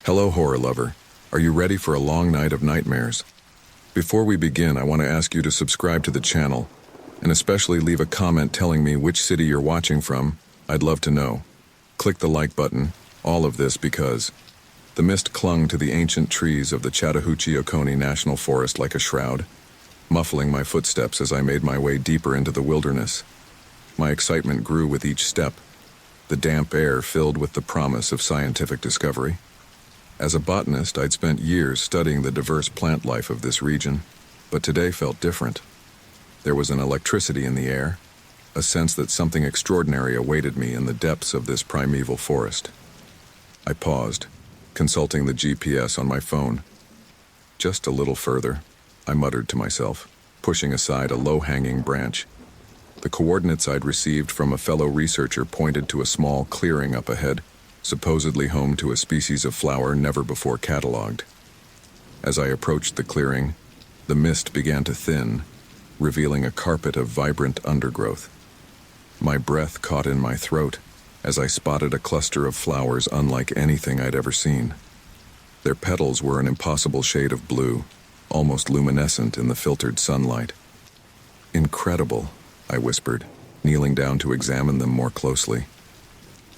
Hello, horror lover. Are you ready for a long night of nightmares? Before we begin, I want to ask you to subscribe to the channel, and especially leave a comment telling me which city you're watching from. I'd love to know. Click the like button, all of this because the mist clung to the ancient trees of the Chattahoochee-Oconee National Forest like a shroud, muffling my footsteps as I made my way deeper into the wilderness. My excitement grew with each step, the damp air filled with the promise of scientific discovery. As a botanist, I'd spent years studying the diverse plant life of this region, but today felt different. There was an electricity in the air, a sense that something extraordinary awaited me in the depths of this primeval forest. I paused, consulting the GPS on my phone. Just a little further, I muttered to myself, pushing aside a low-hanging branch. The coordinates I'd received from a fellow researcher pointed to a small clearing up ahead, supposedly home to a species of flower never before catalogued. As I approached the clearing, the mist began to thin, revealing a carpet of vibrant undergrowth. My breath caught in my throat as I spotted a cluster of flowers unlike anything I'd ever seen. Their petals were an impossible shade of blue, almost luminescent in the filtered sunlight. "Incredible," I whispered, kneeling down to examine them more closely.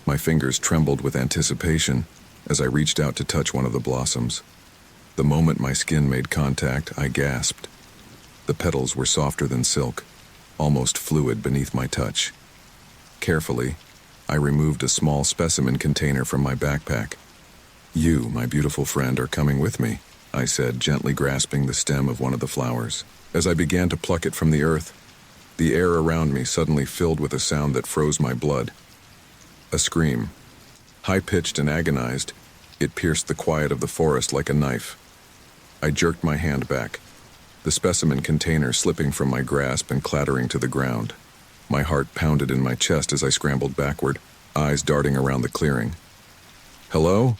My fingers trembled with anticipation as I reached out to touch one of the blossoms. The moment my skin made contact, I gasped. The petals were softer than silk, almost fluid beneath my touch. Carefully, I removed a small specimen container from my backpack. "You, my beautiful friend, are coming with me," I said, gently grasping the stem of one of the flowers. As I began to pluck it from the earth, the air around me suddenly filled with a sound that froze my blood. A scream. High-pitched and agonized, it pierced the quiet of the forest like a knife. I jerked my hand back, the specimen container slipping from my grasp and clattering to the ground. My heart pounded in my chest as I scrambled backward, eyes darting around the clearing. "Hello?"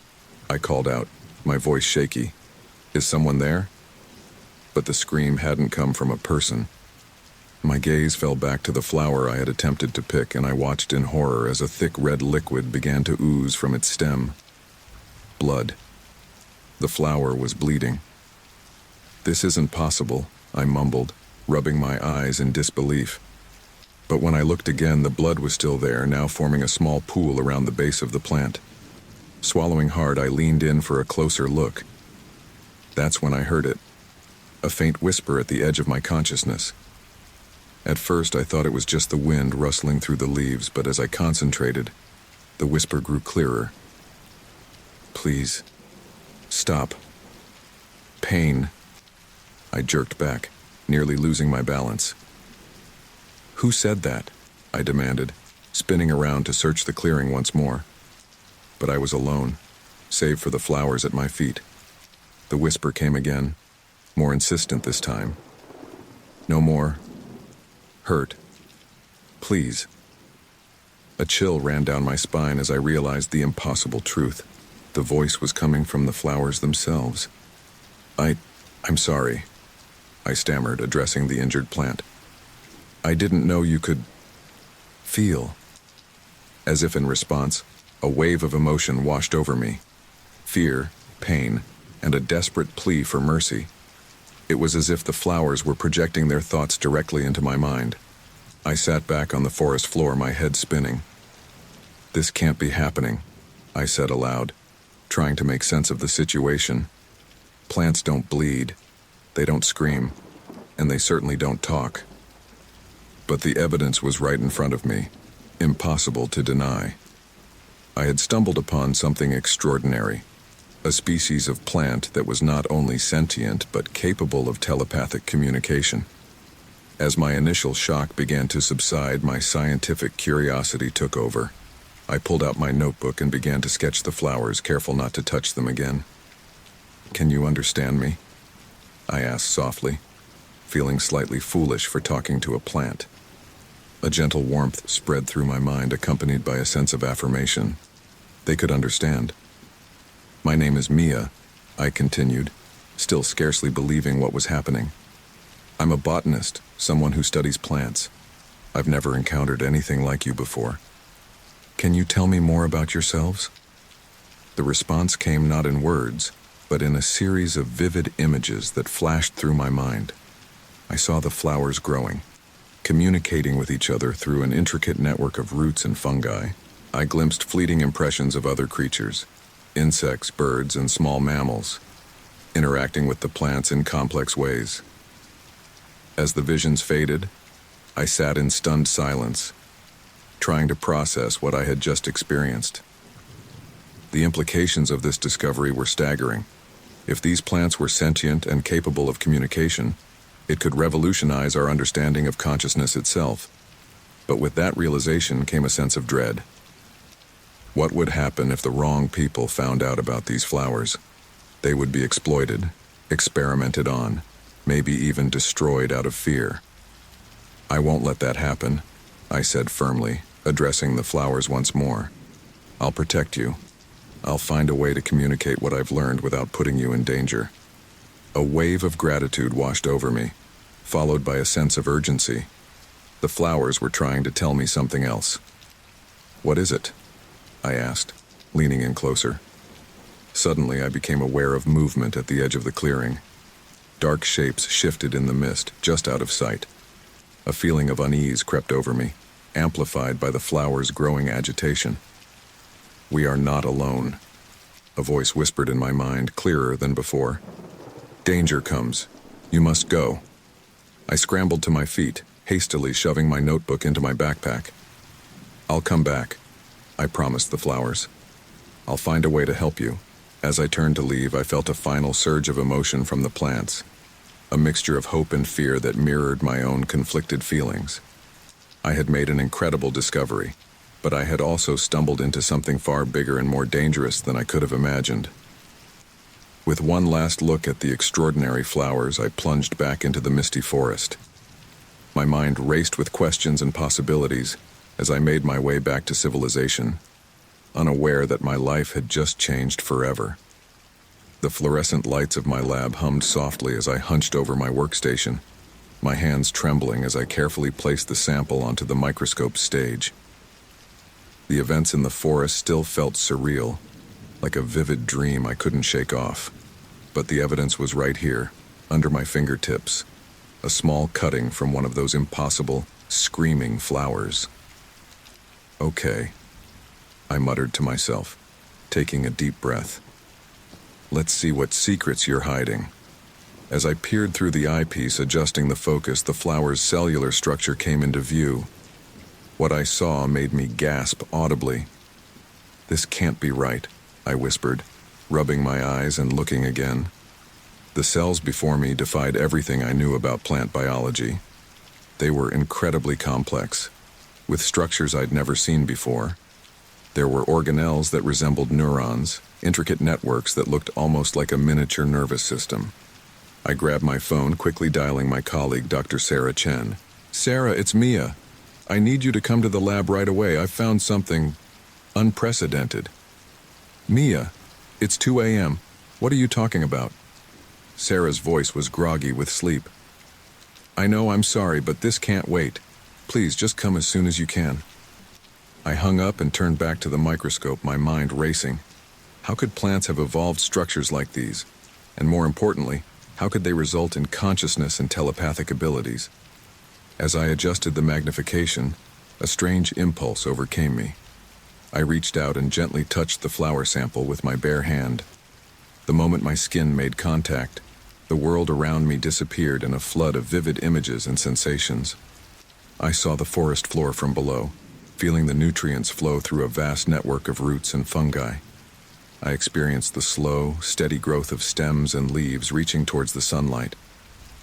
I called out, my voice shaky. "Is someone there?" But the scream hadn't come from a person. My gaze fell back to the flower I had attempted to pick, and I watched in horror as a thick red liquid began to ooze from its stem. Blood. The flower was bleeding. "This isn't possible," I mumbled, rubbing my eyes in disbelief. But when I looked again, the blood was still there, now forming a small pool around the base of the plant. Swallowing hard, I leaned in for a closer look. That's when I heard it. A faint whisper at the edge of my consciousness. At first, I thought it was just the wind rustling through the leaves, but as I concentrated, the whisper grew clearer. "Please, stop. Pain." I jerked back, nearly losing my balance. "Who said that?" I demanded, spinning around to search the clearing once more. But I was alone, save for the flowers at my feet. The whisper came again, more insistent this time. "No more. Hurt. Please." A chill ran down my spine as I realized the impossible truth. The voice was coming from the flowers themselves. I'm sorry," I stammered, addressing the injured plant. "I didn't know you could feel." As if in response, a wave of emotion washed over me. Fear, pain, and a desperate plea for mercy. It was as if the flowers were projecting their thoughts directly into my mind. I sat back on the forest floor, my head spinning. "This can't be happening," I said aloud, trying to make sense of the situation. Plants don't bleed, they don't scream, and they certainly don't talk. But the evidence was right in front of me, impossible to deny. I had stumbled upon something extraordinary. A species of plant that was not only sentient but capable of telepathic communication. As my initial shock began to subside, my scientific curiosity took over. I pulled out my notebook and began to sketch the flowers, careful not to touch them again. "Can you understand me?" I asked softly, feeling slightly foolish for talking to a plant. A gentle warmth spread through my mind, accompanied by a sense of affirmation. They could understand. "My name is Mia," I continued, still scarcely believing what was happening. "I'm a botanist, someone who studies plants. I've never encountered anything like you before. Can you tell me more about yourselves?" The response came not in words, but in a series of vivid images that flashed through my mind. I saw the flowers growing, communicating with each other through an intricate network of roots and fungi. I glimpsed fleeting impressions of other creatures, insects, birds, and small mammals, interacting with the plants in complex ways. As the visions faded, I sat in stunned silence, trying to process what I had just experienced. The implications of this discovery were staggering. If these plants were sentient and capable of communication, it could revolutionize our understanding of consciousness itself. But with that realization came a sense of dread. What would happen if the wrong people found out about these flowers? They would be exploited, experimented on, maybe even destroyed out of fear. I won't let that happen, I said firmly, addressing the flowers once more. I'll protect you. I'll find a way to communicate what I've learned without putting you in danger. A wave of gratitude washed over me, followed by a sense of urgency. The flowers were trying to tell me something else. "What is it?" I asked, leaning in closer. Suddenly, I became aware of movement at the edge of the clearing. Dark shapes shifted in the mist, just out of sight. A feeling of unease crept over me, amplified by the flowers' growing agitation. "We are not alone," a voice whispered in my mind, clearer than before. "Danger comes. You must go." I scrambled to my feet, hastily shoving my notebook into my backpack. "I'll come back," I promised the flowers. "I'll find a way to help you." As I turned to leave, I felt a final surge of emotion from the plants, a mixture of hope and fear that mirrored my own conflicted feelings. I had made an incredible discovery, but I had also stumbled into something far bigger and more dangerous than I could have imagined. With one last look at the extraordinary flowers, I plunged back into the misty forest. My mind raced with questions and possibilities as I made my way back to civilization, unaware that my life had just changed forever. The fluorescent lights of my lab hummed softly as I hunched over my workstation, my hands trembling as I carefully placed the sample onto the microscope stage. The events in the forest still felt surreal, like a vivid dream I couldn't shake off. But the evidence was right here, under my fingertips, a small cutting from one of those impossible, screaming flowers. "Okay," I muttered to myself, taking a deep breath. "Let's see what secrets you're hiding." As I peered through the eyepiece, adjusting the focus, the flower's cellular structure came into view. What I saw made me gasp audibly. "This can't be right," I whispered, rubbing my eyes and looking again. The cells before me defied everything I knew about plant biology. They were incredibly complex, with structures I'd never seen before. There were organelles that resembled neurons, intricate networks that looked almost like a miniature nervous system. I grabbed my phone, quickly dialing my colleague, Dr. Sarah Chen. "Sarah, it's Mia. I need you to come to the lab right away. I've found something unprecedented." "Mia, it's 2 a.m. What are you talking about?" Sarah's voice was groggy with sleep. "I know, I'm sorry, but this can't wait. Please, just come as soon as you can." I hung up and turned back to the microscope, my mind racing. How could plants have evolved structures like these? And more importantly, how could they result in consciousness and telepathic abilities? As I adjusted the magnification, a strange impulse overcame me. I reached out and gently touched the flower sample with my bare hand. The moment my skin made contact, the world around me disappeared in a flood of vivid images and sensations. I saw the forest floor from below, feeling the nutrients flow through a vast network of roots and fungi. I experienced the slow, steady growth of stems and leaves reaching towards the sunlight.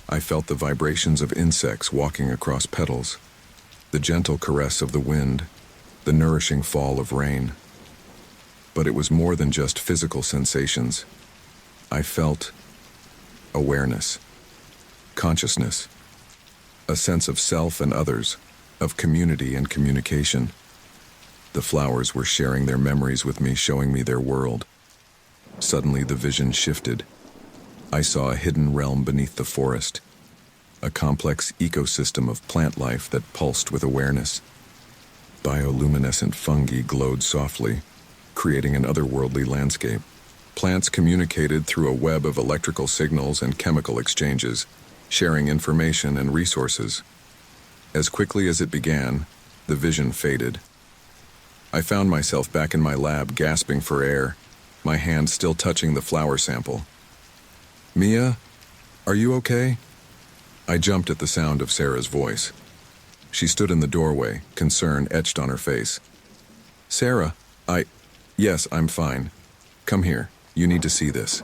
I felt the vibrations of insects walking across petals, the gentle caress of the wind, the nourishing fall of rain. But it was more than just physical sensations. I felt awareness, consciousness, a sense of self and others, of community and communication. The flowers were sharing their memories with me, showing me their world. Suddenly the vision shifted. I saw a hidden realm beneath the forest, a complex ecosystem of plant life that pulsed with awareness. Bioluminescent fungi glowed softly, creating an otherworldly landscape. Plants communicated through a web of electrical signals and chemical exchanges, sharing information and resources. As quickly as it began, the vision faded. I found myself back in my lab gasping for air, my hand still touching the flower sample. "Mia, are you okay?" I jumped at the sound of Sarah's voice. She stood in the doorway, concern etched on her face. "Sarah, Yes, I'm fine. Come here, you need to see this."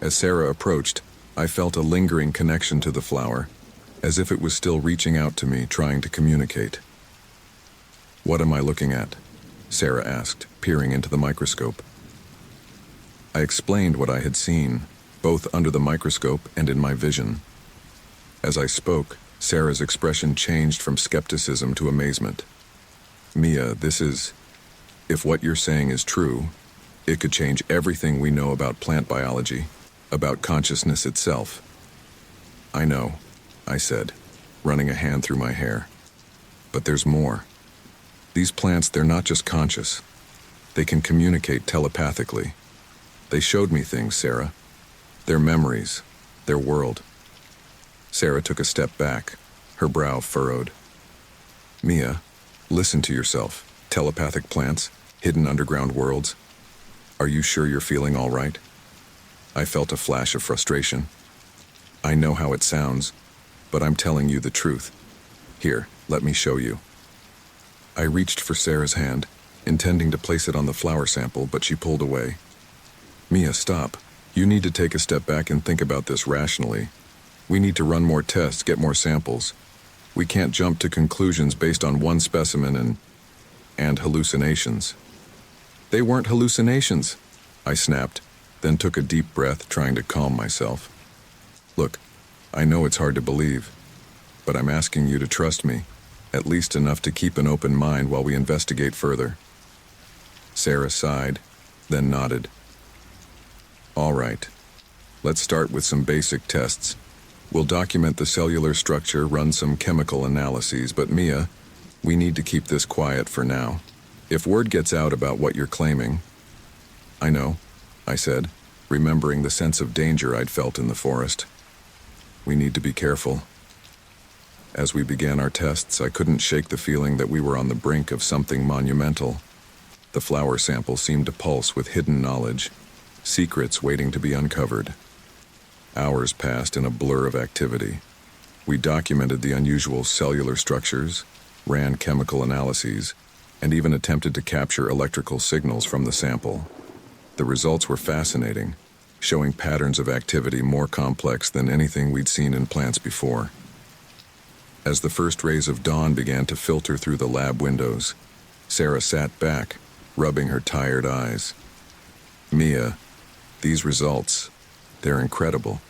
As Sarah approached, I felt a lingering connection to the flower, as if it was still reaching out to me, trying to communicate. "What am I looking at?" Sarah asked, peering into the microscope. I explained what I had seen, both under the microscope and in my vision. As I spoke, Sarah's expression changed from skepticism to amazement. "Mia, if what you're saying is true, it could change everything we know about plant biology, about consciousness itself." "I know," I said, running a hand through my hair. "But there's more. These plants, they're not just conscious. They can communicate telepathically. They showed me things, Sarah. Their memories, their world." Sarah took a step back, her brow furrowed. "Mia, listen to yourself. Telepathic plants, hidden underground worlds. Are you sure you're feeling all right?" I felt a flash of frustration. "I know how it sounds, but I'm telling you the truth. Here, let me show you." I reached for Sarah's hand, intending to place it on the flower sample, but she pulled away. "Mia, stop. You need to take a step back and think about this rationally. We need to run more tests, get more samples. We can't jump to conclusions based on one specimen and hallucinations." "They weren't hallucinations," I snapped, then took a deep breath, trying to calm myself. "Look, I know it's hard to believe, but I'm asking you to trust me, at least enough to keep an open mind while we investigate further." Sarah sighed, then nodded. "All right, let's start with some basic tests. We'll document the cellular structure, run some chemical analyses, but Mia, we need to keep this quiet for now. If word gets out about what you're claiming—" "I know," I said, remembering the sense of danger I'd felt in the forest. "We need to be careful." As we began our tests, I couldn't shake the feeling that we were on the brink of something monumental. The flower sample seemed to pulse with hidden knowledge, secrets waiting to be uncovered. Hours passed in a blur of activity. We documented the unusual cellular structures, ran chemical analyses, and even attempted to capture electrical signals from the sample. The results were fascinating, showing patterns of activity more complex than anything we'd seen in plants before. As the first rays of dawn began to filter through the lab windows, Sarah sat back, rubbing her tired eyes. "Mia, these results, they're incredible.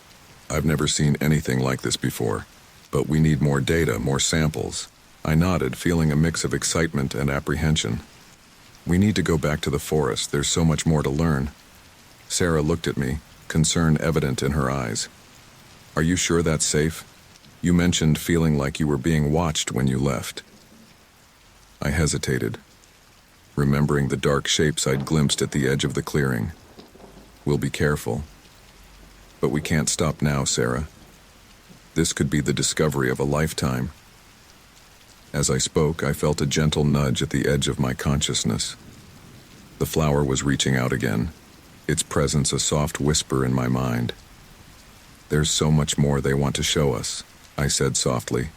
I've never seen anything like this before, but we need more data, more samples." I nodded, feeling a mix of excitement and apprehension. "We need to go back to the forest. There's so much more to learn." Sarah looked at me, concern evident in her eyes. "Are you sure that's safe? You mentioned feeling like you were being watched when you left." I hesitated, remembering the dark shapes I'd glimpsed at the edge of the clearing. "We'll be careful. But we can't stop now, Sarah. This could be the discovery of a lifetime." As I spoke, I felt a gentle nudge at the edge of my consciousness. The flower was reaching out again, its presence a soft whisper in my mind. "There's so much more they want to show us," I said softly,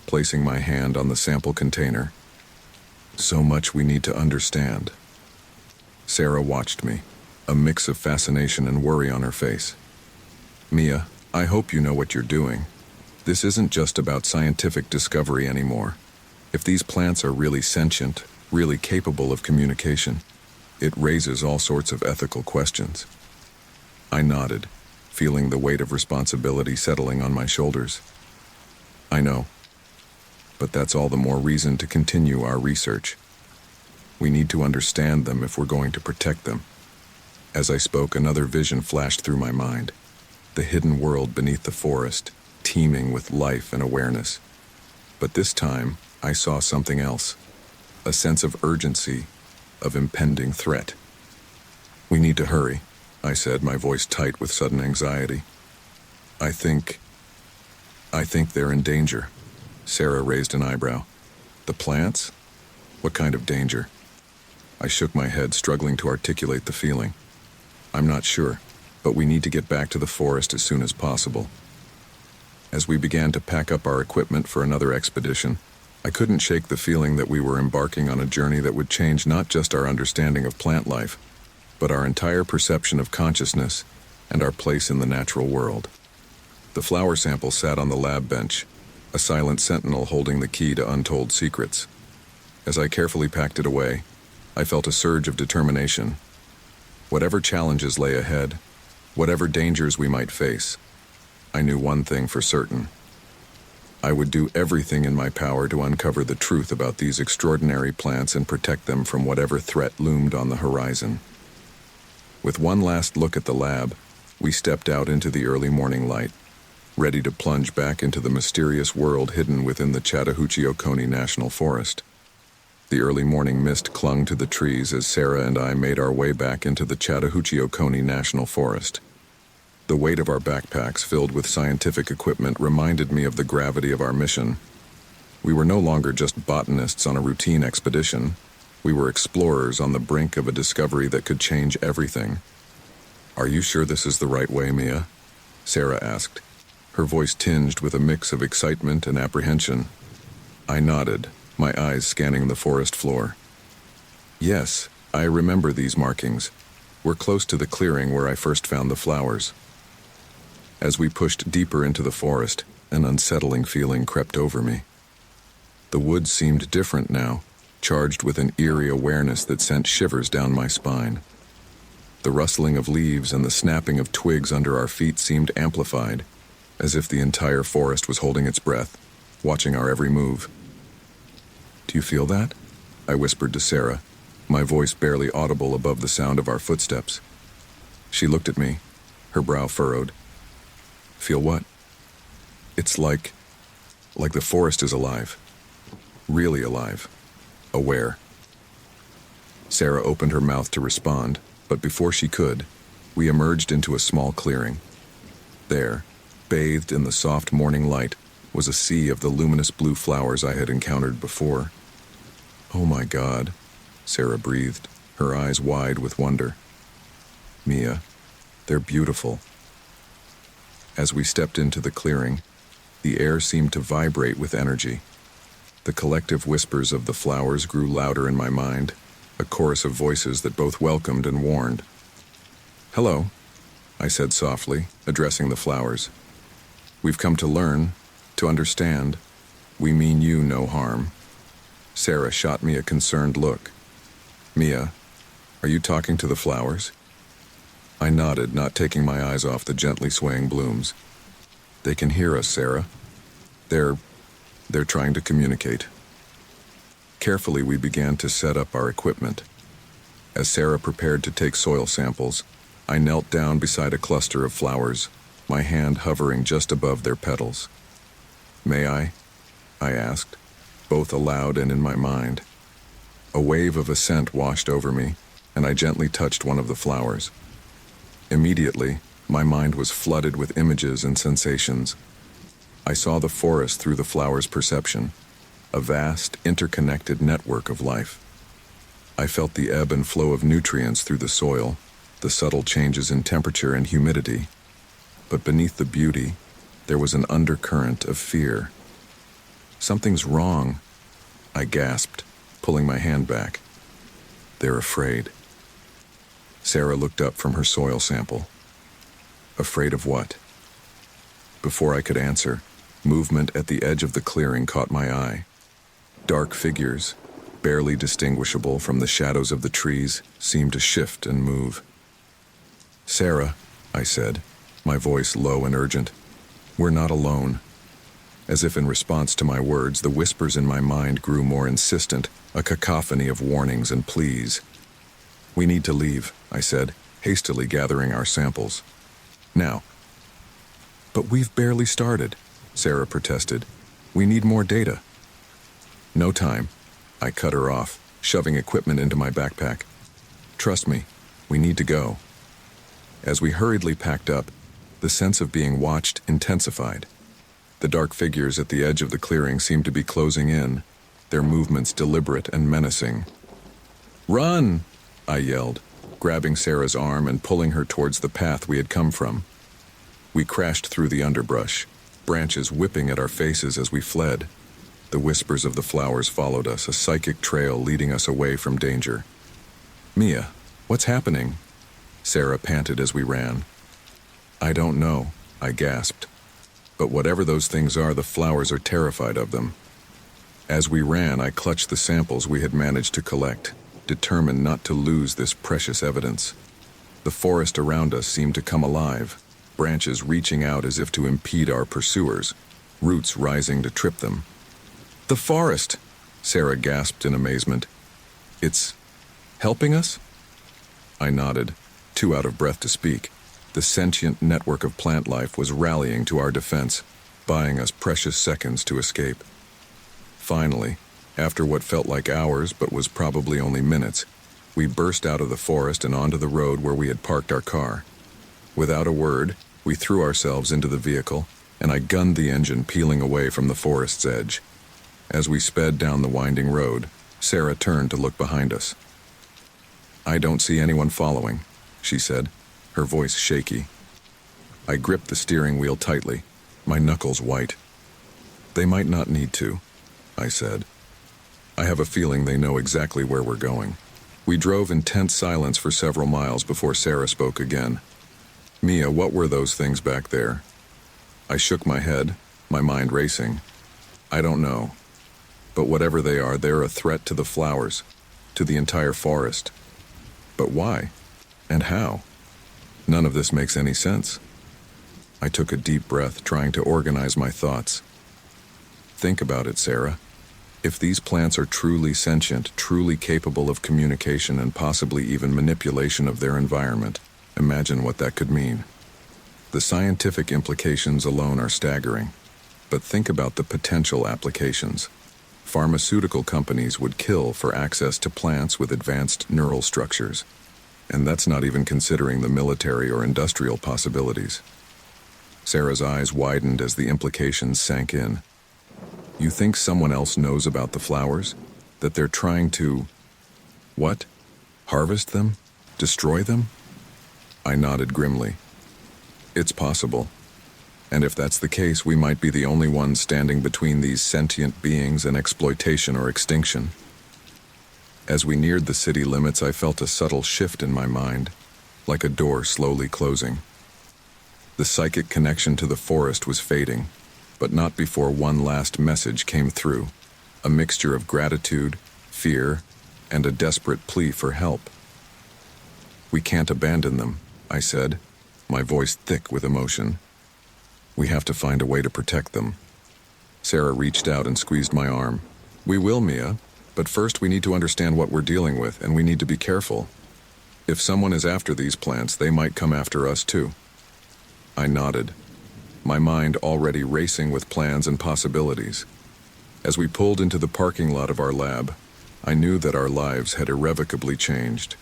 placing my hand on the sample container. "So much we need to understand." Sarah watched me, a mix of fascination and worry on her face. "Mia, I hope you know what you're doing. This isn't just about scientific discovery anymore. If these plants are really sentient, really capable of communication, it raises all sorts of ethical questions." I nodded, feeling the weight of responsibility settling on my shoulders. "I know, but that's all the more reason to continue our research. We need to understand them if we're going to protect them." As I spoke, another vision flashed through my mind. The hidden world beneath the forest, teeming with life and awareness. But this time, I saw something else. A sense of urgency, of impending threat. "We need to hurry," I said, my voice tight with sudden anxiety. I think they're in danger." Sarah raised an eyebrow. "The plants? What kind of danger?" I shook my head, struggling to articulate the feeling. "I'm not sure, but we need to get back to the forest as soon as possible." As we began to pack up our equipment for another expedition, I couldn't shake the feeling that we were embarking on a journey that would change not just our understanding of plant life, but our entire perception of consciousness and our place in the natural world. The flower sample sat on the lab bench, a silent sentinel holding the key to untold secrets. As I carefully packed it away, I felt a surge of determination. Whatever challenges lay ahead, whatever dangers we might face, I knew one thing for certain. I would do everything in my power to uncover the truth about these extraordinary plants and protect them from whatever threat loomed on the horizon. With one last look at the lab, we stepped out into the early morning light, ready to plunge back into the mysterious world hidden within the Chattahoochee Oconee National Forest. The early morning mist clung to the trees as Sarah and I made our way back into the Chattahoochee Oconee National Forest. The weight of our backpacks filled with scientific equipment reminded me of the gravity of our mission. We were no longer just botanists on a routine expedition. We were explorers on the brink of a discovery that could change everything. "Are you sure this is the right way, Mia?" Sarah asked, her voice tinged with a mix of excitement and apprehension. I nodded, my eyes scanning the forest floor. "Yes, I remember these markings. We're close to the clearing where I first found the flowers." As we pushed deeper into the forest, an unsettling feeling crept over me. The woods seemed different now, charged with an eerie awareness that sent shivers down my spine. The rustling of leaves and the snapping of twigs under our feet seemed amplified, as if the entire forest was holding its breath, watching our every move. "Do you feel that?" I whispered to Sarah, my voice barely audible above the sound of our footsteps. She looked at me, her brow furrowed. "Feel what?" "It's like the forest is alive. Really alive. Aware." Sarah opened her mouth to respond, but before she could, we emerged into a small clearing. There, bathed in the soft morning light, was a sea of the luminous blue flowers I had encountered before. "Oh my God," Sarah breathed, her eyes wide with wonder. "Mia, they're beautiful." As we stepped into the clearing, the air seemed to vibrate with energy. The collective whispers of the flowers grew louder in my mind, a chorus of voices that both welcomed and warned. "Hello," I said softly, addressing the flowers. "We've come to learn, to understand. We mean you no harm." Sarah shot me a concerned look. "Mia, are you talking to the flowers?" I nodded, not taking my eyes off the gently swaying blooms. "They can hear us, Sarah. They're trying to communicate." Carefully, we began to set up our equipment. As Sarah prepared to take soil samples, I knelt down beside a cluster of flowers, my hand hovering just above their petals. "May I?" I asked, both aloud and in my mind. A wave of assent washed over me, and I gently touched one of the flowers. Immediately, my mind was flooded with images and sensations. I saw the forest through the flower's perception, a vast, interconnected network of life. I felt the ebb and flow of nutrients through the soil, the subtle changes in temperature and humidity. But beneath the beauty, there was an undercurrent of fear. "Something's wrong," I gasped, pulling my hand back. "They're afraid." Sarah looked up from her soil sample. "Afraid of what?" Before I could answer, movement at the edge of the clearing caught my eye. Dark figures, barely distinguishable from the shadows of the trees, seemed to shift and move. "Sarah," I said, my voice low and urgent, "we're not alone." As if in response to my words, the whispers in my mind grew more insistent, a cacophony of warnings and pleas. "We need to leave," I said, hastily gathering our samples. "Now." "But we've barely started," Sarah protested. "We need more data." "No time," I cut her off, shoving equipment into my backpack. "Trust me, we need to go." As we hurriedly packed up, the sense of being watched intensified. The dark figures at the edge of the clearing seemed to be closing in, their movements deliberate and menacing. "Run!" I yelled, grabbing Sarah's arm and pulling her towards the path we had come from. We crashed through the underbrush, branches whipping at our faces as we fled. The whispers of the flowers followed us, a psychic trail leading us away from danger. "Mia, what's happening?" Sarah panted as we ran. "I don't know," I gasped. "But whatever those things are, the flowers are terrified of them." As we ran, I clutched the samples we had managed to collect, determined not to lose this precious evidence. The forest around us seemed to come alive, branches reaching out as if to impede our pursuers, roots rising to trip them. "The forest!" Sarah gasped in amazement. "It's helping us?" I nodded, too out of breath to speak. The sentient network of plant life was rallying to our defense, buying us precious seconds to escape. Finally, after what felt like hours but was probably only minutes, we burst out of the forest and onto the road where we had parked our car. Without a word, we threw ourselves into the vehicle, and I gunned the engine, peeling away from the forest's edge. As we sped down the winding road, Sarah turned to look behind us. "I don't see anyone following," she said, her voice shaky. I gripped the steering wheel tightly, my knuckles white. "They might not need to," I said. "I have a feeling they know exactly where we're going." We drove in tense silence for several miles before Sarah spoke again. "Mia, what were those things back there?" I shook my head, my mind racing. "I don't know. But whatever they are, they're a threat to the flowers, to the entire forest." "But why? And how? None of this makes any sense." I took a deep breath, trying to organize my thoughts. "Think about it, Sarah. If these plants are truly sentient, truly capable of communication and possibly even manipulation of their environment, imagine what that could mean. The scientific implications alone are staggering, but think about the potential applications. Pharmaceutical companies would kill for access to plants with advanced neural structures, and that's not even considering the military or industrial possibilities." Sarah's eyes widened as the implications sank in. "You think someone else knows about the flowers? That they're trying to... what? Harvest them? Destroy them?" I nodded grimly. "It's possible. And if that's the case, we might be the only ones standing between these sentient beings and exploitation or extinction." As we neared the city limits, I felt a subtle shift in my mind, like a door slowly closing. The psychic connection to the forest was fading, but not before one last message came through, a mixture of gratitude, fear, and a desperate plea for help. "We can't abandon them," I said, my voice thick with emotion. "We have to find a way to protect them." Sarah reached out and squeezed my arm. "We will, Mia, but first we need to understand what we're dealing with, and we need to be careful. If someone is after these plants, they might come after us too." I nodded, my mind already racing with plans and possibilities. As we pulled into the parking lot of our lab, I knew that our lives had irrevocably changed.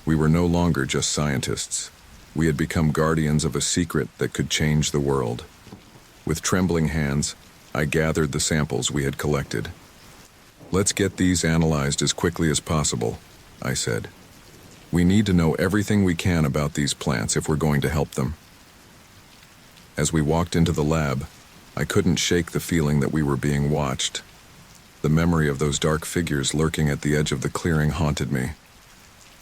We were no longer just scientists. We had become guardians of a secret that could change the world. With trembling hands, I gathered the samples we had collected. "Let's get these analyzed as quickly as possible," I said. "We need to know everything we can about these plants if we're going to help them." As we walked into the lab, I couldn't shake the feeling that we were being watched. The memory of those dark figures lurking at the edge of the clearing haunted me.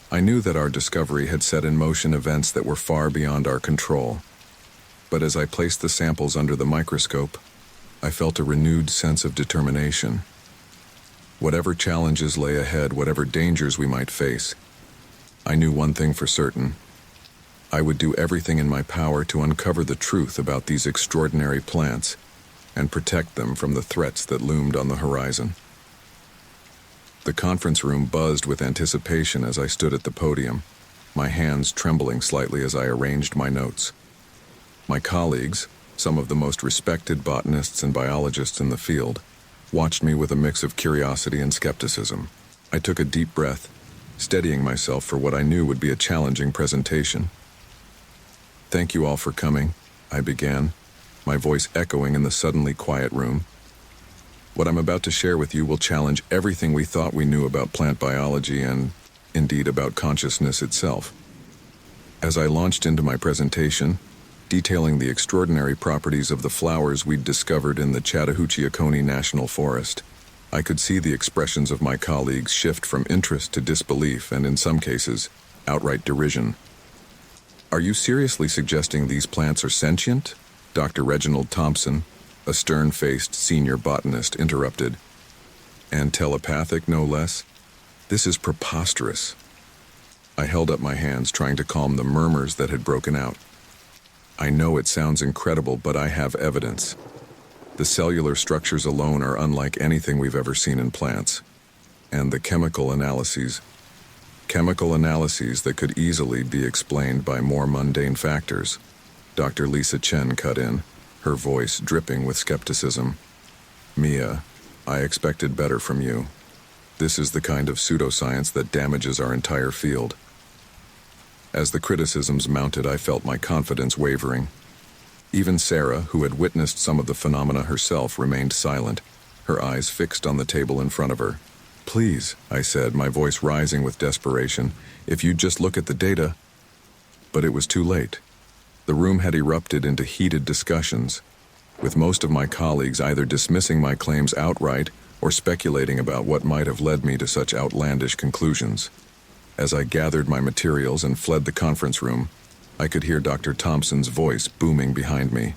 I knew that our discovery had set in motion events that were far beyond our control. But as I placed the samples under the microscope, I felt a renewed sense of determination. Whatever challenges lay ahead, whatever dangers we might face, I knew one thing for certain. I would do everything in my power to uncover the truth about these extraordinary plants and protect them from the threats that loomed on the horizon. The conference room buzzed with anticipation as I stood at the podium, my hands trembling slightly as I arranged my notes. My colleagues, some of the most respected botanists and biologists in the field, watched me with a mix of curiosity and skepticism. I took a deep breath, steadying myself for what I knew would be a challenging presentation. "Thank you all for coming," I began, my voice echoing in the suddenly quiet room. "What I'm about to share with you will challenge everything we thought we knew about plant biology and, indeed, about consciousness itself." As I launched into my presentation, detailing the extraordinary properties of the flowers we'd discovered in the Chattahoochee-Oconee National Forest, I could see the expressions of my colleagues shift from interest to disbelief and, in some cases, outright derision. "Are you seriously suggesting these plants are sentient?" Dr. Reginald Thompson, a stern-faced senior botanist, interrupted. "And telepathic, no less? This is preposterous." I held up my hands, trying to calm the murmurs that had broken out. "I know it sounds incredible, but I have evidence. The cellular structures alone are unlike anything we've ever seen in plants. And the chemical analyses that could easily be explained by more mundane factors." Dr. Lisa Chen cut in, her voice dripping with skepticism. "Mia, I expected better from you. This is the kind of pseudoscience that damages our entire field." As the criticisms mounted, I felt my confidence wavering. Even Sarah, who had witnessed some of the phenomena herself, remained silent, her eyes fixed on the table in front of her. "Please," I said, my voice rising with desperation, "if you'd just look at the data." But it was too late. The room had erupted into heated discussions, with most of my colleagues either dismissing my claims outright or speculating about what might have led me to such outlandish conclusions. As I gathered my materials and fled the conference room, I could hear Dr. Thompson's voice booming behind me.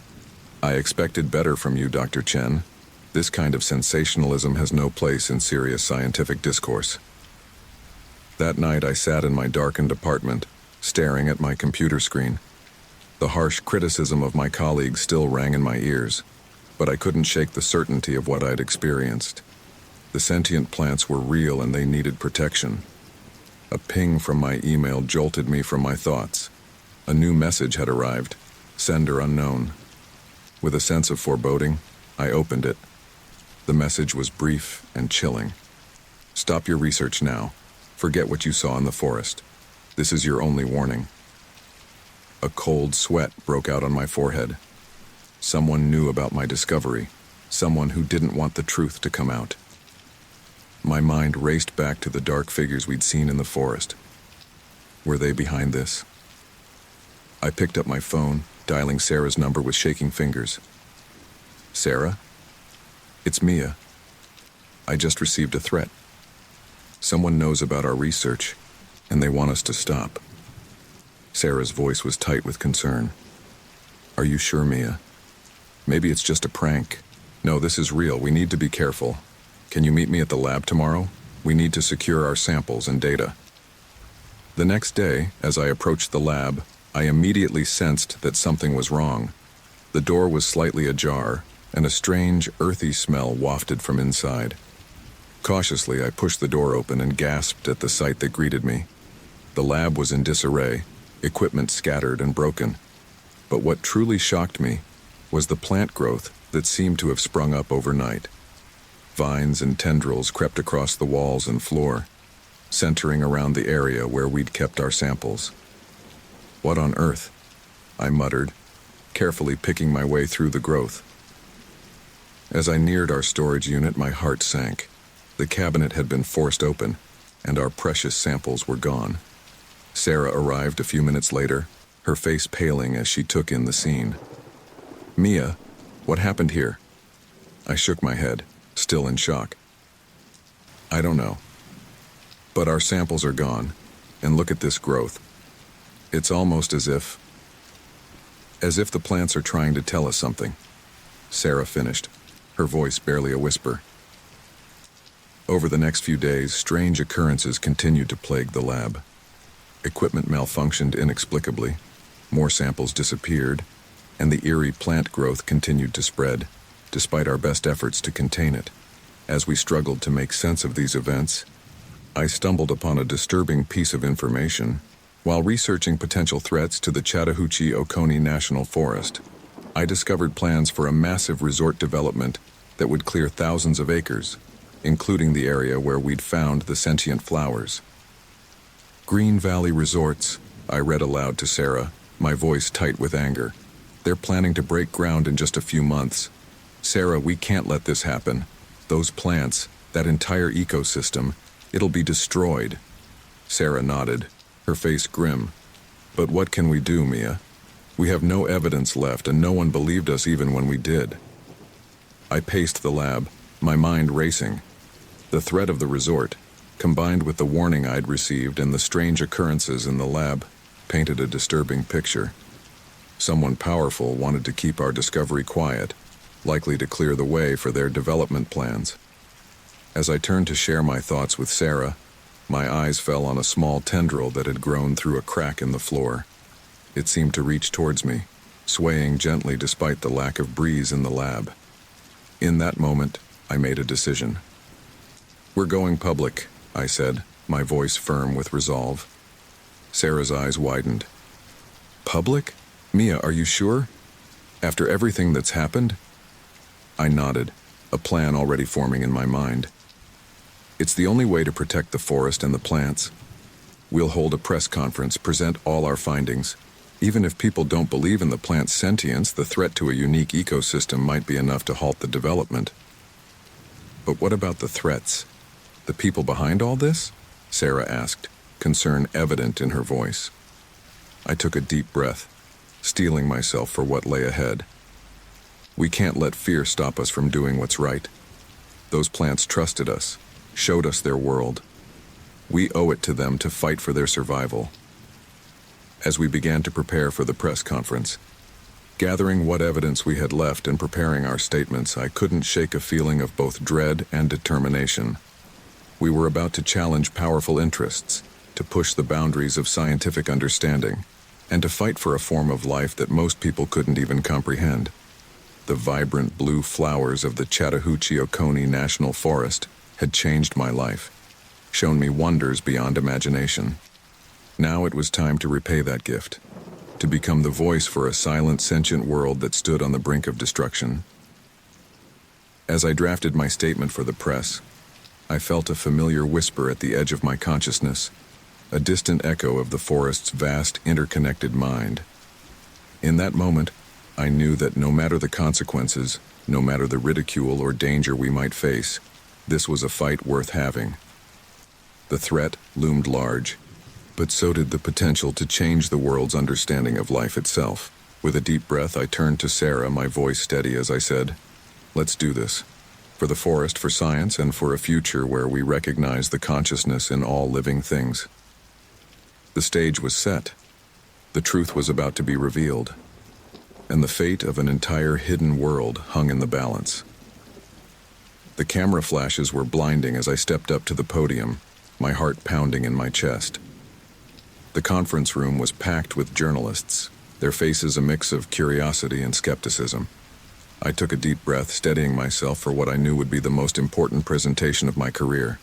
"I expected better from you, Dr. Chen. This kind of sensationalism has no place in serious scientific discourse." That night I sat in my darkened apartment, staring at my computer screen. The harsh criticism of my colleagues still rang in my ears, but I couldn't shake the certainty of what I'd experienced. The sentient plants were real and they needed protection. A ping from my email jolted me from my thoughts. A new message had arrived, sender unknown. With a sense of foreboding, I opened it. The message was brief and chilling. "Stop your research now. Forget what you saw in the forest. This is your only warning." A cold sweat broke out on my forehead. Someone knew about my discovery, someone who didn't want the truth to come out. My mind raced back to the dark figures we'd seen in the forest. Were they behind this? I picked up my phone, dialing Sarah's number with shaking fingers. "Sarah? It's Mia. I just received a threat. Someone knows about our research, and they want us to stop." Sarah's voice was tight with concern. "Are you sure, Mia? Maybe it's just a prank." "No, this is real. We need to be careful. Can you meet me at the lab tomorrow? We need to secure our samples and data." The next day, as I approached the lab, I immediately sensed that something was wrong. The door was slightly ajar, and a strange, earthy smell wafted from inside. Cautiously, I pushed the door open and gasped at the sight that greeted me. The lab was in disarray, equipment scattered and broken. But what truly shocked me was the plant growth that seemed to have sprung up overnight. Vines and tendrils crept across the walls and floor, centering around the area where we'd kept our samples. "What on earth?" I muttered, carefully picking my way through the growth. As I neared our storage unit, my heart sank. The cabinet had been forced open, and our precious samples were gone. Sarah arrived a few minutes later, her face paling as she took in the scene. "Mia, what happened here?" I shook my head, still in shock. "I don't know. But our samples are gone, and look at this growth. It's almost as if the plants are trying to tell us something," Sarah finished, her voice barely a whisper. Over the next few days, strange occurrences continued to plague the lab. Equipment malfunctioned inexplicably, more samples disappeared, and the eerie plant growth continued to spread, despite our best efforts to contain it. As we struggled to make sense of these events, I stumbled upon a disturbing piece of information. While researching potential threats to the Chattahoochee-Oconee National Forest, I discovered plans for a massive resort development that would clear thousands of acres. including the area where we'd found the sentient flowers. Green Valley Resorts, I read aloud to Sarah, my voice tight with anger. They're planning to break ground in just a few months. Sarah, we can't let this happen. Those plants, that entire ecosystem, it'll be destroyed. Sarah nodded, her face grim. But what can we do, Mia? We have no evidence left, and no one believed us even when we did. I paced the lab, my mind racing. The threat of the resort, combined with the warning I'd received and the strange occurrences in the lab, painted a disturbing picture. Someone powerful wanted to keep our discovery quiet, likely to clear the way for their development plans. As I turned to share my thoughts with Sarah, my eyes fell on a small tendril that had grown through a crack in the floor. It seemed to reach towards me, swaying gently despite the lack of breeze in the lab. In that moment, I made a decision. "We're going public," I said, my voice firm with resolve. Sarah's eyes widened. "Public? Mia, are you sure? After everything that's happened?" I nodded, a plan already forming in my mind. "It's the only way to protect the forest and the plants. We'll hold a press conference, present all our findings. Even if people don't believe in the plant's sentience, the threat to a unique ecosystem might be enough to halt the development." "But what about the threats? The people behind all this?" Sarah asked, concern evident in her voice. I took a deep breath, steeling myself for what lay ahead. "We can't let fear stop us from doing what's right. Those plants trusted us, showed us their world. We owe it to them to fight for their survival." As we began to prepare for the press conference, gathering what evidence we had left and preparing our statements, I couldn't shake a feeling of both dread and determination. We were about to challenge powerful interests, to push the boundaries of scientific understanding, and to fight for a form of life that most people couldn't even comprehend. The vibrant blue flowers of the Chattahoochee-Oconee National Forest had changed my life, shown me wonders beyond imagination. Now it was time to repay that gift, to become the voice for a silent, sentient world that stood on the brink of destruction. As I drafted my statement for the press, I felt a familiar whisper at the edge of my consciousness, a distant echo of the forest's vast, interconnected mind. In that moment, I knew that no matter the consequences, no matter the ridicule or danger we might face, this was a fight worth having. The threat loomed large, but so did the potential to change the world's understanding of life itself. With a deep breath, I turned to Sarah, my voice steady as I said, "Let's do this. For the forest, for science, and for a future where we recognize the consciousness in all living things." The stage was set. The truth was about to be revealed, and the fate of an entire hidden world hung in the balance. The camera flashes were blinding as I stepped up to the podium, my heart pounding in my chest. The conference room was packed with journalists, their faces a mix of curiosity and skepticism. I took a deep breath, steadying myself for what I knew would be the most important presentation of my career.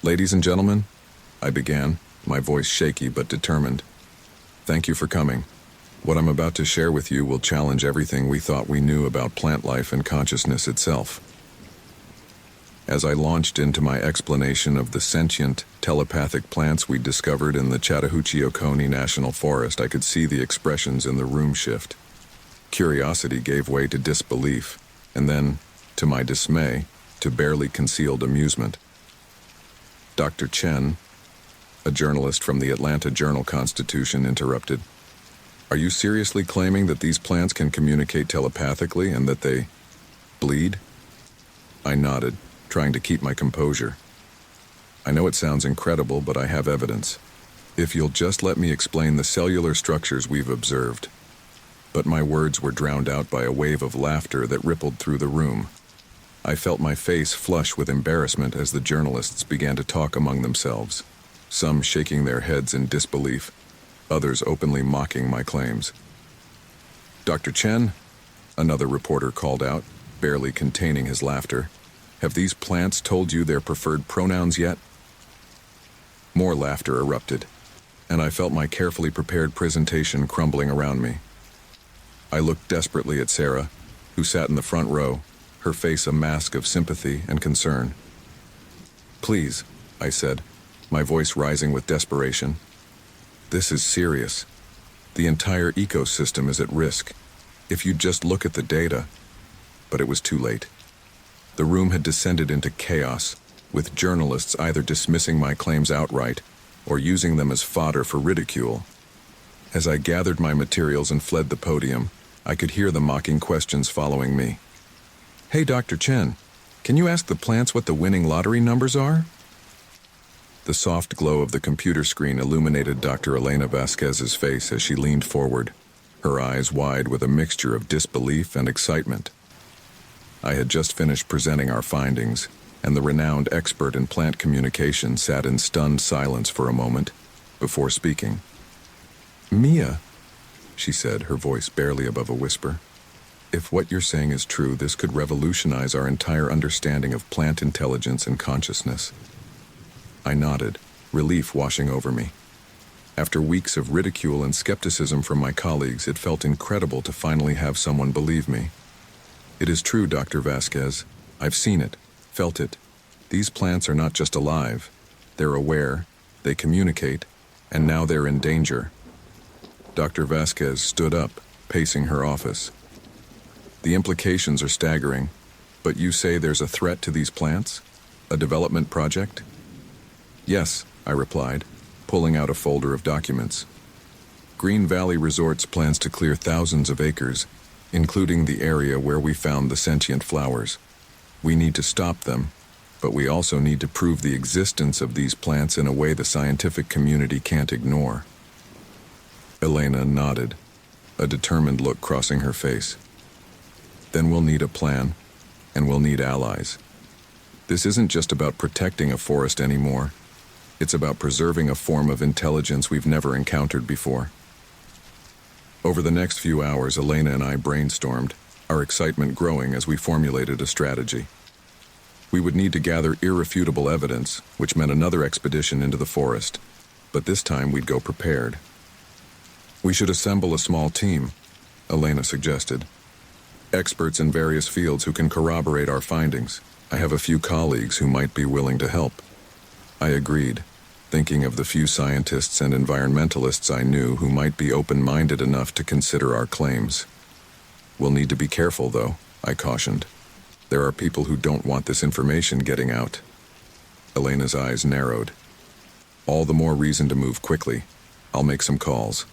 "Ladies and gentlemen," I began, my voice shaky but determined, "thank you for coming. What I'm about to share with you will challenge everything we thought we knew about plant life and consciousness itself." As I launched into my explanation of the sentient, telepathic plants we discovered in the Chattahoochee-Oconee National Forest, I could see the expressions in the room shift. Curiosity gave way to disbelief, and then, to my dismay, to barely concealed amusement. Dr. Chen, a journalist from the Atlanta Journal-Constitution, interrupted. "Are you seriously claiming that these plants can communicate telepathically and that they bleed?" I nodded, trying to keep my composure. "I know it sounds incredible, but I have evidence. If you'll just let me explain the cellular structures we've observed." But my words were drowned out by a wave of laughter that rippled through the room. I felt my face flush with embarrassment as the journalists began to talk among themselves, some shaking their heads in disbelief, others openly mocking my claims. "Dr. Chen," another reporter called out, barely containing his laughter, "have these plants told you their preferred pronouns yet?" More laughter erupted, and I felt my carefully prepared presentation crumbling around me. I looked desperately at Sarah, who sat in the front row, her face a mask of sympathy and concern. Please, I said, my voice rising with desperation. This is serious. The entire ecosystem is at risk. If you just look at the data. But it was too late. The room had descended into chaos, with journalists either dismissing my claims outright or using them as fodder for ridicule. As I gathered my materials and fled the podium, I could hear the mocking questions following me. Hey, Dr. Chen, can you ask the plants what the winning lottery numbers are? The soft glow of the computer screen illuminated Dr. Elena Vasquez's face as she leaned forward, her eyes wide with a mixture of disbelief and excitement. I had just finished presenting our findings, and the renowned expert in plant communication sat in stunned silence for a moment before speaking. Mia, she said, her voice barely above a whisper. If what you're saying is true, this could revolutionize our entire understanding of plant intelligence and consciousness. I nodded, relief washing over me. After weeks of ridicule and skepticism from my colleagues, it felt incredible to finally have someone believe me. It is true, Dr. Vasquez. I've seen it, felt it. These plants are not just alive. They're aware, they communicate, and now they're in danger. Dr. Vasquez stood up, pacing her office. The implications are staggering, but you say there's a threat to these plants? A development project? Yes, I replied, pulling out a folder of documents. Green Valley Resorts plans to clear thousands of acres, including the area where we found the sentient flowers. We need to stop them, but we also need to prove the existence of these plants in a way the scientific community can't ignore. Elena nodded, a determined look crossing her face. Then we'll need a plan, and we'll need allies. This isn't just about protecting a forest anymore. It's about preserving a form of intelligence we've never encountered before. Over the next few hours, Elena and I brainstormed, our excitement growing as we formulated a strategy. We would need to gather irrefutable evidence, which meant another expedition into the forest, but this time we'd go prepared. We should assemble a small team, Elena suggested. Experts in various fields who can corroborate our findings. I have a few colleagues who might be willing to help. I agreed, thinking of the few scientists and environmentalists I knew who might be open-minded enough to consider our claims. We'll need to be careful, though, I cautioned. There are people who don't want this information getting out. Elena's eyes narrowed. All the more reason to move quickly. I'll make some calls.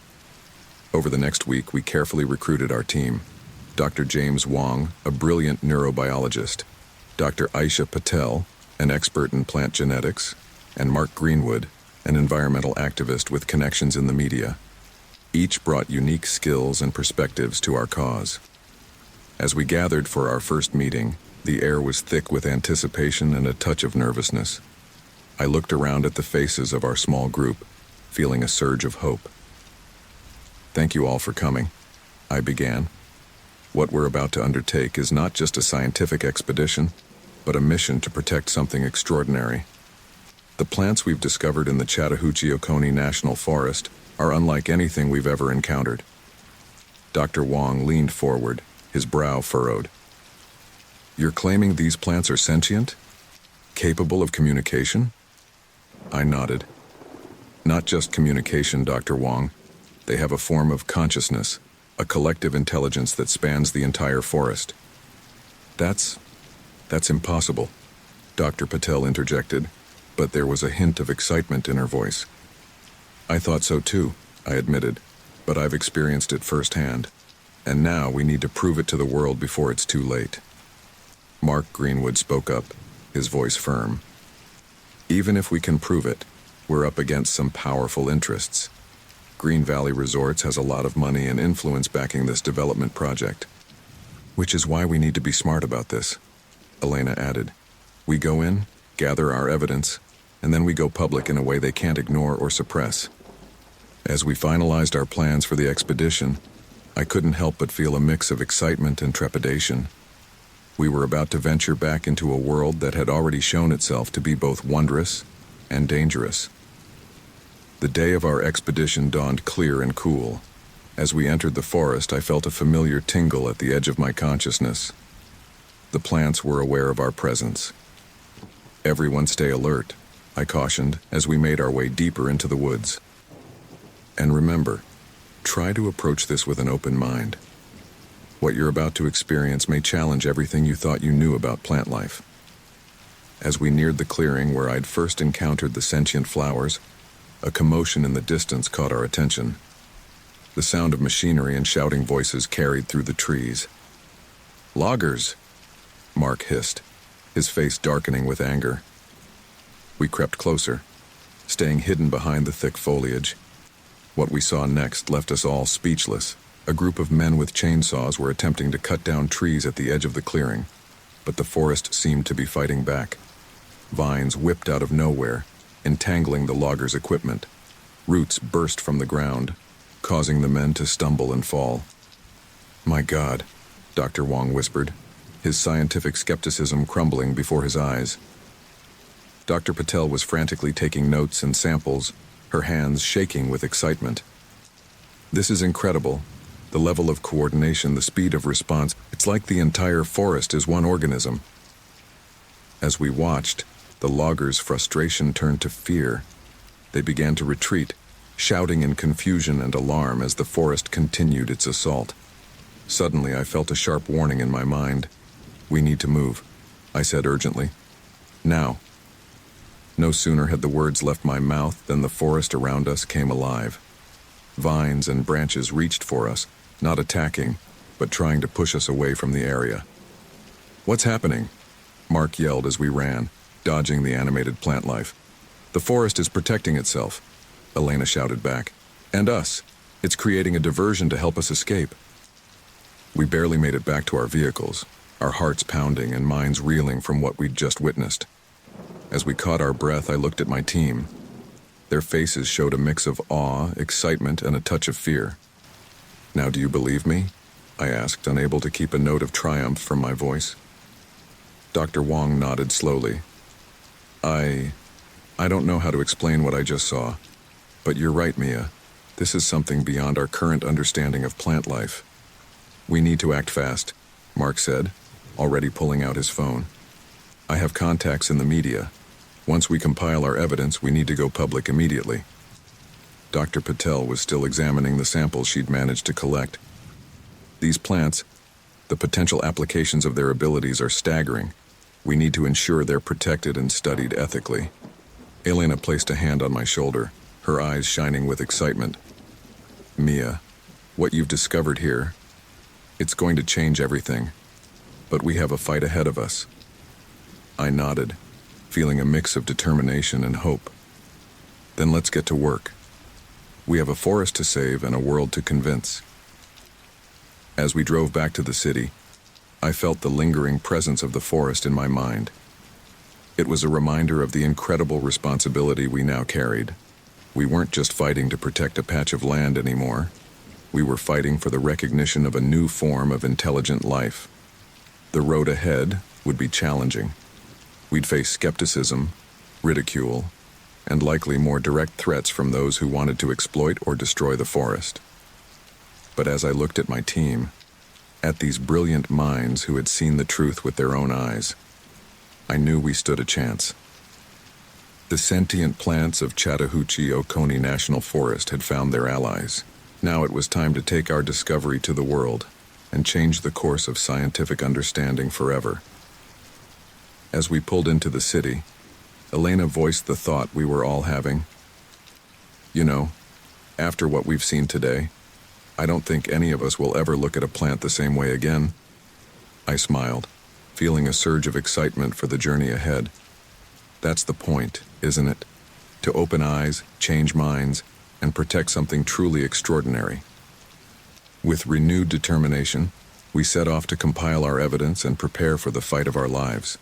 Over the next week, we carefully recruited our team. Dr. James Wong, a brilliant neurobiologist, Dr. Aisha Patel, an expert in plant genetics, and Mark Greenwood, an environmental activist with connections in the media. Each brought unique skills and perspectives to our cause. As we gathered for our first meeting, the air was thick with anticipation and a touch of nervousness. I looked around at the faces of our small group, feeling a surge of hope. Thank you all for coming, I began. What we're about to undertake is not just a scientific expedition, but a mission to protect something extraordinary. The plants we've discovered in the Chattahoochee Oconee National Forest are unlike anything we've ever encountered. Dr. Wong leaned forward, his brow furrowed. You're claiming these plants are sentient? Capable of communication? I nodded. Not just communication, Dr. Wong. They have a form of consciousness, a collective intelligence that spans the entire forest. That's impossible, Dr. Patel interjected, but there was a hint of excitement in her voice. I thought so too, I admitted, but I've experienced it firsthand, and now we need to prove it to the world before it's too late. Mark Greenwood spoke up, his voice firm. Even if we can prove it, we're up against some powerful interests. Green Valley Resorts has a lot of money and influence backing this development project. Which is why we need to be smart about this, Elena added. We go in, gather our evidence, and then we go public in a way they can't ignore or suppress. As we finalized our plans for the expedition, I couldn't help but feel a mix of excitement and trepidation. We were about to venture back into a world that had already shown itself to be both wondrous and dangerous. The day of our expedition dawned clear and cool. As we entered the forest, I felt a familiar tingle at the edge of my consciousness. The plants were aware of our presence. Everyone stay alert, I cautioned as we made our way deeper into the woods. And remember, try to approach this with an open mind. What you're about to experience may challenge everything you thought you knew about plant life. As we neared the clearing where I'd first encountered the sentient flowers, a commotion in the distance caught our attention. The sound of machinery and shouting voices carried through the trees. "Loggers!" Mark hissed, his face darkening with anger. We crept closer, staying hidden behind the thick foliage. What we saw next left us all speechless. A group of men with chainsaws were attempting to cut down trees at the edge of the clearing, but the forest seemed to be fighting back. Vines whipped out of nowhere, entangling the loggers' equipment. Roots burst from the ground, causing the men to stumble and fall. "My God," Dr. Wong whispered, his scientific skepticism crumbling before his eyes. Dr. Patel was frantically taking notes and samples, her hands shaking with excitement. "This is incredible. The level of coordination, the speed of response, it's like the entire forest is one organism." As we watched, the loggers' frustration turned to fear. They began to retreat, shouting in confusion and alarm as the forest continued its assault. Suddenly, I felt a sharp warning in my mind. "We need to move," I said urgently. "Now." No sooner had the words left my mouth than the forest around us came alive. Vines and branches reached for us, not attacking, but trying to push us away from the area. "What's happening?" Mark yelled as we ran, dodging the animated plant life. "The forest is protecting itself," Elena shouted back. "And us. It's creating a diversion to help us escape." We barely made it back to our vehicles, our hearts pounding and minds reeling from what we'd just witnessed. As we caught our breath, I looked at my team. Their faces showed a mix of awe, excitement, and a touch of fear. "Now do you believe me?" I asked, unable to keep a note of triumph from my voice. Dr. Wong nodded slowly. I don't know how to explain what I just saw. But you're right, Mia. This is something beyond our current understanding of plant life." "We need to act fast," Mark said, already pulling out his phone. "I have contacts in the media. Once we compile our evidence, we need to go public immediately." Dr. Patel was still examining the samples she'd managed to collect. "These plants, the potential applications of their abilities are staggering. We need to ensure they're protected and studied ethically." Elena placed a hand on my shoulder, her eyes shining with excitement. "Mia, what you've discovered here, it's going to change everything. But we have a fight ahead of us." I nodded, feeling a mix of determination and hope. "Then let's get to work. We have a forest to save and a world to convince." As we drove back to the city, I felt the lingering presence of the forest in my mind. It was a reminder of the incredible responsibility we now carried. We weren't just fighting to protect a patch of land anymore. We were fighting for the recognition of a new form of intelligent life. The road ahead would be challenging. We'd face skepticism, ridicule, and likely more direct threats from those who wanted to exploit or destroy the forest. But as I looked at my team, at these brilliant minds who had seen the truth with their own eyes, I knew we stood a chance. The sentient plants of Chattahoochee Oconee National Forest had found their allies. Now it was time to take our discovery to the world and change the course of scientific understanding forever. As we pulled into the city, Elena voiced the thought we were all having. "You know, after what we've seen today, I don't think any of us will ever look at a plant the same way again." I smiled, feeling a surge of excitement for the journey ahead. That's the point, isn't it? To open eyes, change minds, and protect something truly extraordinary. With renewed determination, we set off to compile our evidence and prepare for the fight of our lives.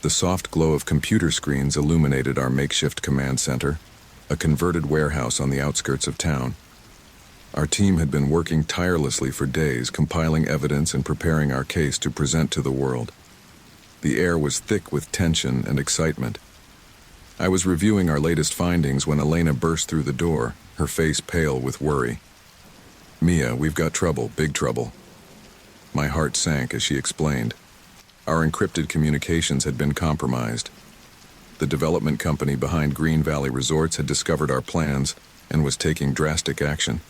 The soft glow of computer screens illuminated our makeshift command center, a converted warehouse on the outskirts of town. Our team had been working tirelessly for days, compiling evidence and preparing our case to present to the world. The air was thick with tension and excitement. I was reviewing our latest findings when Elena burst through the door, her face pale with worry. "Mia, we've got trouble, big trouble." My heart sank as she explained. Our encrypted communications had been compromised, The development company behind Green Valley Resorts had discovered our plans and was taking drastic action.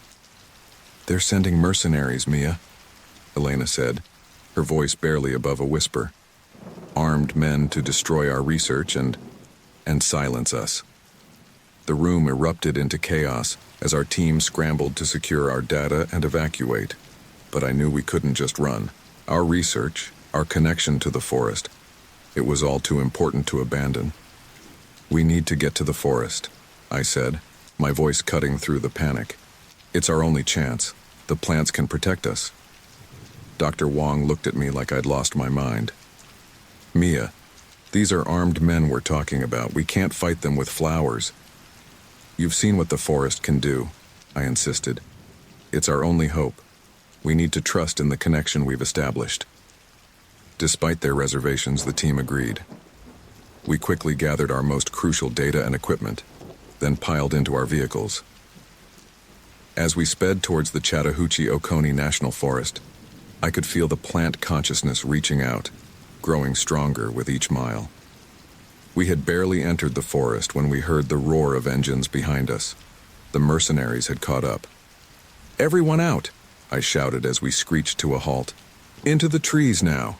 "They're sending mercenaries, Mia," Elena said, her voice barely above a whisper. "Armed men to destroy our research and silence us." The room erupted into chaos as our team scrambled to secure our data and evacuate. But I knew we couldn't just run. Our research, our connection to the forest, it was all too important to abandon. "We need to get to the forest," I said, my voice cutting through the panic. "It's our only chance. The plants can protect us." Dr. Wong looked at me like I'd lost my mind. "Mia, these are armed men we're talking about. We can't fight them with flowers." "You've seen what the forest can do," I insisted. "It's our only hope. We need to trust in the connection we've established." Despite their reservations, the team agreed. We quickly gathered our most crucial data and equipment, then piled into our vehicles. As we sped towards the Chattahoochee-Oconee National Forest, I could feel the plant consciousness reaching out, growing stronger with each mile. We had barely entered the forest when we heard the roar of engines behind us. The mercenaries had caught up. "Everyone out!" I shouted as we screeched to a halt. "Into the trees now!"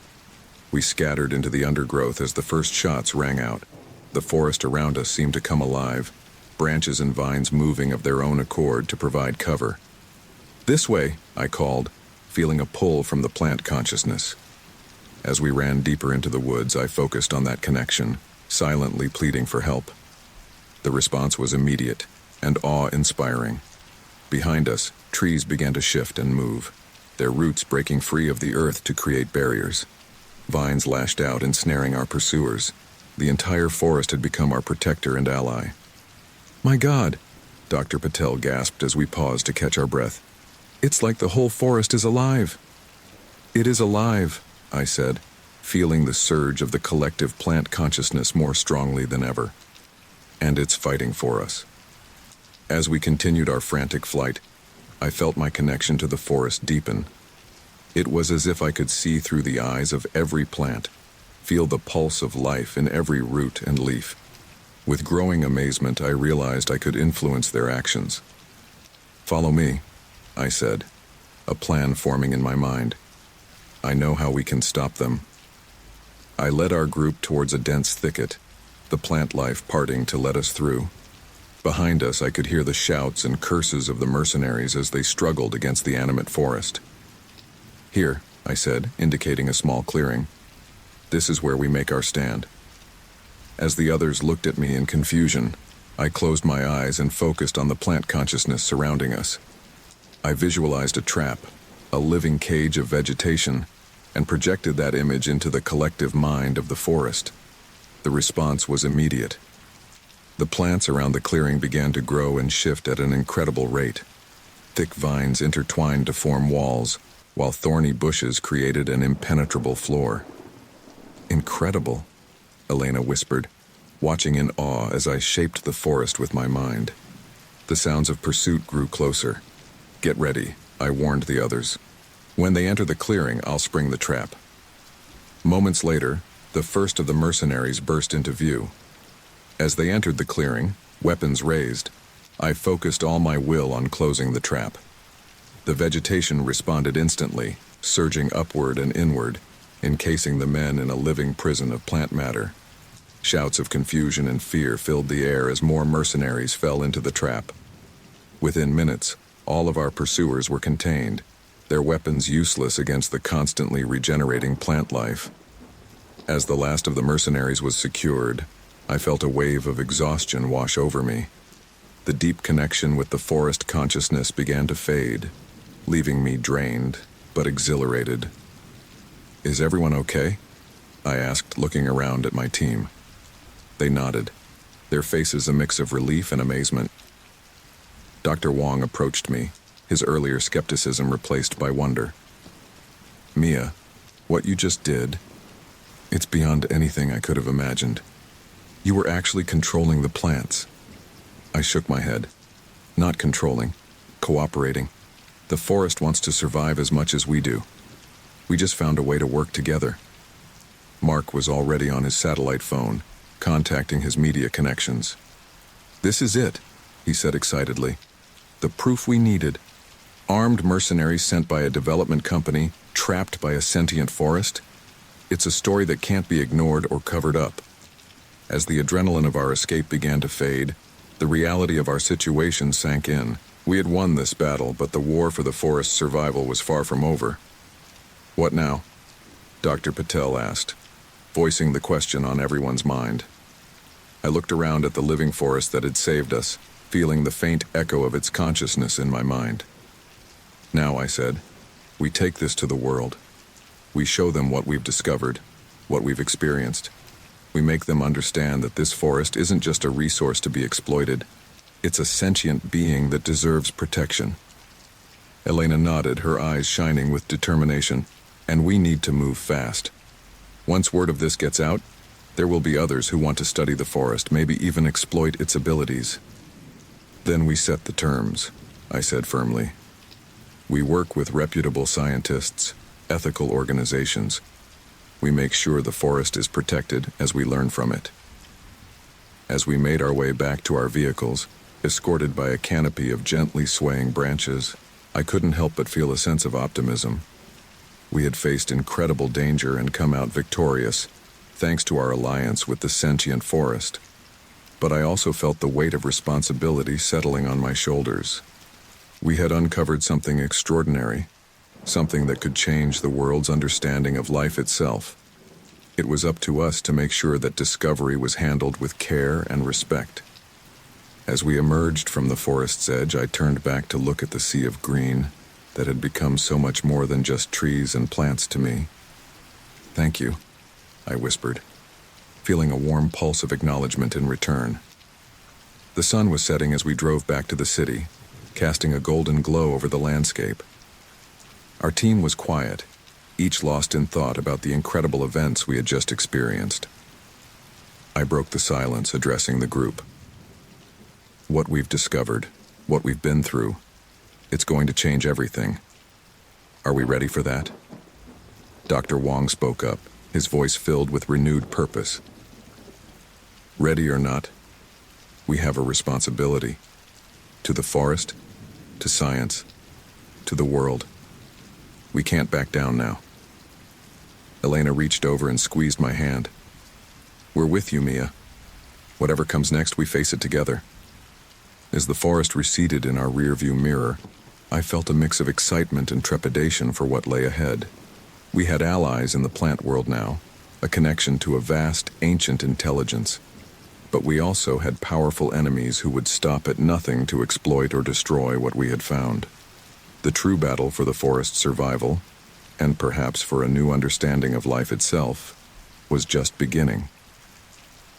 We scattered into the undergrowth as the first shots rang out. The forest around us seemed to come alive, branches and vines moving of their own accord to provide cover. "This way," I called, feeling a pull from the plant consciousness. As we ran deeper into the woods, I focused on that connection, silently pleading for help. The response was immediate and awe-inspiring. Behind us, trees began to shift and move, their roots breaking free of the earth to create barriers. Vines lashed out, ensnaring our pursuers. The entire forest had become our protector and ally. "My God," Dr. Patel gasped as we paused to catch our breath. "It's like the whole forest is alive." "It is alive," I said, feeling the surge of the collective plant consciousness more strongly than ever. "And it's fighting for us." As we continued our frantic flight, I felt my connection to the forest deepen. It was as if I could see through the eyes of every plant, feel the pulse of life in every root and leaf. With growing amazement, I realized I could influence their actions. "Follow me," I said, a plan forming in my mind. "I know how we can stop them." I led our group towards a dense thicket, the plant life parting to let us through. Behind us, I could hear the shouts and curses of the mercenaries as they struggled against the animate forest. "Here," I said, indicating a small clearing. "This is where we make our stand." As the others looked at me in confusion, I closed my eyes and focused on the plant consciousness surrounding us. I visualized a trap, a living cage of vegetation, and projected that image into the collective mind of the forest. The response was immediate. The plants around the clearing began to grow and shift at an incredible rate. Thick vines intertwined to form walls, while thorny bushes created an impenetrable floor. "Incredible," Elena whispered, watching in awe as I shaped the forest with my mind. The sounds of pursuit grew closer. "Get ready," I warned the others. "When they enter the clearing, I'll spring the trap." Moments later, the first of the mercenaries burst into view. As they entered the clearing, weapons raised, I focused all my will on closing the trap. The vegetation responded instantly, surging upward and inward, encasing the men in a living prison of plant matter. Shouts of confusion and fear filled the air as more mercenaries fell into the trap. Within minutes, all of our pursuers were contained, their weapons useless against the constantly regenerating plant life. As the last of the mercenaries was secured, I felt a wave of exhaustion wash over me. The deep connection with the forest consciousness began to fade, leaving me drained, but exhilarated. "Is everyone okay?" I asked, looking around at my team. They nodded, their faces a mix of relief and amazement. Dr. Wong approached me, his earlier skepticism replaced by wonder. "Mia, what you just did, it's beyond anything I could have imagined. You were actually controlling the plants." I shook my head. "Not controlling, cooperating. The forest wants to survive as much as we do. We just found a way to work together." Mark was already on his satellite phone, contacting his media connections. "This is it," he said excitedly. "The proof we needed. Armed mercenaries sent by a development company, trapped by a sentient forest. It's a story that can't be ignored or covered up." As the adrenaline of our escape began to fade, the reality of our situation sank in. We had won this battle, but the war for the forest's survival was far from over. "What now?" Dr. Patel asked, voicing the question on everyone's mind. I looked around at the living forest that had saved us, feeling the faint echo of its consciousness in my mind. "Now," I said, "we take this to the world. We show them what we've discovered, what we've experienced. We make them understand that this forest isn't just a resource to be exploited. It's a sentient being that deserves protection." Elena nodded, her eyes shining with determination. "And we need to move fast. Once word of this gets out, there will be others who want to study the forest, maybe even exploit its abilities. Then we set the terms," I said firmly. "We work with reputable scientists, ethical organizations. We make sure the forest is protected as we learn from it." As we made our way back to our vehicles, escorted by a canopy of gently swaying branches, I couldn't help but feel a sense of optimism. We had faced incredible danger and come out victorious, thanks to our alliance with the sentient forest. But I also felt the weight of responsibility settling on my shoulders. We had uncovered something extraordinary, something that could change the world's understanding of life itself. It was up to us to make sure that discovery was handled with care and respect. As we emerged from the forest's edge, I turned back to look at the sea of green that had become so much more than just trees and plants to me. "Thank you," I whispered, feeling a warm pulse of acknowledgement in return. The sun was setting as we drove back to the city, casting a golden glow over the landscape. Our team was quiet, each lost in thought about the incredible events we had just experienced. I broke the silence, addressing the group. "What we've discovered, what we've been through, it's going to change everything. Are we ready for that?" Dr. Wong spoke up, his voice filled with renewed purpose. "Ready or not, we have a responsibility. To the forest, to science, to the world. We can't back down now." Elena reached over and squeezed my hand. "We're with you, Mia. Whatever comes next, we face it together." As the forest receded in our rearview mirror, I felt a mix of excitement and trepidation for what lay ahead. We had allies in the plant world now, a connection to a vast, ancient intelligence. But we also had powerful enemies who would stop at nothing to exploit or destroy what we had found. The true battle for the forest's survival, and perhaps for a new understanding of life itself, was just beginning.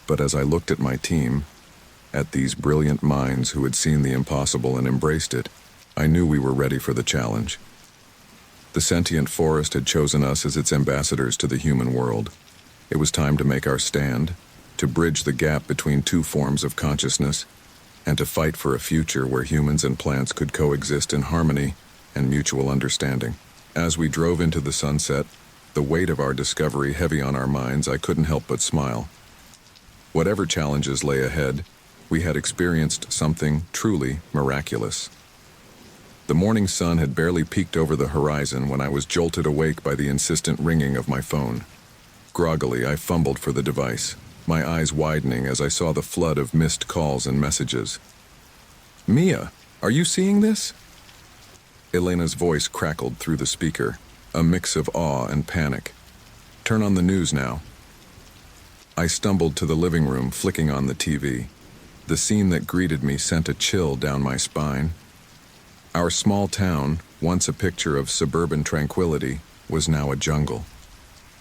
But as I looked at my team, at these brilliant minds who had seen the impossible and embraced it, I knew we were ready for the challenge. The sentient forest had chosen us as its ambassadors to the human world. It was time to make our stand, to bridge the gap between two forms of consciousness, and to fight for a future where humans and plants could coexist in harmony and mutual understanding. As we drove into the sunset, the weight of our discovery heavy on our minds, I couldn't help but smile. Whatever challenges lay ahead, we had experienced something truly miraculous. The morning sun had barely peeked over the horizon when I was jolted awake by the insistent ringing of my phone. Groggily, I fumbled for the device, my eyes widening as I saw the flood of missed calls and messages. "Mia, are you seeing this?" Elena's voice crackled through the speaker, a mix of awe and panic. "Turn on the news now." I stumbled to the living room, flicking on the TV. The scene that greeted me sent a chill down my spine. Our small town, once a picture of suburban tranquility, was now a jungle.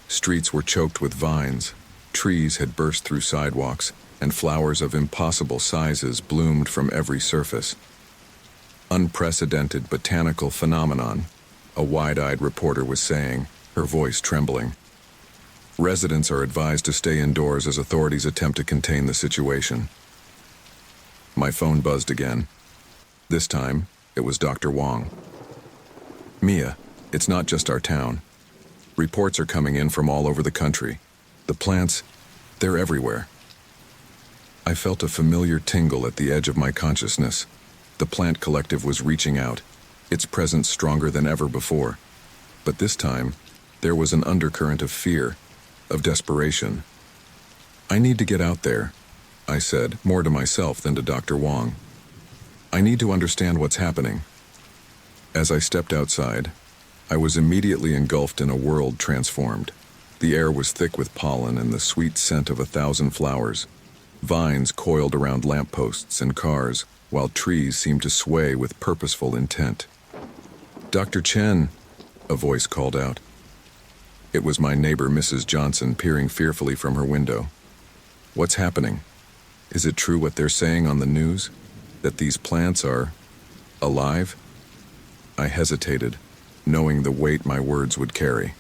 Streets were choked with vines, trees had burst through sidewalks, and flowers of impossible sizes bloomed from every surface. "Unprecedented botanical phenomenon," a wide-eyed reporter was saying, her voice trembling. "Residents are advised to stay indoors as authorities attempt to contain the situation." My phone buzzed again. This time, it was Dr. Wong. "Mia, it's not just our town. Reports are coming in from all over the country. The plants, they're everywhere. I felt a familiar tingle at the edge of my consciousness. The plant collective was reaching out, its presence stronger than ever before. But this time, there was an undercurrent of fear, of desperation. "I need to get out there," I said, more to myself than to Dr. Wong. "I need to understand what's happening." As I stepped outside, I was immediately engulfed in a world transformed. The air was thick with pollen and the sweet scent of 1,000 flowers. Vines coiled around lampposts and cars, while trees seemed to sway with purposeful intent. "Dr. Chen," a voice called out. It was my neighbor, Mrs. Johnson, peering fearfully from her window. "What's happening? Is it true what they're saying on the news? That these plants are alive?" I hesitated, knowing the weight my words would carry.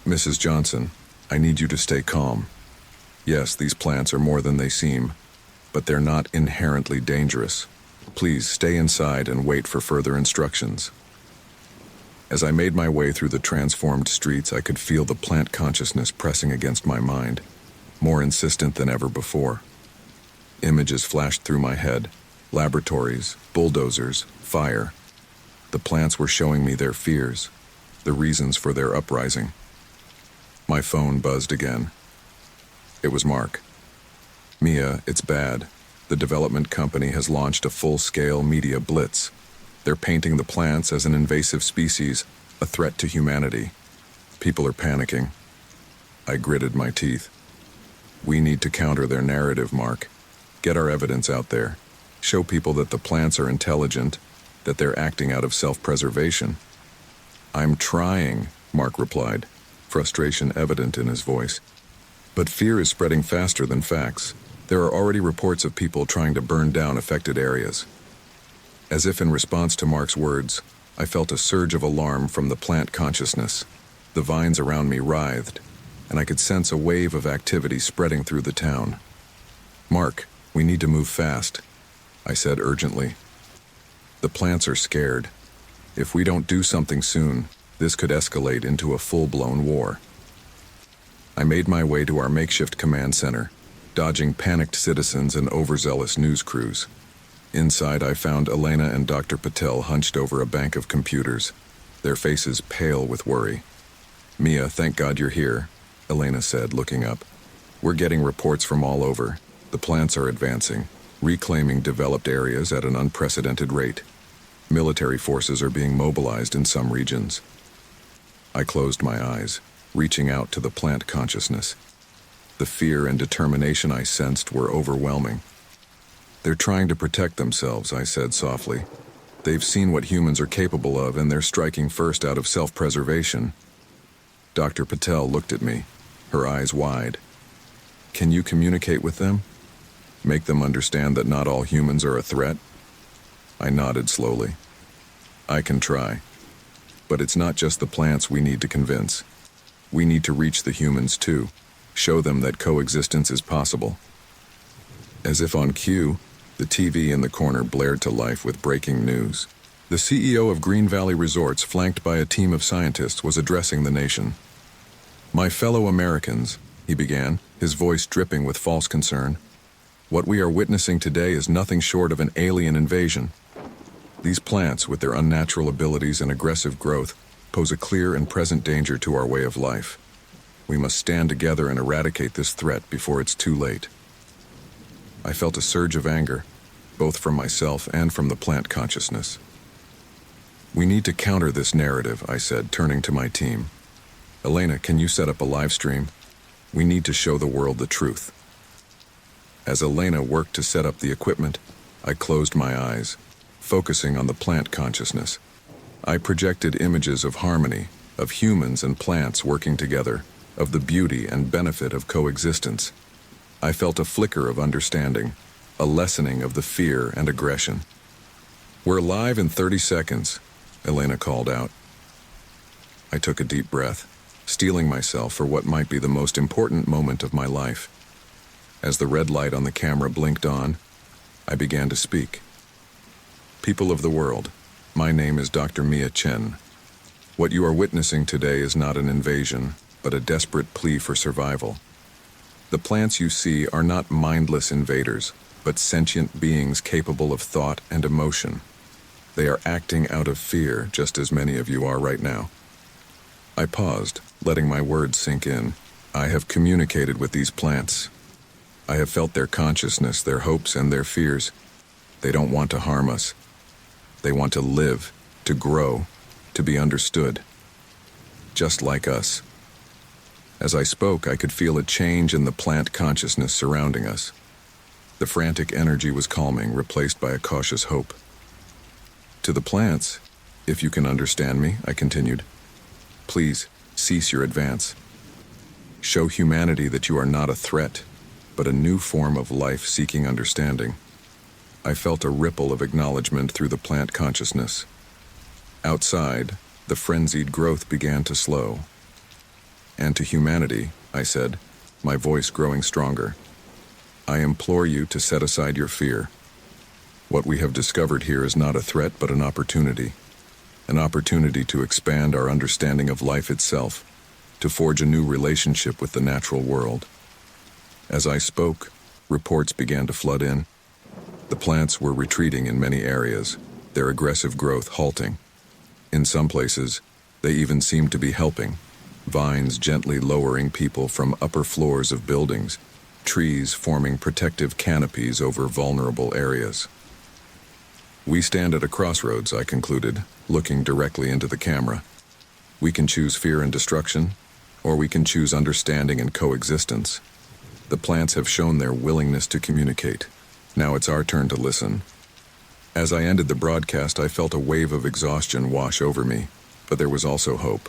"Mrs. Johnson, I need you to stay calm. Yes, these plants are more than they seem, but they're not inherently dangerous. Please stay inside and wait for further instructions." As I made my way through the transformed streets, I could feel the plant consciousness pressing against my mind, more insistent than ever before. Images flashed through my head: laboratories, bulldozers, fire. The plants were showing me their fears, the reasons for their uprising. My phone buzzed again. It was Mark. "Mia, it's bad. The development company has launched a full-scale media blitz. They're painting the plants as an invasive species, a threat to humanity. People are panicking." I gritted my teeth. "We need to counter their narrative, Mark. Get our evidence out there. Show people that the plants are intelligent, that they're acting out of self-preservation." "I'm trying," Mark replied, frustration evident in his voice. "But fear is spreading faster than facts. There are already reports of people trying to burn down affected areas." As if in response to Mark's words, I felt a surge of alarm from the plant consciousness. The vines around me writhed, and I could sense a wave of activity spreading through the town. "Mark, we need to move fast," I said urgently. "The plants are scared. If we don't do something soon, this could escalate into a full-blown war." I made my way to our makeshift command center, dodging panicked citizens and overzealous news crews. Inside, I found Elena and Dr. Patel hunched over a bank of computers, their faces pale with worry. "Mia, thank God you're here," Elena said, looking up. "We're getting reports from all over. The plants are advancing, reclaiming developed areas at an unprecedented rate. Military forces are being mobilized in some regions." I closed my eyes, reaching out to the plant consciousness. The fear and determination I sensed were overwhelming. "They're trying to protect themselves," I said softly. "They've seen what humans are capable of, and they're striking first out of self-preservation." Dr. Patel looked at me, her eyes wide. "Can you communicate with them? Make them understand that not all humans are a threat?" I nodded slowly. "I can try. But it's not just the plants we need to convince. We need to reach the humans too, show them that coexistence is possible." As if on cue, the TV in the corner blared to life with breaking news. The CEO of Green Valley Resorts, flanked by a team of scientists, was addressing the nation. "My fellow Americans," he began, his voice dripping with false concern, "what we are witnessing today is nothing short of an alien invasion. These plants, with their unnatural abilities and aggressive growth, pose a clear and present danger to our way of life. We must stand together and eradicate this threat before it's too late." I felt a surge of anger, both from myself and from the plant consciousness. "We need to counter this narrative," I said, turning to my team. "Elena, can you set up a live stream? We need to show the world the truth." As Elena worked to set up the equipment, I closed my eyes, focusing on the plant consciousness. I projected images of harmony, of humans and plants working together, of the beauty and benefit of coexistence. I felt a flicker of understanding, a lessening of the fear and aggression. "We're live in 30 seconds, Elena called out. I took a deep breath, steeling myself for what might be the most important moment of my life. As the red light on the camera blinked on, I began to speak. "People of the world, my name is Dr. Mia Chen. What you are witnessing today is not an invasion, but a desperate plea for survival. The plants you see are not mindless invaders, but sentient beings capable of thought and emotion. They are acting out of fear, just as many of you are right now. I paused, letting my words sink in. I have communicated with these plants. I have felt their consciousness, their hopes, and their fears. They don't want to harm us. They want to live, to grow, to be understood. Just like us. As I spoke, I could feel a change in the plant consciousness surrounding us. The frantic energy was calming, replaced by a cautious hope. To the plants, if you can understand me, I continued, please cease your advance. Show humanity that you are not a threat, but a new form of life seeking understanding. I felt a ripple of acknowledgement through the plant consciousness. Outside, the frenzied growth began to slow. And to humanity, I said, my voice growing stronger, I implore you to set aside your fear. What we have discovered here is not a threat but an opportunity to expand our understanding of life itself, to forge a new relationship with the natural world. As I spoke, reports began to flood in. The plants were retreating in many areas, their aggressive growth halting. In some places, they even seemed to be helping, vines gently lowering people from upper floors of buildings, trees forming protective canopies over vulnerable areas. We stand at a crossroads, I concluded, looking directly into the camera. We can choose fear and destruction, or we can choose understanding and coexistence. The plants have shown their willingness to communicate. Now it's our turn to listen. As I ended the broadcast, I felt a wave of exhaustion wash over me, but there was also hope.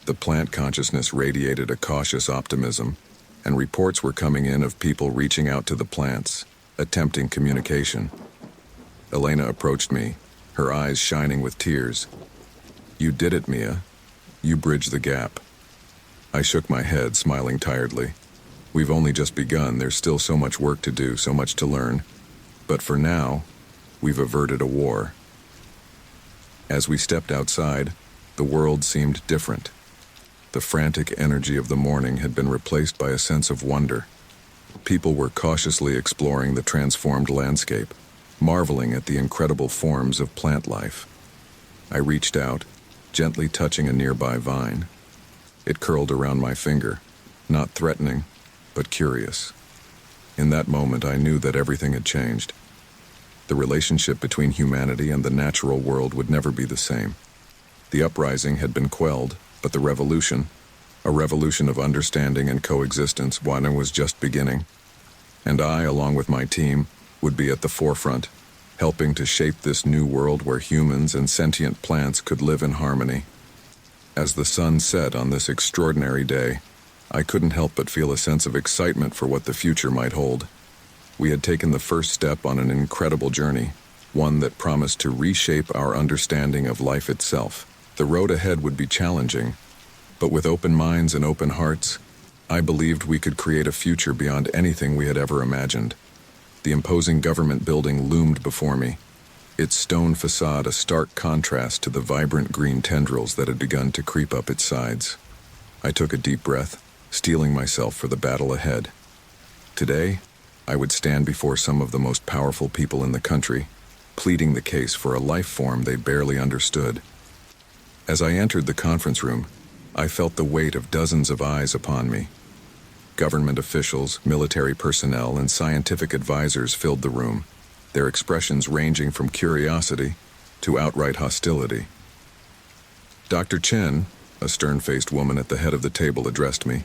The plant consciousness radiated a cautious optimism, and reports were coming in of people reaching out to the plants, attempting communication. Elena approached me, her eyes shining with tears. You did it, Mia. You bridged the gap. I shook my head, smiling tiredly. We've only just begun. There's still so much work to do, so much to learn. But for now, we've averted a war. As we stepped outside, the world seemed different. The frantic energy of the morning had been replaced by a sense of wonder. People were cautiously exploring the transformed landscape, marveling at the incredible forms of plant life. I reached out, gently touching a nearby vine. It curled around my finger, not threatening, but curious. In that moment, I knew that everything had changed. The relationship between humanity and the natural world would never be the same. The uprising had been quelled, but the revolution, a revolution of understanding and coexistence, one was just beginning. And I, along with my team, would be at the forefront, helping to shape this new world where humans and sentient plants could live in harmony. As the sun set on this extraordinary day, I couldn't help but feel a sense of excitement for what the future might hold. We had taken the first step on an incredible journey, one that promised to reshape our understanding of life itself. The road ahead would be challenging, but with open minds and open hearts, I believed we could create a future beyond anything we had ever imagined. The imposing government building loomed before me, its stone facade a stark contrast to the vibrant green tendrils that had begun to creep up its sides. I took a deep breath, steeling myself for the battle ahead. Today, I would stand before some of the most powerful people in the country, pleading the case for a life form they barely understood. As I entered the conference room, I felt the weight of dozens of eyes upon me. Government officials, military personnel, and scientific advisors filled the room, their expressions ranging from curiosity to outright hostility. Dr. Chen, a stern-faced woman at the head of the table, addressed me.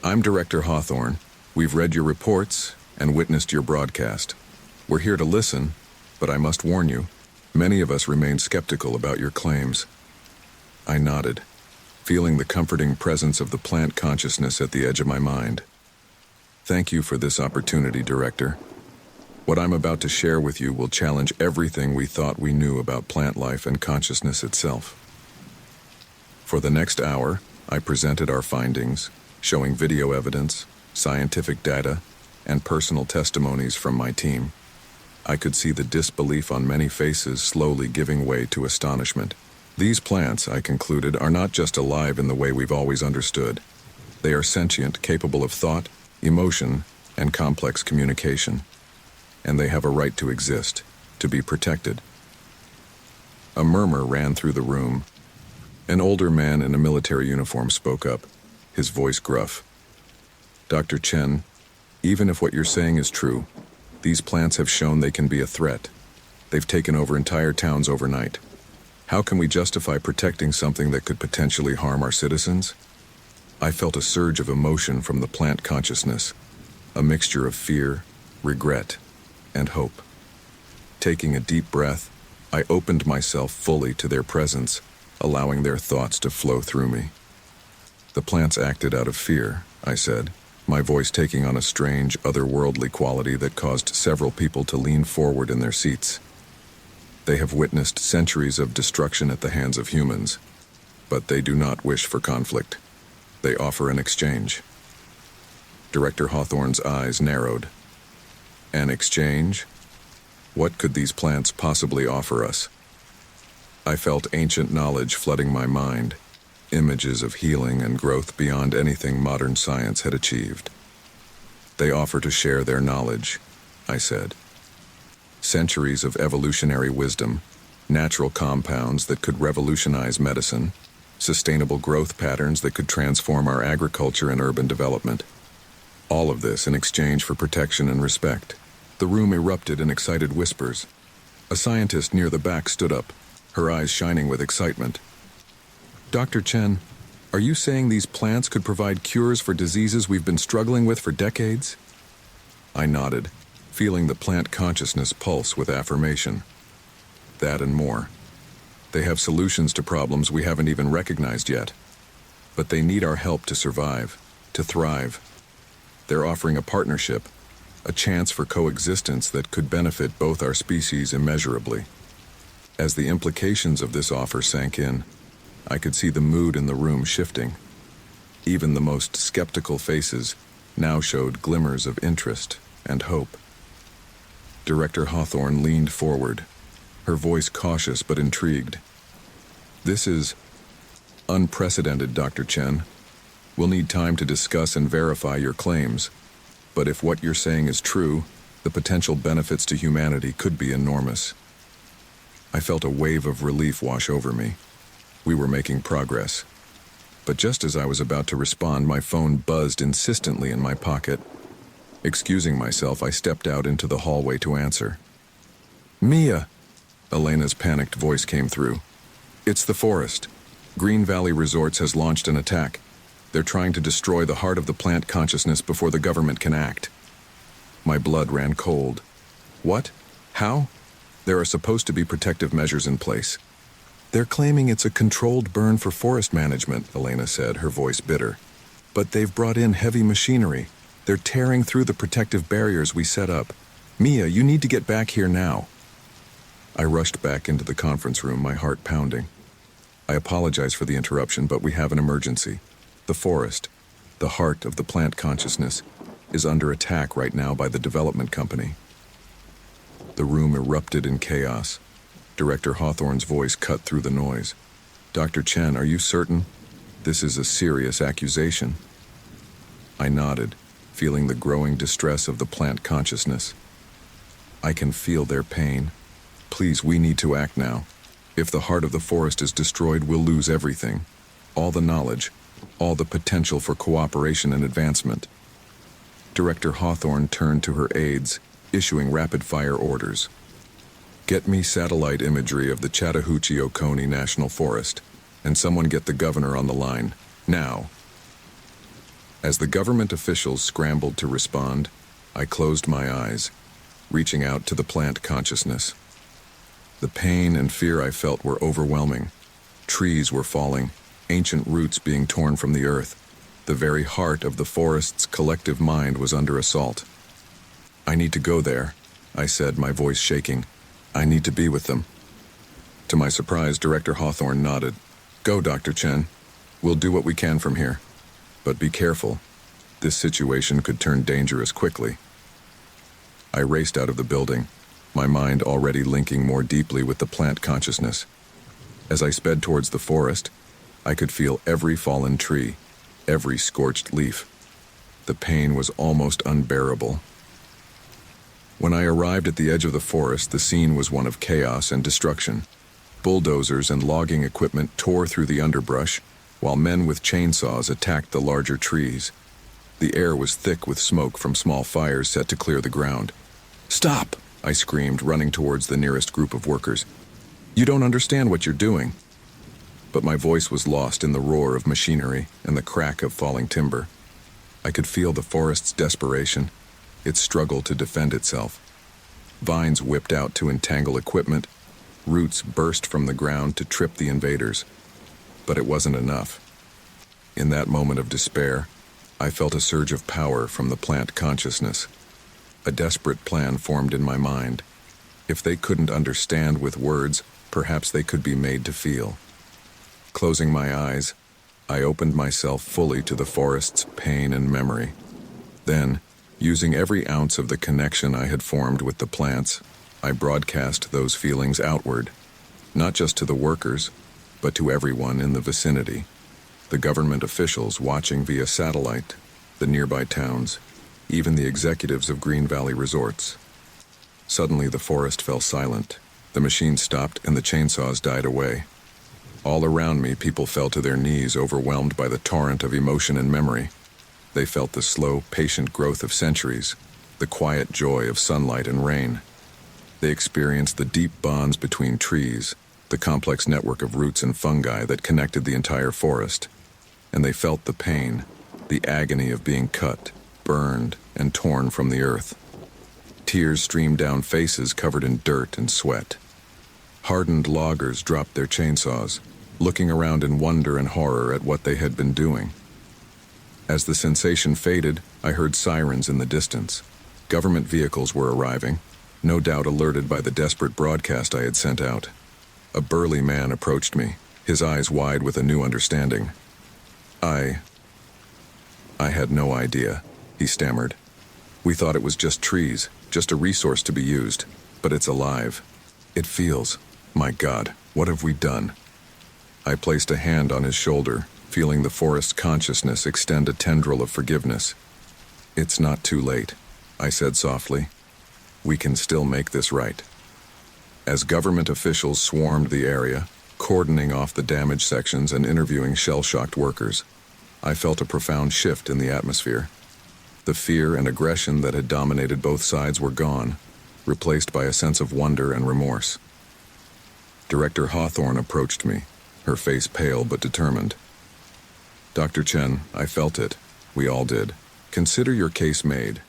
I'm Director Hawthorne. We've read your reports and witnessed your broadcast. We're here to listen, but I must warn you, many of us remain skeptical about your claims. I nodded, feeling the comforting presence of the plant consciousness at the edge of my mind. Thank you for this opportunity, Director. What I'm about to share with you will challenge everything we thought we knew about plant life and consciousness itself. For the next hour, I presented our findings, showing video evidence, scientific data, and personal testimonies from my team. I could see the disbelief on many faces slowly giving way to astonishment. These plants, I concluded, are not just alive in the way we've always understood. They are sentient, capable of thought, emotion, and complex communication. And they have a right to exist, to be protected. A murmur ran through the room. An older man in a military uniform spoke up, his voice gruff. Dr. Chen, even if what you're saying is true, these plants have shown they can be a threat. They've taken over entire towns overnight. How can we justify protecting something that could potentially harm our citizens? I felt a surge of emotion from the plant consciousness, a mixture of fear, regret, and hope. Taking a deep breath, I opened myself fully to their presence, allowing their thoughts to flow through me. The plants acted out of fear, I said, my voice taking on a strange, otherworldly quality that caused several people to lean forward in their seats. They have witnessed centuries of destruction at the hands of humans, but they do not wish for conflict. They offer an exchange. Director Hawthorne's eyes narrowed. An exchange? What could these plants possibly offer us? I felt ancient knowledge flooding my mind, images of healing and growth beyond anything modern science had achieved. They offer to share their knowledge, I said. Centuries of evolutionary wisdom, natural compounds that could revolutionize medicine, sustainable growth patterns that could transform our agriculture and urban development. All of this in exchange for protection and respect. The room erupted in excited whispers. A scientist near the back stood up, her eyes shining with excitement. Dr. Chen, are you saying these plants could provide cures for diseases we've been struggling with for decades? I nodded, feeling the plant consciousness pulse with affirmation. That and more. They have solutions to problems we haven't even recognized yet. But they need our help to survive, to thrive. They're offering a partnership, a chance for coexistence that could benefit both our species immeasurably. As the implications of this offer sank in, I could see the mood in the room shifting. Even the most skeptical faces now showed glimmers of interest and hope. Director Hawthorne leaned forward, her voice cautious but intrigued. This is unprecedented, Dr. Chen. We'll need time to discuss and verify your claims, but if what you're saying is true, the potential benefits to humanity could be enormous. I felt a wave of relief wash over me. We were making progress. But just as I was about to respond, my phone buzzed insistently in my pocket. Excusing myself, I stepped out into the hallway to answer. Mia! Elena's panicked voice came through. It's the forest. Green Valley Resorts has launched an attack. They're trying to destroy the heart of the plant consciousness before the government can act. My blood ran cold. What? How? There are supposed to be protective measures in place. They're claiming it's a controlled burn for forest management, Elena said, her voice bitter. But they've brought in heavy machinery. They're tearing through the protective barriers we set up. Mia, you need to get back here now. I rushed back into the conference room, my heart pounding. I apologize for the interruption, but we have an emergency. The forest, the heart of the plant consciousness, is under attack right now by the development company. The room erupted in chaos. Director Hawthorne's voice cut through the noise. Dr. Chen, are you certain? This is a serious accusation. I nodded, feeling the growing distress of the plant consciousness. I can feel their pain. Please, we need to act now. If the heart of the forest is destroyed, we'll lose everything. All the knowledge, all the potential for cooperation and advancement. Director Hawthorne turned to her aides, issuing rapid-fire orders. Get me satellite imagery of the Chattahoochee Oconee National Forest, and someone get the governor on the line, now. As the government officials scrambled to respond, I closed my eyes, reaching out to the plant consciousness. The pain and fear I felt were overwhelming. Trees were falling, ancient roots being torn from the earth. The very heart of the forest's collective mind was under assault. I need to go there, I said, my voice shaking. I need to be with them. To my surprise, Director Hawthorne nodded. Go, Dr. Chen. We'll do what we can from here. But be careful. This situation could turn dangerous quickly. I raced out of the building, my mind already linking more deeply with the plant consciousness. As I sped towards the forest, I could feel every fallen tree, every scorched leaf. The pain was almost unbearable. When I arrived at the edge of the forest, the scene was one of chaos and destruction. Bulldozers and logging equipment tore through the underbrush, while men with chainsaws attacked the larger trees. The air was thick with smoke from small fires set to clear the ground. "Stop!" I screamed, running towards the nearest group of workers. "You don't understand what you're doing." But my voice was lost in the roar of machinery and the crack of falling timber. I could feel the forest's desperation, its struggle to defend itself. Vines whipped out to entangle equipment, roots burst from the ground to trip the invaders. But it wasn't enough. In that moment of despair, I felt a surge of power from the plant consciousness. A desperate plan formed in my mind. If they couldn't understand with words, perhaps they could be made to feel. Closing my eyes, I opened myself fully to the forest's pain and memory. Then, using every ounce of the connection I had formed with the plants, I broadcast those feelings outward, not just to the workers, but to everyone in the vicinity. The government officials watching via satellite, the nearby towns, even the executives of Green Valley Resorts. Suddenly the forest fell silent. The machine stopped and the chainsaws died away. All around me, people fell to their knees, overwhelmed by the torrent of emotion and memory. They felt the slow, patient growth of centuries, the quiet joy of sunlight and rain. They experienced the deep bonds between trees, the complex network of roots and fungi that connected the entire forest. And they felt the pain, the agony of being cut, burned, and torn from the earth. Tears streamed down faces covered in dirt and sweat. Hardened loggers dropped their chainsaws, looking around in wonder and horror at what they had been doing. As the sensation faded, I heard sirens in the distance. Government vehicles were arriving, no doubt alerted by the desperate broadcast I had sent out. A burly man approached me, his eyes wide with a new understanding. I had no idea," he stammered. "We thought it was just trees, just a resource to be used, but it's alive. It feels, my God, what have we done?" I placed a hand on his shoulder, feeling the forest's consciousness extend a tendril of forgiveness. "It's not too late," I said softly. "We can still make this right." As government officials swarmed the area, cordoning off the damaged sections and interviewing shell-shocked workers, I felt a profound shift in the atmosphere. The fear and aggression that had dominated both sides were gone, replaced by a sense of wonder and remorse. Director Hawthorne approached me, her face pale but determined. "Dr. Chen, I felt it. We all did. Consider your case made.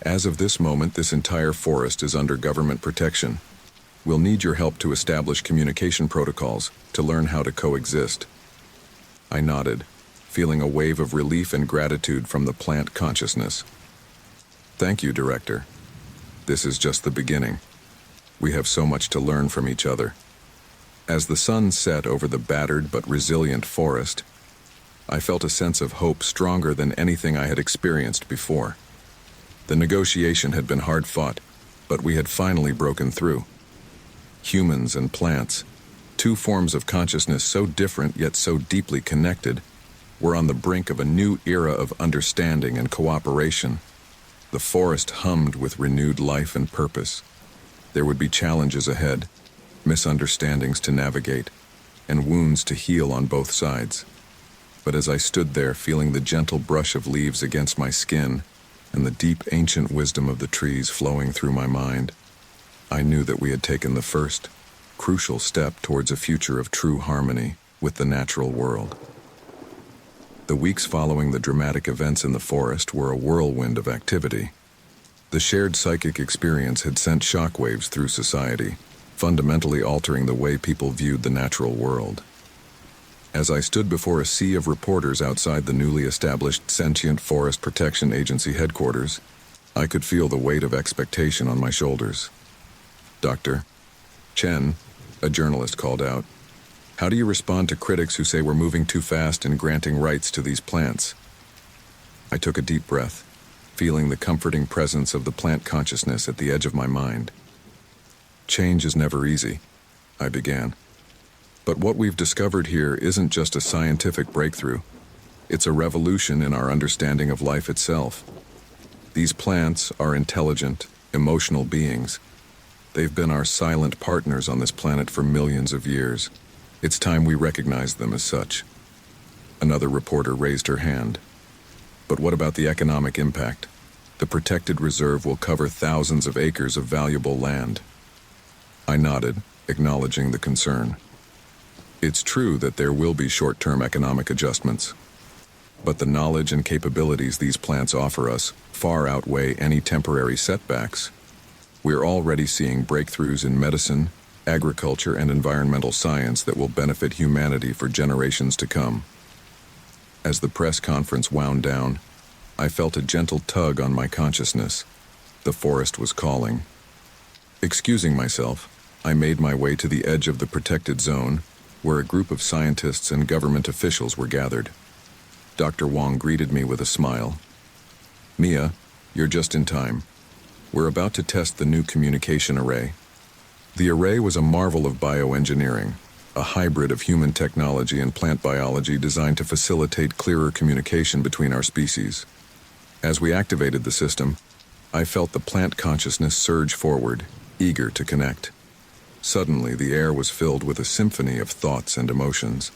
As of this moment, this entire forest is under government protection. We'll need your help to establish communication protocols, to learn how to coexist." I nodded, feeling a wave of relief and gratitude from the plant consciousness. "Thank you, Director. This is just the beginning. We have so much to learn from each other." As the sun set over the battered but resilient forest, I felt a sense of hope stronger than anything I had experienced before. The negotiation had been hard-fought, but we had finally broken through. Humans and plants, two forms of consciousness so different yet so deeply connected, were on the brink of a new era of understanding and cooperation. The forest hummed with renewed life and purpose. There would be challenges ahead, misunderstandings to navigate, and wounds to heal on both sides. But as I stood there feeling the gentle brush of leaves against my skin and the deep ancient wisdom of the trees flowing through my mind, I knew that we had taken the first, crucial step towards a future of true harmony with the natural world. The weeks following the dramatic events in the forest were a whirlwind of activity. The shared psychic experience had sent shockwaves through society, fundamentally altering the way people viewed the natural world. As I stood before a sea of reporters outside the newly established Sentient Forest Protection Agency headquarters, I could feel the weight of expectation on my shoulders. "Dr. Chen," a journalist called out, "how do you respond to critics who say we're moving too fast in granting rights to these plants?" I took a deep breath, feeling the comforting presence of the plant consciousness at the edge of my mind. "Change is never easy," I began. "But what we've discovered here isn't just a scientific breakthrough. It's a revolution in our understanding of life itself. These plants are intelligent, emotional beings. They've been our silent partners on this planet for millions of years. It's time we recognize them as such. Another reporter raised her hand. But what about the economic impact? The protected reserve will cover thousands of acres of valuable land. I nodded, acknowledging the concern. It's true that there will be short-term economic adjustments. But the knowledge and capabilities these plants offer us far outweigh any temporary setbacks. We're already seeing breakthroughs in medicine, agriculture, and environmental science that will benefit humanity for generations to come. As the press conference wound down, I felt a gentle tug on my consciousness. The forest was calling. Excusing myself, I made my way to the edge of the protected zone, where a group of scientists and government officials were gathered. Dr. Wong greeted me with a smile. "Mia, you're just in time. We're about to test the new communication array." The array was a marvel of bioengineering, a hybrid of human technology and plant biology designed to facilitate clearer communication between our species. As we activated the system, I felt the plant consciousness surge forward, eager to connect. Suddenly, the air was filled with a symphony of thoughts and emotions.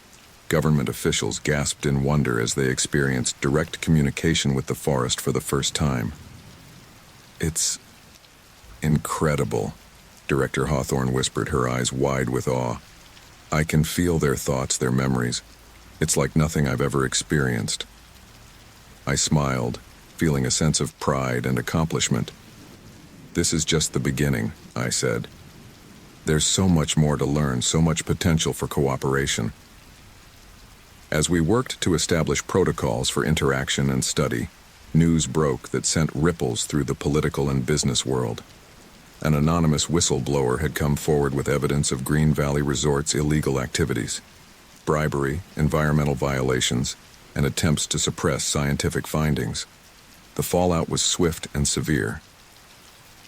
Government officials gasped in wonder as they experienced direct communication with the forest for the first time. "It's incredible," Director Hawthorne whispered, her eyes wide with awe. "I can feel their thoughts, their memories. It's like nothing I've ever experienced." I smiled, feeling a sense of pride and accomplishment. "This is just the beginning," I said. "There's so much more to learn, so much potential for cooperation." As we worked to establish protocols for interaction and study, news broke that sent ripples through the political and business world. An anonymous whistleblower had come forward with evidence of Green Valley Resort's illegal activities, bribery, environmental violations, and attempts to suppress scientific findings. The fallout was swift and severe.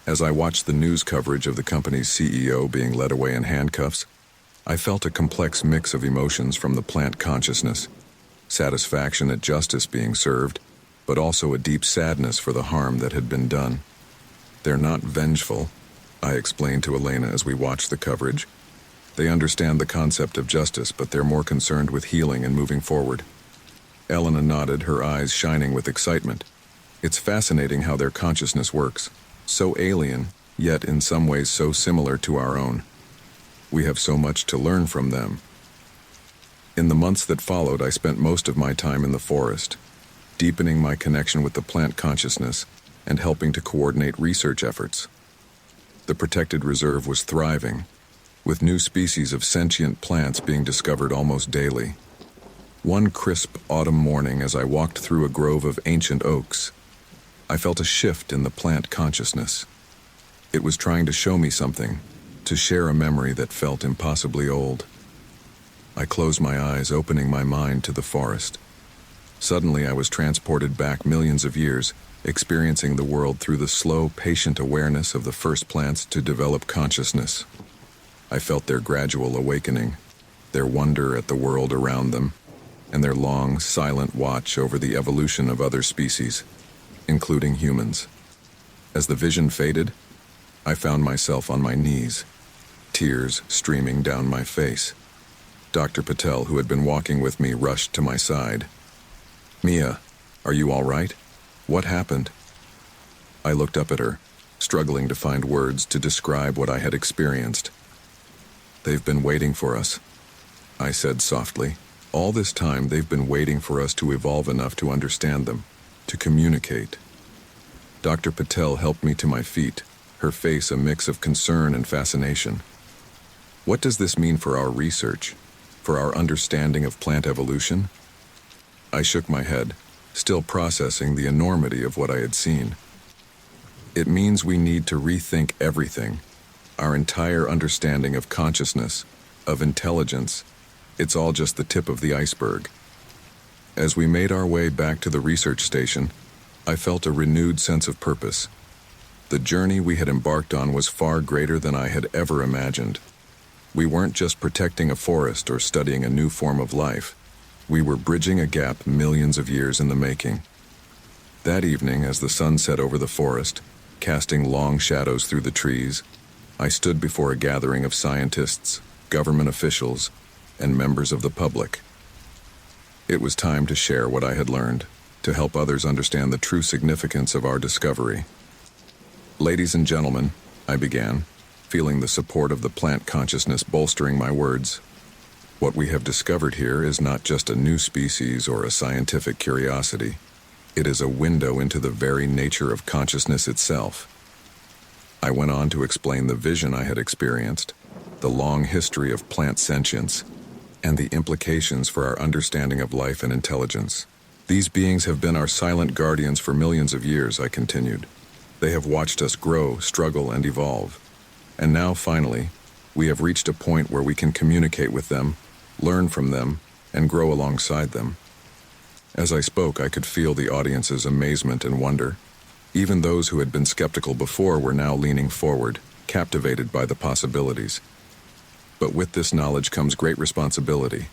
As I watched the news coverage of the company's CEO being led away in handcuffs, I felt a complex mix of emotions from the plant consciousness, satisfaction at justice being served, but also a deep sadness for the harm that had been done. "They're not vengeful," I explained to Elena as we watched the coverage. "They understand the concept of justice, but they're more concerned with healing and moving forward." Elena nodded, her eyes shining with excitement. "It's fascinating how their consciousness works. So alien, yet in some ways so similar to our own. We have so much to learn from them." In the months that followed, I spent most of my time in the forest, deepening my connection with the plant consciousness and helping to coordinate research efforts. The protected reserve was thriving, with new species of sentient plants being discovered almost daily. One crisp autumn morning, as I walked through a grove of ancient oaks, I felt a shift in the plant consciousness. It was trying to show me something, to share a memory that felt impossibly old. I closed my eyes, opening my mind to the forest. Suddenly, I was transported back millions of years, experiencing the world through the slow, patient awareness of the first plants to develop consciousness. I felt their gradual awakening, their wonder at the world around them, and their long, silent watch over the evolution of other species, including humans. As the vision faded, I found myself on my knees, tears streaming down my face. Dr. Patel, who had been walking with me, rushed to my side. "Mia, are you all right? What happened?" I looked up at her, struggling to find words to describe what I had experienced. "They've been waiting for us," I said softly. "All this time, they've been waiting for us to evolve enough to understand them, to communicate." Dr. Patel helped me to my feet, her face a mix of concern and fascination. "What does this mean for our research, for our understanding of plant evolution?" I shook my head, still processing the enormity of what I had seen. "It means we need to rethink everything, our entire understanding of consciousness, of intelligence. It's all just the tip of the iceberg." As we made our way back to the research station, I felt a renewed sense of purpose. The journey we had embarked on was far greater than I had ever imagined. We weren't just protecting a forest or studying a new form of life. We were bridging a gap millions of years in the making. That evening, as the sun set over the forest, casting long shadows through the trees, I stood before a gathering of scientists, government officials, and members of the public. It was time to share what I had learned, to help others understand the true significance of our discovery. Ladies and gentlemen, I began, feeling the support of the plant consciousness bolstering my words. What we have discovered here is not just a new species or a scientific curiosity. It is a window into the very nature of consciousness itself. I went on to explain the vision I had experienced, the long history of plant sentience, and the implications for our understanding of life and intelligence. These beings have been our silent guardians for millions of years, I continued. They have watched us grow, struggle, and evolve. And now, finally, we have reached a point where we can communicate with them, learn from them, and grow alongside them. As I spoke, I could feel the audience's amazement and wonder. Even those who had been skeptical before were now leaning forward, captivated by the possibilities. But with this knowledge comes great responsibility,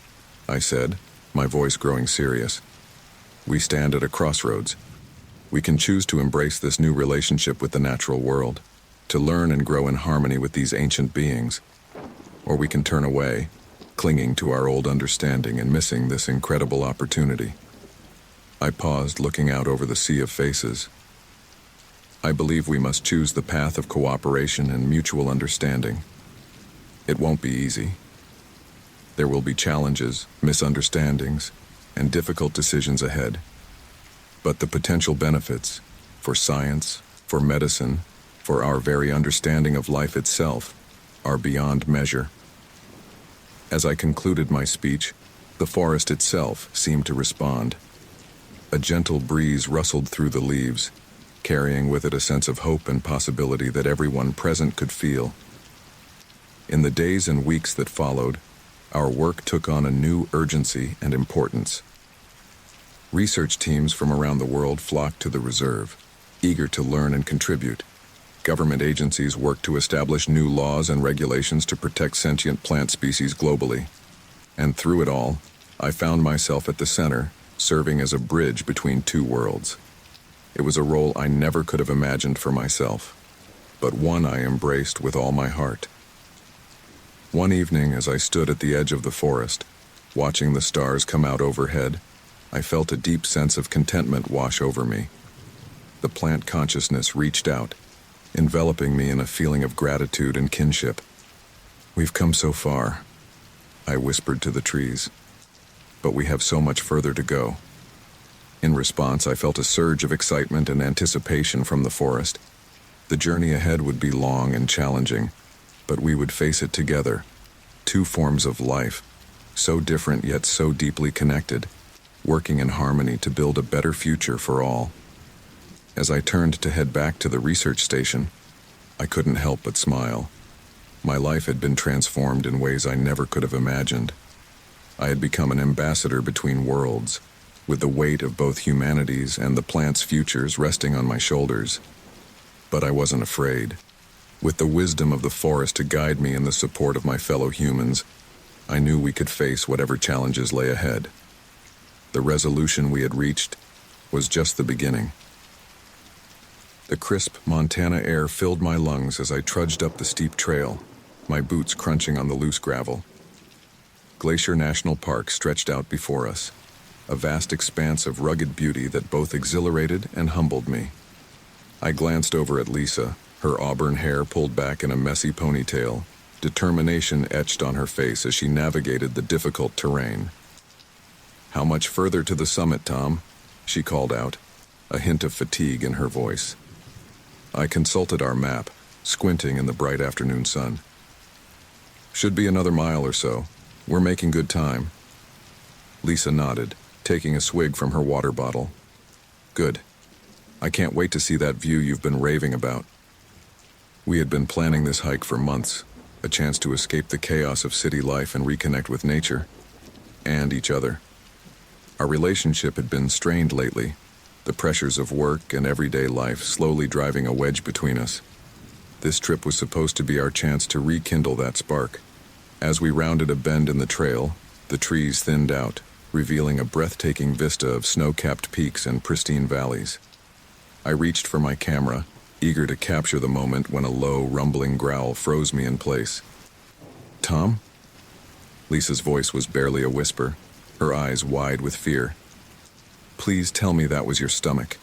I said, my voice growing serious. We stand at a crossroads. We can choose to embrace this new relationship with the natural world, to learn and grow in harmony with these ancient beings. Or we can turn away, clinging to our old understanding and missing this incredible opportunity. I paused, looking out over the sea of faces. I believe we must choose the path of cooperation and mutual understanding. It won't be easy. There will be challenges, misunderstandings, and difficult decisions ahead. But the potential benefits, for science, for medicine, for our very understanding of life itself, are beyond measure. As I concluded my speech, the forest itself seemed to respond. A gentle breeze rustled through the leaves, carrying with it a sense of hope and possibility that everyone present could feel. In the days and weeks that followed, our work took on a new urgency and importance. Research teams from around the world flocked to the reserve, eager to learn and contribute. Government agencies worked to establish new laws and regulations to protect sentient plant species globally. And through it all, I found myself at the center, serving as a bridge between two worlds. It was a role I never could have imagined for myself, but one I embraced with all my heart. One evening, as I stood at the edge of the forest, watching the stars come out overhead, I felt a deep sense of contentment wash over me. The plant consciousness reached out, enveloping me in a feeling of gratitude and kinship. "We've come so far," I whispered to the trees, "but we have so much further to go." In response, I felt a surge of excitement and anticipation from the forest. The journey ahead would be long and challenging, but we would face it together. Two forms of life, so different yet so deeply connected, working in harmony to build a better future for all. As I turned to head back to the research station, I couldn't help but smile. My life had been transformed in ways I never could have imagined. I had become an ambassador between worlds, with the weight of both humanity's and the plant's futures resting on my shoulders. But I wasn't afraid. With the wisdom of the forest to guide me and the support of my fellow humans, I knew we could face whatever challenges lay ahead. The resolution we had reached was just the beginning. The crisp Montana air filled my lungs as I trudged up the steep trail, my boots crunching on the loose gravel. Glacier National Park stretched out before us, a vast expanse of rugged beauty that both exhilarated and humbled me. I glanced over at Lisa, her auburn hair pulled back in a messy ponytail, determination etched on her face as she navigated the difficult terrain. "How much further to the summit, Tom?" she called out, a hint of fatigue in her voice. I consulted our map, squinting in the bright afternoon sun. "Should be another mile or so. We're making good time." Lisa nodded, taking a swig from her water bottle. "Good. I can't wait to see that view you've been raving about." We had been planning this hike for months, a chance to escape the chaos of city life and reconnect with nature, and each other. Our relationship had been strained lately, the pressures of work and everyday life slowly driving a wedge between us. This trip was supposed to be our chance to rekindle that spark. As we rounded a bend in the trail, the trees thinned out, revealing a breathtaking vista of snow-capped peaks and pristine valleys. I reached for my camera, eager to capture the moment when a low, rumbling growl froze me in place. "Tom?" Lisa's voice was barely a whisper, her eyes wide with fear. "Please tell me that was your stomach."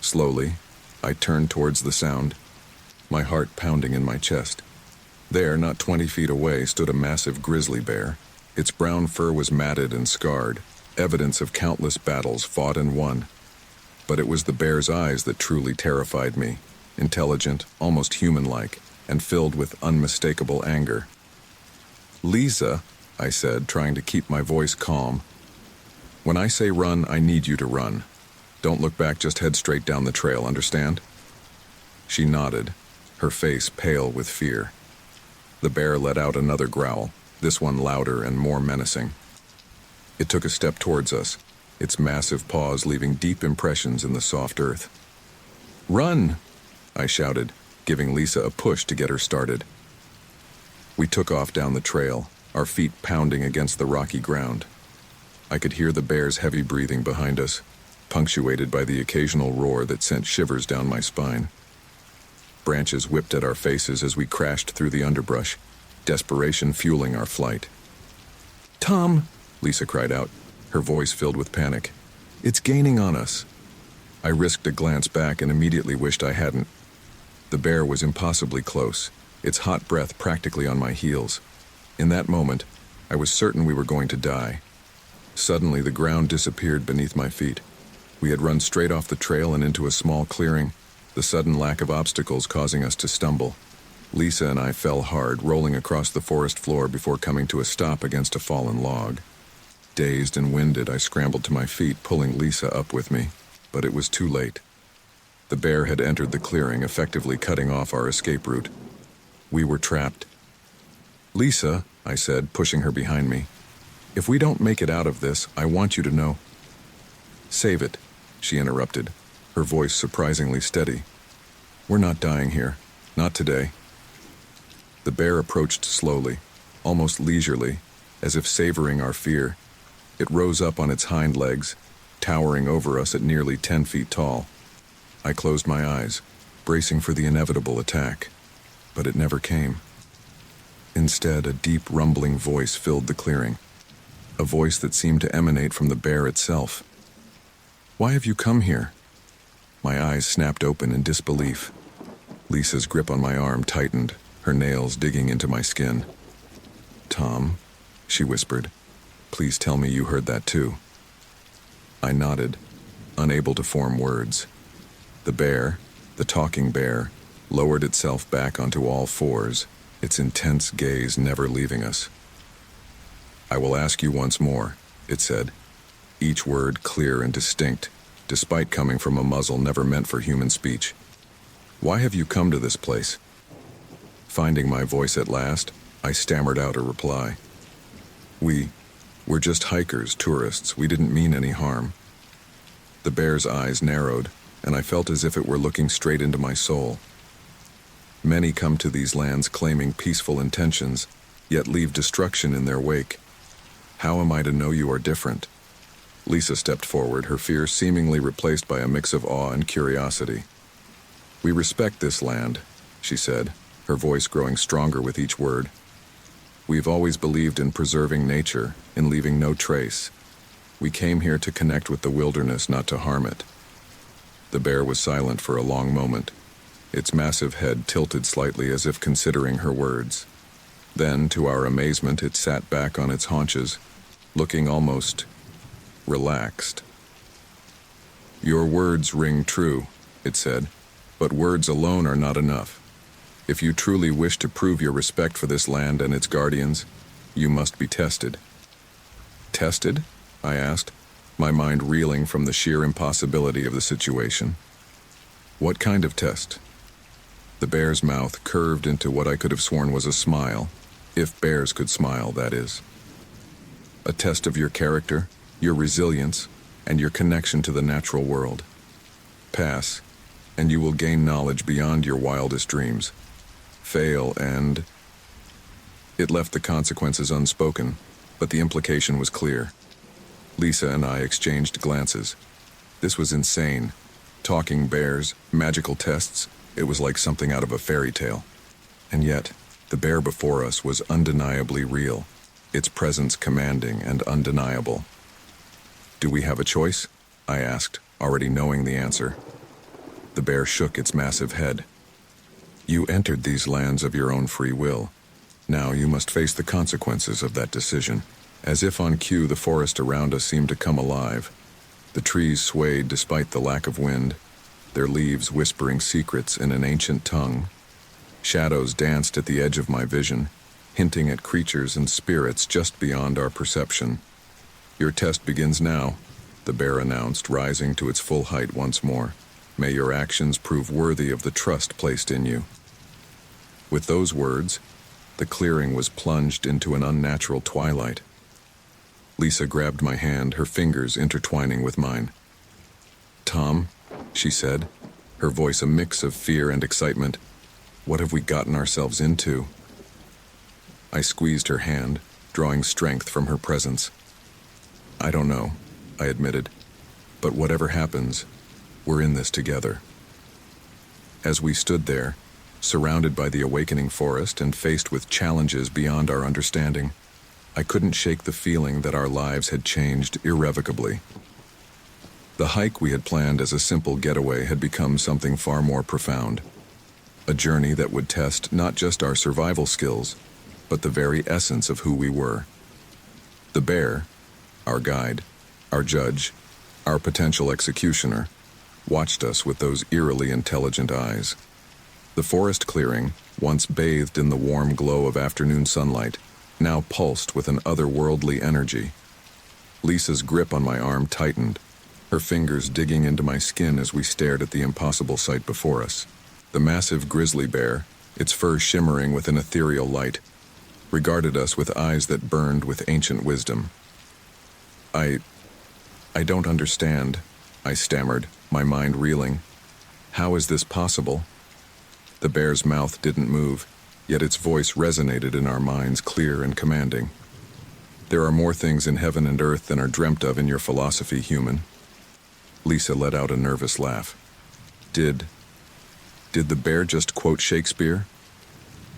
Slowly, I turned towards the sound, my heart pounding in my chest. There, not 20 feet away, stood a massive grizzly bear. Its brown fur was matted and scarred, evidence of countless battles fought and won. But it was the bear's eyes that truly terrified me, intelligent, almost human-like, and filled with unmistakable anger. "Lisa," I said, trying to keep my voice calm. "When I say run, I need you to run. Don't look back, just head straight down the trail, understand?" She nodded, her face pale with fear. The bear let out another growl, this one louder and more menacing. It took a step towards us, its massive paws leaving deep impressions in the soft earth. "Run!" I shouted, giving Lisa a push to get her started. We took off down the trail, our feet pounding against the rocky ground. I could hear the bear's heavy breathing behind us, punctuated by the occasional roar that sent shivers down my spine. Branches whipped at our faces as we crashed through the underbrush, desperation fueling our flight. "Tom!" Lisa cried out, her voice filled with panic. "It's gaining on us." I risked a glance back and immediately wished I hadn't. The bear was impossibly close, its hot breath practically on my heels. In that moment, I was certain we were going to die. Suddenly, the ground disappeared beneath my feet. We had run straight off the trail and into a small clearing, the sudden lack of obstacles causing us to stumble. Lisa and I fell hard, rolling across the forest floor before coming to a stop against a fallen log. Dazed and winded, I scrambled to my feet, pulling Lisa up with me, but it was too late. The bear had entered the clearing, effectively cutting off our escape route. We were trapped. "Lisa," I said, pushing her behind me, "if we don't make it out of this, I want you to know—" "Save it," she interrupted, her voice surprisingly steady. "We're not dying here. Not today." The bear approached slowly, almost leisurely, as if savoring our fear. It rose up on its hind legs, towering over us at nearly 10 feet tall. I closed my eyes, bracing for the inevitable attack, but it never came. Instead, a deep, rumbling voice filled the clearing, a voice that seemed to emanate from the bear itself. "Why have you come here?" My eyes snapped open in disbelief. Lisa's grip on my arm tightened, her nails digging into my skin. "Tom," she whispered, "please tell me you heard that too." I nodded, unable to form words. The bear, the talking bear, lowered itself back onto all fours, its intense gaze never leaving us. "I will ask you once more," it said, each word clear and distinct, despite coming from a muzzle never meant for human speech. "Why have you come to this place?" Finding my voice at last, I stammered out a reply. We're just hikers, tourists. We didn't mean any harm." The bear's eyes narrowed, and I felt as if it were looking straight into my soul. "Many come to these lands claiming peaceful intentions, yet leave destruction in their wake. How am I to know you are different?" Lisa stepped forward, her fear seemingly replaced by a mix of awe and curiosity. "We respect this land," she said, her voice growing stronger with each word. "We've always believed in preserving nature, in leaving no trace. We came here to connect with the wilderness, not to harm it." The bear was silent for a long moment, its massive head tilted slightly as if considering her words. Then, to our amazement, it sat back on its haunches, looking almost relaxed. "Your words ring true," it said, "but words alone are not enough. If you truly wish to prove your respect for this land and its guardians, you must be tested." "Tested?" I asked, my mind reeling from the sheer impossibility of the situation. "What kind of test?" The bear's mouth curved into what I could have sworn was a smile, if bears could smile, that is. "A test of your character, your resilience, and your connection to the natural world. Pass, and you will gain knowledge beyond your wildest dreams. Fail, and—" It left the consequences unspoken, but the implication was clear. Lisa and I exchanged glances. This was insane. Talking bears, magical tests, it was like something out of a fairy tale. And yet, the bear before us was undeniably real, its presence commanding and undeniable. "Do we have a choice?" I asked, already knowing the answer. The bear shook its massive head. "You entered these lands of your own free will. Now you must face the consequences of that decision." As if on cue, the forest around us seemed to come alive. The trees swayed despite the lack of wind, their leaves whispering secrets in an ancient tongue. Shadows danced at the edge of my vision, hinting at creatures and spirits just beyond our perception. "Your test begins now," the bear announced, rising to its full height once more. "May your actions prove worthy of the trust placed in you." With those words, the clearing was plunged into an unnatural twilight. Lisa grabbed my hand, her fingers intertwining with mine. "Tom," she said, her voice a mix of fear and excitement, "what have we gotten ourselves into?" I squeezed her hand, drawing strength from her presence. "I don't know," I admitted, "but whatever happens, we're in this together." As we stood there, surrounded by the awakening forest and faced with challenges beyond our understanding, I couldn't shake the feeling that our lives had changed irrevocably. The hike we had planned as a simple getaway had become something far more profound. A journey that would test not just our survival skills, but the very essence of who we were. The bear, our guide, our judge, our potential executioner, watched us with those eerily intelligent eyes. The forest clearing, once bathed in the warm glow of afternoon sunlight, now pulsed with an otherworldly energy. Lisa's grip on my arm tightened, her fingers digging into my skin as we stared at the impossible sight before us. The massive grizzly bear, its fur shimmering with an ethereal light, regarded us with eyes that burned with ancient wisdom. I don't understand," I stammered, my mind reeling. "How is this possible?" The bear's mouth didn't move, yet its voice resonated in our minds, clear and commanding. "There are more things in heaven and earth than are dreamt of in your philosophy, human." Lisa let out a nervous laugh. Did the bear just quote Shakespeare?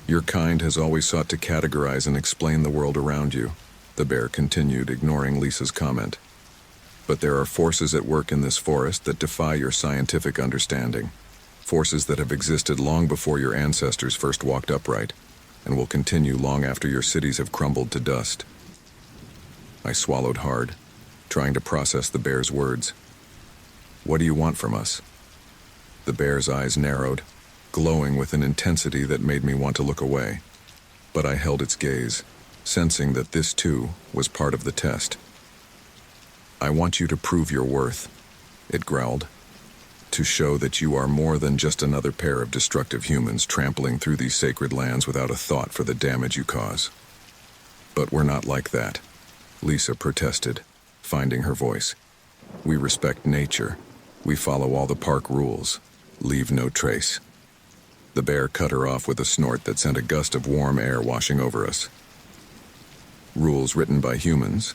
"Your kind has always sought to categorize and explain the world around you," the bear continued, ignoring Lisa's comment. "But there are forces at work in this forest that defy your scientific understanding. Forces that have existed long before your ancestors first walked upright, and will continue long after your cities have crumbled to dust." I swallowed hard, trying to process the bear's words. "What do you want from us?" The bear's eyes narrowed, glowing with an intensity that made me want to look away. But I held its gaze, sensing that this too was part of the test. "I want you to prove your worth," it growled. "To show that you are more than just another pair of destructive humans trampling through these sacred lands without a thought for the damage you cause." "But we're not like that," Lisa protested, finding her voice. "We respect nature. We follow all the park rules. Leave no trace." The bear cut her off with a snort that sent a gust of warm air washing over us. "Rules written by humans?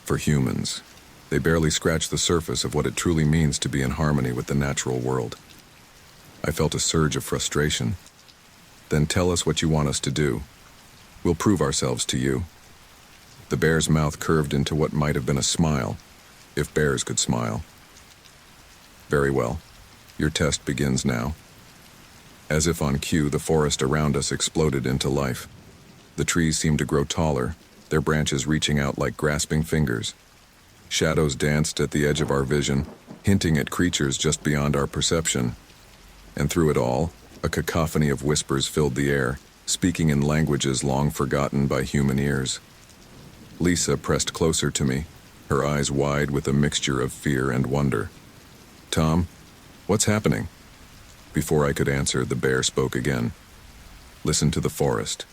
For humans. They barely scratch the surface of what it truly means to be in harmony with the natural world." I felt a surge of frustration. "Then tell us what you want us to do. We'll prove ourselves to you." The bear's mouth curved into what might have been a smile, if bears could smile. "Very well. Your test begins now." As if on cue, the forest around us exploded into life. The trees seemed to grow taller, their branches reaching out like grasping fingers. Shadows danced at the edge of our vision, hinting at creatures just beyond our perception. And through it all, a cacophony of whispers filled the air, speaking in languages long forgotten by human ears. Lisa pressed closer to me, her eyes wide with a mixture of fear and wonder. "Tom, what's happening?" Before I could answer, the bear spoke again. "Listen to the forest.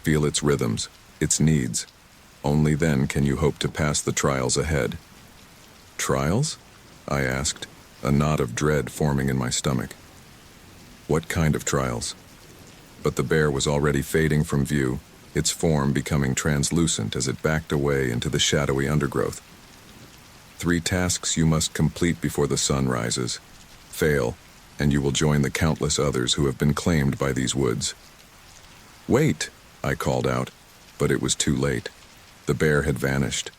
Feel its rhythms, its needs. Only then can you hope to pass the trials ahead." "Trials?" I asked, a knot of dread forming in my stomach. "What kind of trials?" But the bear was already fading from view, its form becoming translucent as it backed away into the shadowy undergrowth. 3 tasks you must complete before the sun rises. Fail, and you will join the countless others who have been claimed by these woods. Wait, I called out, but it was too late. The bear had vanished,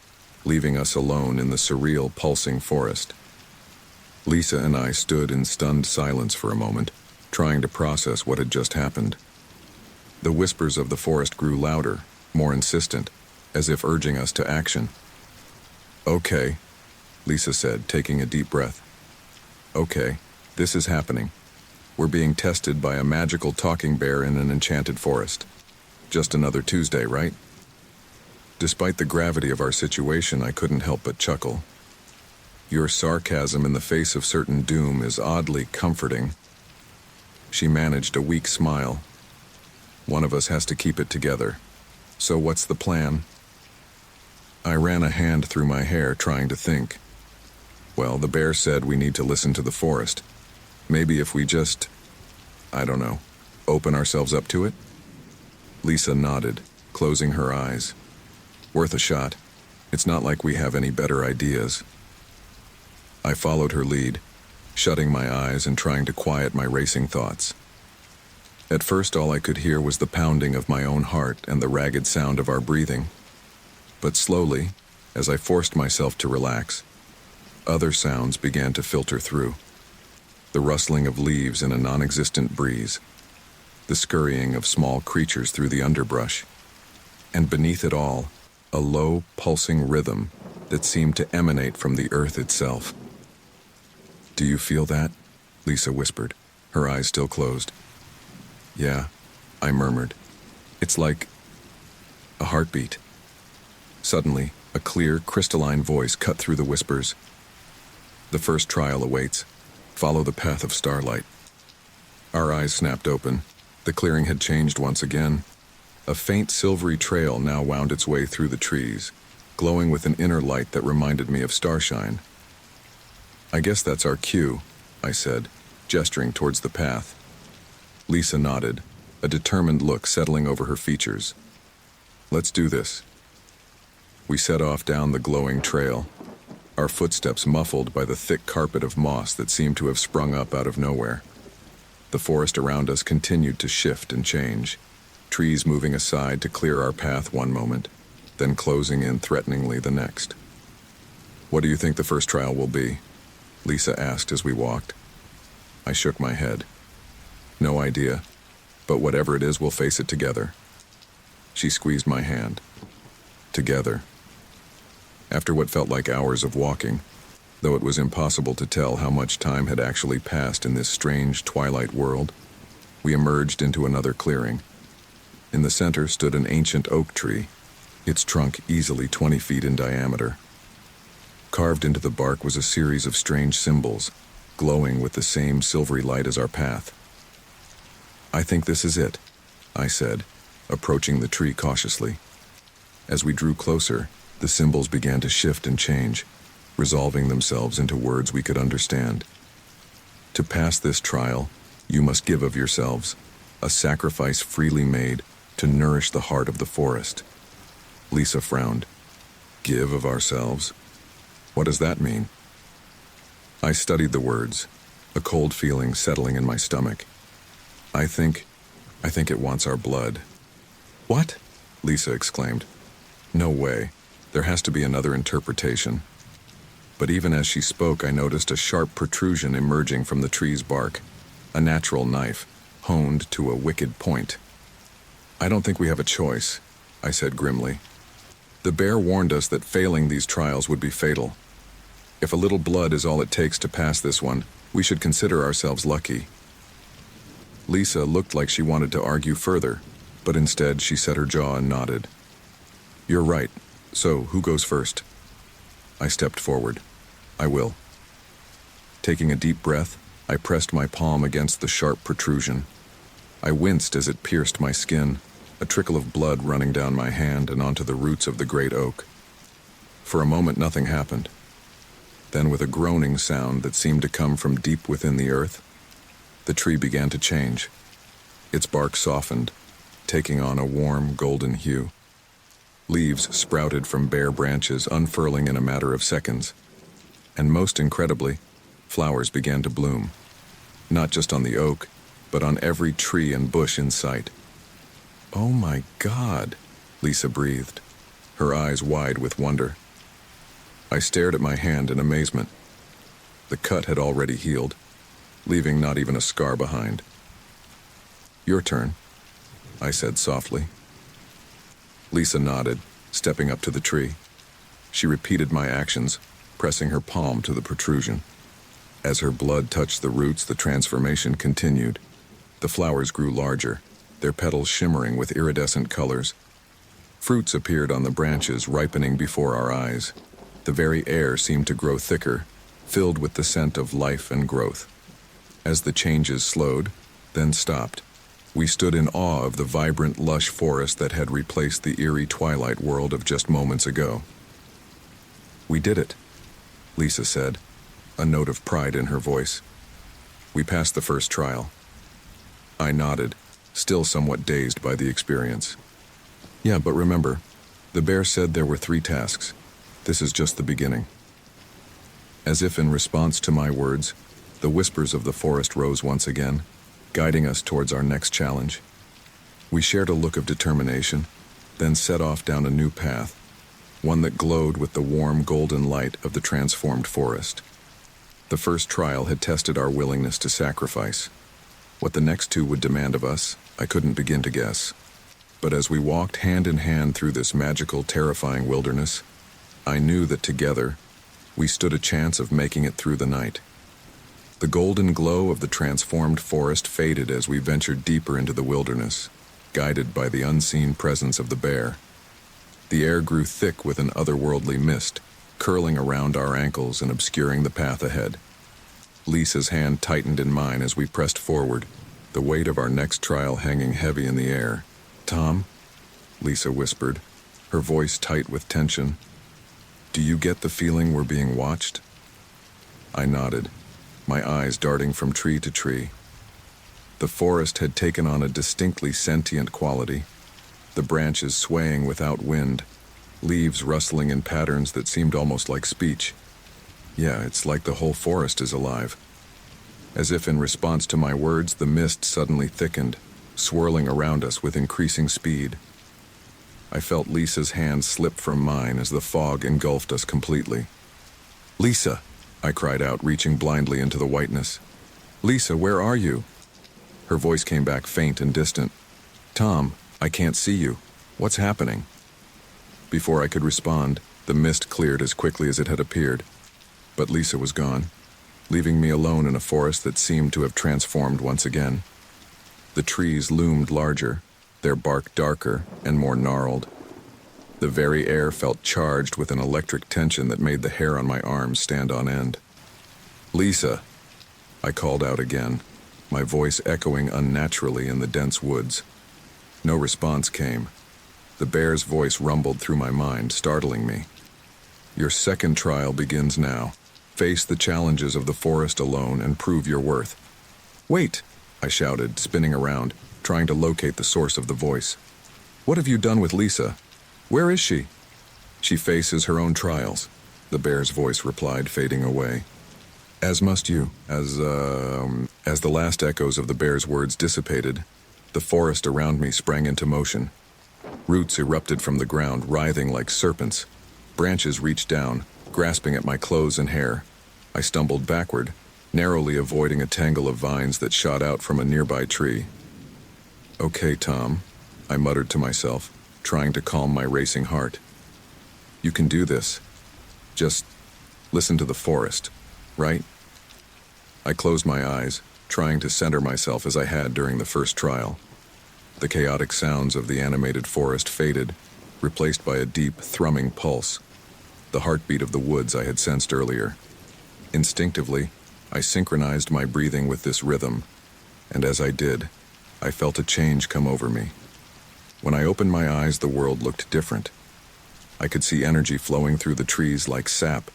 leaving us alone in the surreal, pulsing forest. Lisa and I stood in stunned silence for a moment, trying to process what had just happened. The whispers of the forest grew louder, more insistent, as if urging us to action. Okay, Lisa said, taking a deep breath. Okay, this is happening. We're being tested by a magical talking bear in an enchanted forest. Just another Tuesday, right? Despite the gravity of our situation, I couldn't help but chuckle. Your sarcasm in the face of certain doom is oddly comforting. She managed a weak smile. One of us has to keep it together. So what's the plan? I ran a hand through my hair, trying to think. Well, the bear said we need to listen to the forest. Maybe if we just, I don't know, open ourselves up to it? Lisa nodded, closing her eyes. Worth a shot. It's not like we have any better ideas. I followed her lead, shutting my eyes and trying to quiet my racing thoughts. At first, all I could hear was the pounding of my own heart and the ragged sound of our breathing. But slowly, as I forced myself to relax, other sounds began to filter through. The rustling of leaves in a non-existent breeze, the scurrying of small creatures through the underbrush, and beneath it all, a low, pulsing rhythm that seemed to emanate from the earth itself. "Do you feel that?" Lisa whispered, her eyes still closed. "Yeah," I murmured. "It's like a heartbeat." Suddenly, a clear, crystalline voice cut through the whispers. "The first trial awaits. Follow the path of starlight." Our eyes snapped open. The clearing had changed once again. A faint silvery trail now wound its way through the trees, glowing with an inner light that reminded me of starshine. "I guess that's our cue," I said, gesturing towards the path. Lisa nodded, a determined look settling over her features. "Let's do this." We set off down the glowing trail, our footsteps muffled by the thick carpet of moss that seemed to have sprung up out of nowhere. The forest around us continued to shift and change, trees moving aside to clear our path one moment, then closing in threateningly the next. "What do you think the first trial will be?" Lisa asked as we walked. I shook my head. "No idea, but whatever it is, we'll face it together." She squeezed my hand. Together. After what felt like hours of walking, though it was impossible to tell how much time had actually passed in this strange twilight world, we emerged into another clearing. In the center stood an ancient oak tree, its trunk easily 20 feet in diameter. Carved into the bark was a series of strange symbols, glowing with the same silvery light as our path. "I think this is it," I said, approaching the tree cautiously. As we drew closer, the symbols began to shift and change, resolving themselves into words we could understand. "To pass this trial, you must give of yourselves, a sacrifice freely made to nourish the heart of the forest." Lisa frowned. "Give of ourselves? What does that mean?" I studied the words, a cold feeling settling in my stomach. I think it wants our blood." "What?" Lisa exclaimed. "No way. There has to be another interpretation." But even as she spoke, I noticed a sharp protrusion emerging from the tree's bark, a natural knife, honed to a wicked point. "I don't think we have a choice," I said grimly. "The bear warned us that failing these trials would be fatal. If a little blood is all it takes to pass this one, we should consider ourselves lucky." Lisa looked like she wanted to argue further, but instead she set her jaw and nodded. "You're right. So, who goes first?" I stepped forward. "I will." Taking a deep breath, I pressed my palm against the sharp protrusion. I winced as it pierced my skin, a trickle of blood running down my hand and onto the roots of the great oak. For a moment, nothing happened. Then, with a groaning sound that seemed to come from deep within the earth, the tree began to change. Its bark softened, taking on a warm, golden hue. Leaves sprouted from bare branches, unfurling in a matter of seconds. and most incredibly, flowers began to bloom. Not just on the oak, but on every tree and bush in sight. "Oh my God," Lisa breathed, her eyes wide with wonder. I stared at my hand in amazement. The cut had already healed, leaving not even a scar behind. "Your turn," I said softly. Lisa nodded, stepping up to the tree. She repeated my actions, pressing her palm to the protrusion. As her blood touched the roots, the transformation continued. The flowers grew larger, their petals shimmering with iridescent colors. Fruits appeared on the branches, ripening before our eyes. The very air seemed to grow thicker, filled with the scent of life and growth. As the changes slowed, then stopped, we stood in awe of the vibrant, lush forest that had replaced the eerie twilight world of just moments ago. "We did it," Lisa said, a note of pride in her voice. "We passed the first trial." I nodded, still somewhat dazed by the experience. "Yeah, but remember, the bear said there were 3 tasks. This is just the beginning." As if in response to my words, the whispers of the forest rose once again, guiding us towards our next challenge. We shared a look of determination, then set off down a new path, one that glowed with the warm golden light of the transformed forest. The first trial had tested our willingness to sacrifice. What the next 2 would demand of us, I couldn't begin to guess. But as we walked hand in hand through this magical, terrifying wilderness, I knew that together, we stood a chance of making it through the night. The golden glow of the transformed forest faded as we ventured deeper into the wilderness, guided by the unseen presence of the bear. The air grew thick with an otherworldly mist, curling around our ankles and obscuring the path ahead. Lisa's hand tightened in mine as we pressed forward, the weight of our next trial hanging heavy in the air. "Tom," Lisa whispered, her voice tight with tension, "do you get the feeling we're being watched?" I nodded, my eyes darting from tree to tree. The forest had taken on a distinctly sentient quality, the branches swaying without wind, leaves rustling in patterns that seemed almost like speech. Yeah, it's like the whole forest is alive. As if in response to my words, the mist suddenly thickened, swirling around us with increasing speed. I felt Lisa's hand slip from mine as the fog engulfed us completely. "Lisa!" I cried out, reaching blindly into the whiteness. "Lisa, where are you?" Her voice came back faint and distant. "Tom, I can't see you. What's happening?" Before I could respond, the mist cleared as quickly as it had appeared. But Lisa was gone, leaving me alone in a forest that seemed to have transformed once again. The trees loomed larger, their bark darker and more gnarled. The very air felt charged with an electric tension that made the hair on my arms stand on end. "Lisa!" I called out again, my voice echoing unnaturally in the dense woods. No response came. The bear's voice rumbled through my mind, startling me. "Your second trial begins now. Face the challenges of the forest alone and prove your worth." "Wait!" I shouted, spinning around, trying to locate the source of the voice. "What have you done with Lisa? Where is she?" "She faces her own trials," the bear's voice replied, fading away. "As must you." As the last echoes of the bear's words dissipated, the forest around me sprang into motion. Roots erupted from the ground, writhing like serpents. Branches reached down, grasping at my clothes and hair. I stumbled backward, narrowly avoiding a tangle of vines that shot out from a nearby tree. "Okay, Tom," I muttered to myself, trying to calm my racing heart. "You can do this. Just listen to the forest, right?" I closed my eyes, trying to center myself as I had during the first trial. The chaotic sounds of the animated forest faded, replaced by a deep, thrumming pulse, the heartbeat of the woods I had sensed earlier. Instinctively, I synchronized my breathing with this rhythm, and as I did, I felt a change come over me. When I opened my eyes, the world looked different. I could see energy flowing through the trees like sap,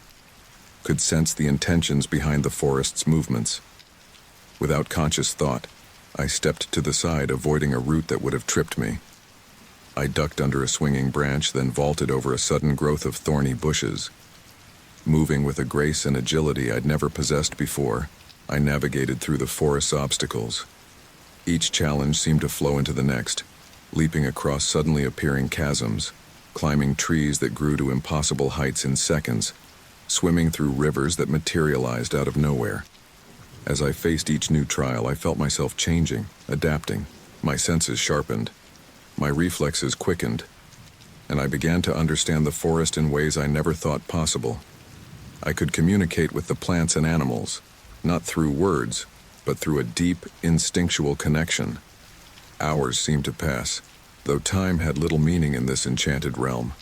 could sense the intentions behind the forest's movements. Without conscious thought, I stepped to the side, avoiding a root that would have tripped me. I ducked under a swinging branch, then vaulted over a sudden growth of thorny bushes. Moving with a grace and agility I'd never possessed before, I navigated through the forest's obstacles. Each challenge seemed to flow into the next, leaping across suddenly appearing chasms, climbing trees that grew to impossible heights in seconds, swimming through rivers that materialized out of nowhere. As I faced each new trial, I felt myself changing, adapting. My senses sharpened, my reflexes quickened, and I began to understand the forest in ways I never thought possible. I could communicate with the plants and animals, not through words, but through a deep, instinctual connection. Hours seemed to pass, though time had little meaning in this enchanted realm.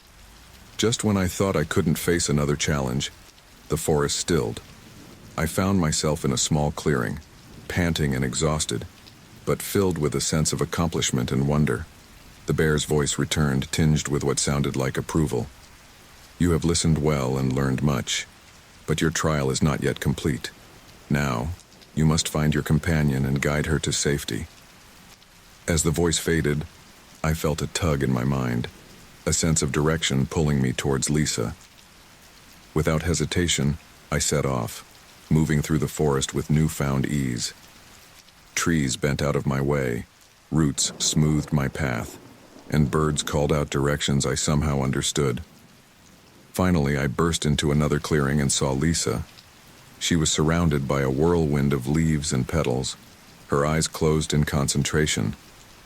Just when I thought I couldn't face another challenge, the forest stilled. I found myself in a small clearing, panting and exhausted, but filled with a sense of accomplishment and wonder. The bear's voice returned, tinged with what sounded like approval. "You have listened well and learned much, but your trial is not yet complete. Now, you must find your companion and guide her to safety." As the voice faded, I felt a tug in my mind, a sense of direction pulling me towards Lisa. Without hesitation, I set off, moving through the forest with newfound ease. Trees bent out of my way, roots smoothed my path, and birds called out directions I somehow understood. Finally, I burst into another clearing and saw Lisa. She was surrounded by a whirlwind of leaves and petals, her eyes closed in concentration,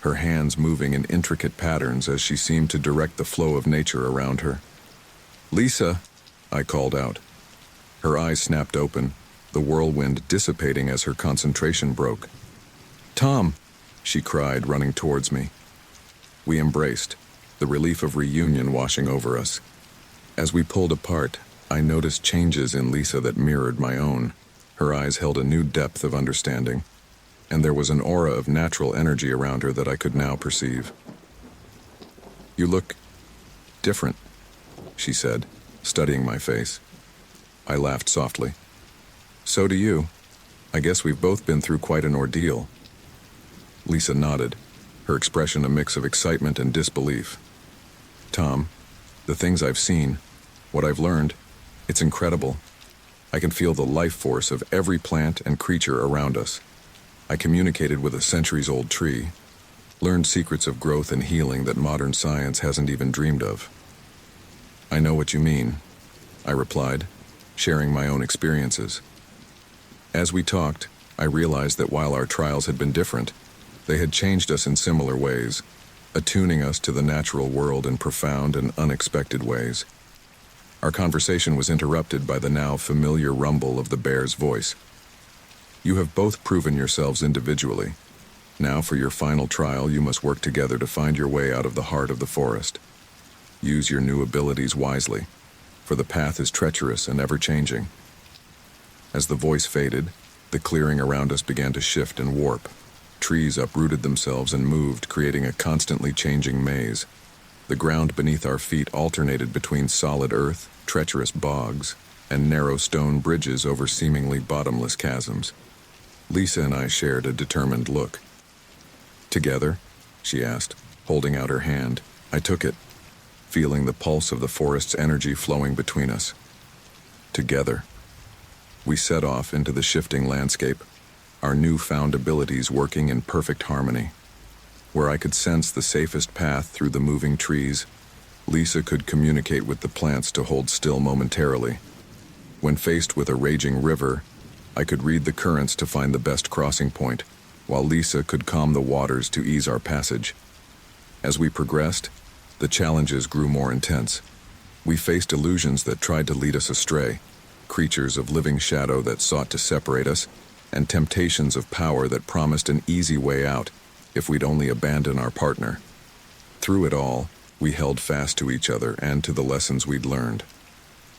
her hands moving in intricate patterns as she seemed to direct the flow of nature around her. "Lisa," I called out. Her eyes snapped open, the whirlwind dissipating as her concentration broke. "Tom," she cried, running towards me. We embraced, the relief of reunion washing over us. As we pulled apart, I noticed changes in Lisa that mirrored my own. Her eyes held a new depth of understanding, and there was an aura of natural energy around her that I could now perceive. "You look different," she said, studying my face. I laughed softly. "So do you. I guess we've both been through quite an ordeal." Lisa nodded, her expression a mix of excitement and disbelief. "Tom, the things I've seen, what I've learned, it's incredible. I can feel the life force of every plant and creature around us. I communicated with a centuries-old tree, learned secrets of growth and healing that modern science hasn't even dreamed of." "I know what you mean," I replied, sharing my own experiences. As we talked, I realized that while our trials had been different, they had changed us in similar ways, attuning us to the natural world in profound and unexpected ways. Our conversation was interrupted by the now familiar rumble of the bear's voice. "You have both proven yourselves individually. Now for your final trial, you must work together to find your way out of the heart of the forest. Use your new abilities wisely, for the path is treacherous and ever-changing." As the voice faded, the clearing around us began to shift and warp. Trees uprooted themselves and moved, creating a constantly changing maze. The ground beneath our feet alternated between solid earth, treacherous bogs, and narrow stone bridges over seemingly bottomless chasms. Lisa and I shared a determined look. "Together?" she asked, holding out her hand. I took it, feeling the pulse of the forest's energy flowing between us. Together. We set off into the shifting landscape, our newfound abilities working in perfect harmony. Where I could sense the safest path through the moving trees, Lisa could communicate with the plants to hold still momentarily. When faced with a raging river, I could read the currents to find the best crossing point, while Lisa could calm the waters to ease our passage. As we progressed, the challenges grew more intense. We faced illusions that tried to lead us astray, creatures of living shadow that sought to separate us, and temptations of power that promised an easy way out if we'd only abandon our partner. Through it all, we held fast to each other and to the lessons we'd learned.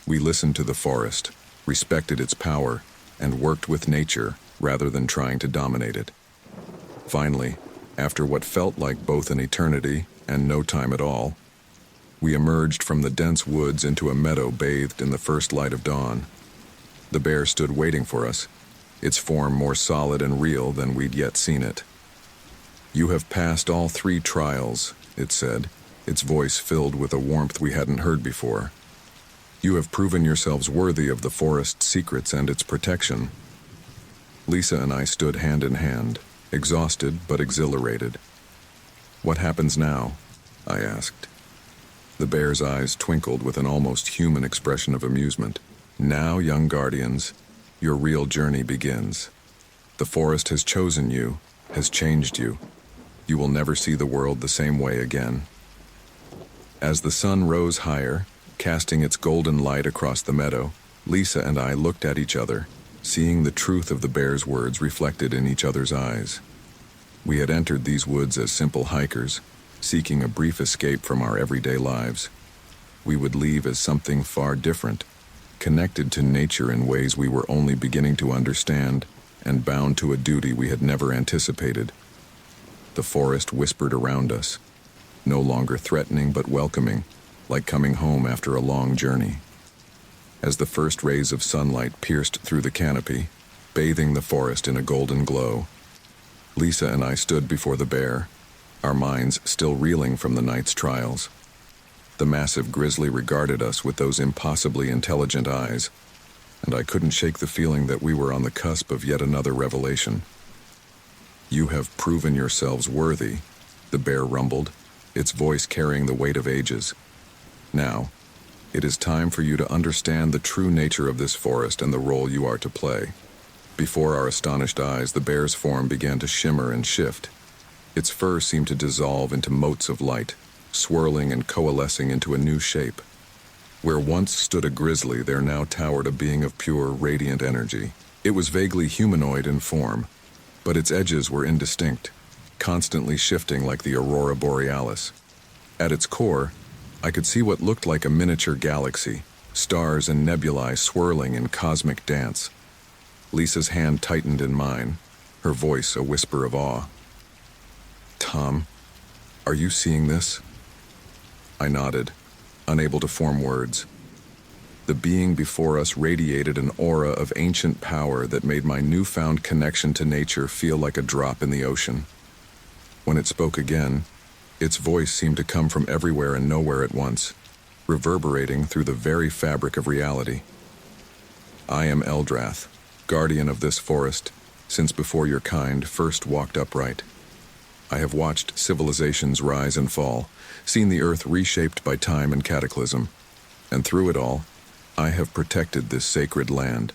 We listened to the forest, respected its power, and worked with nature rather than trying to dominate it. Finally, after what felt like both an eternity and no time at all, we emerged from the dense woods into a meadow bathed in the first light of dawn. The bear stood waiting for us, its form more solid and real than we'd yet seen it. "You have passed all 3 trials," it said, its voice filled with a warmth we hadn't heard before. You have proven yourselves worthy of the forest's secrets and its protection. Lisa and I stood hand in hand, exhausted but exhilarated. What happens now? I asked. The bear's eyes twinkled with an almost human expression of amusement. Now, young guardians, your real journey begins. The forest has chosen you, has changed you. You will never see the world the same way again. As the sun rose higher, casting its golden light across the meadow, Lisa and I looked at each other, seeing the truth of the bear's words reflected in each other's eyes. We had entered these woods as simple hikers, seeking a brief escape from our everyday lives. We would leave as something far different, connected to nature in ways we were only beginning to understand, and bound to a duty we had never anticipated. The forest whispered around us, no longer threatening but welcoming, like coming home after a long journey. As the first rays of sunlight pierced through the canopy, bathing the forest in a golden glow, Lisa and I stood before the bear, our minds still reeling from the night's trials. The massive grizzly regarded us with those impossibly intelligent eyes, and I couldn't shake the feeling that we were on the cusp of yet another revelation. You have proven yourselves worthy, the bear rumbled, its voice carrying the weight of ages. Now, it is time for you to understand the true nature of this forest and the role you are to play. Before our astonished eyes, the bear's form began to shimmer and shift. Its fur seemed to dissolve into motes of light, swirling and coalescing into a new shape. Where once stood a grizzly, there now towered a being of pure, radiant energy. It was vaguely humanoid in form, but its edges were indistinct, constantly shifting like the aurora borealis. At its core, I could see what looked like a miniature galaxy, stars and nebulae swirling in cosmic dance. Lisa's hand tightened in mine, her voice a whisper of awe. Tom, are you seeing this? I nodded, unable to form words. The being before us radiated an aura of ancient power that made my newfound connection to nature feel like a drop in the ocean. When it spoke again, its voice seemed to come from everywhere and nowhere at once, reverberating through the very fabric of reality. I am Eldrath, guardian of this forest, since before your kind first walked upright. I have watched civilizations rise and fall, seen the earth reshaped by time and cataclysm, and through it all, I have protected this sacred land.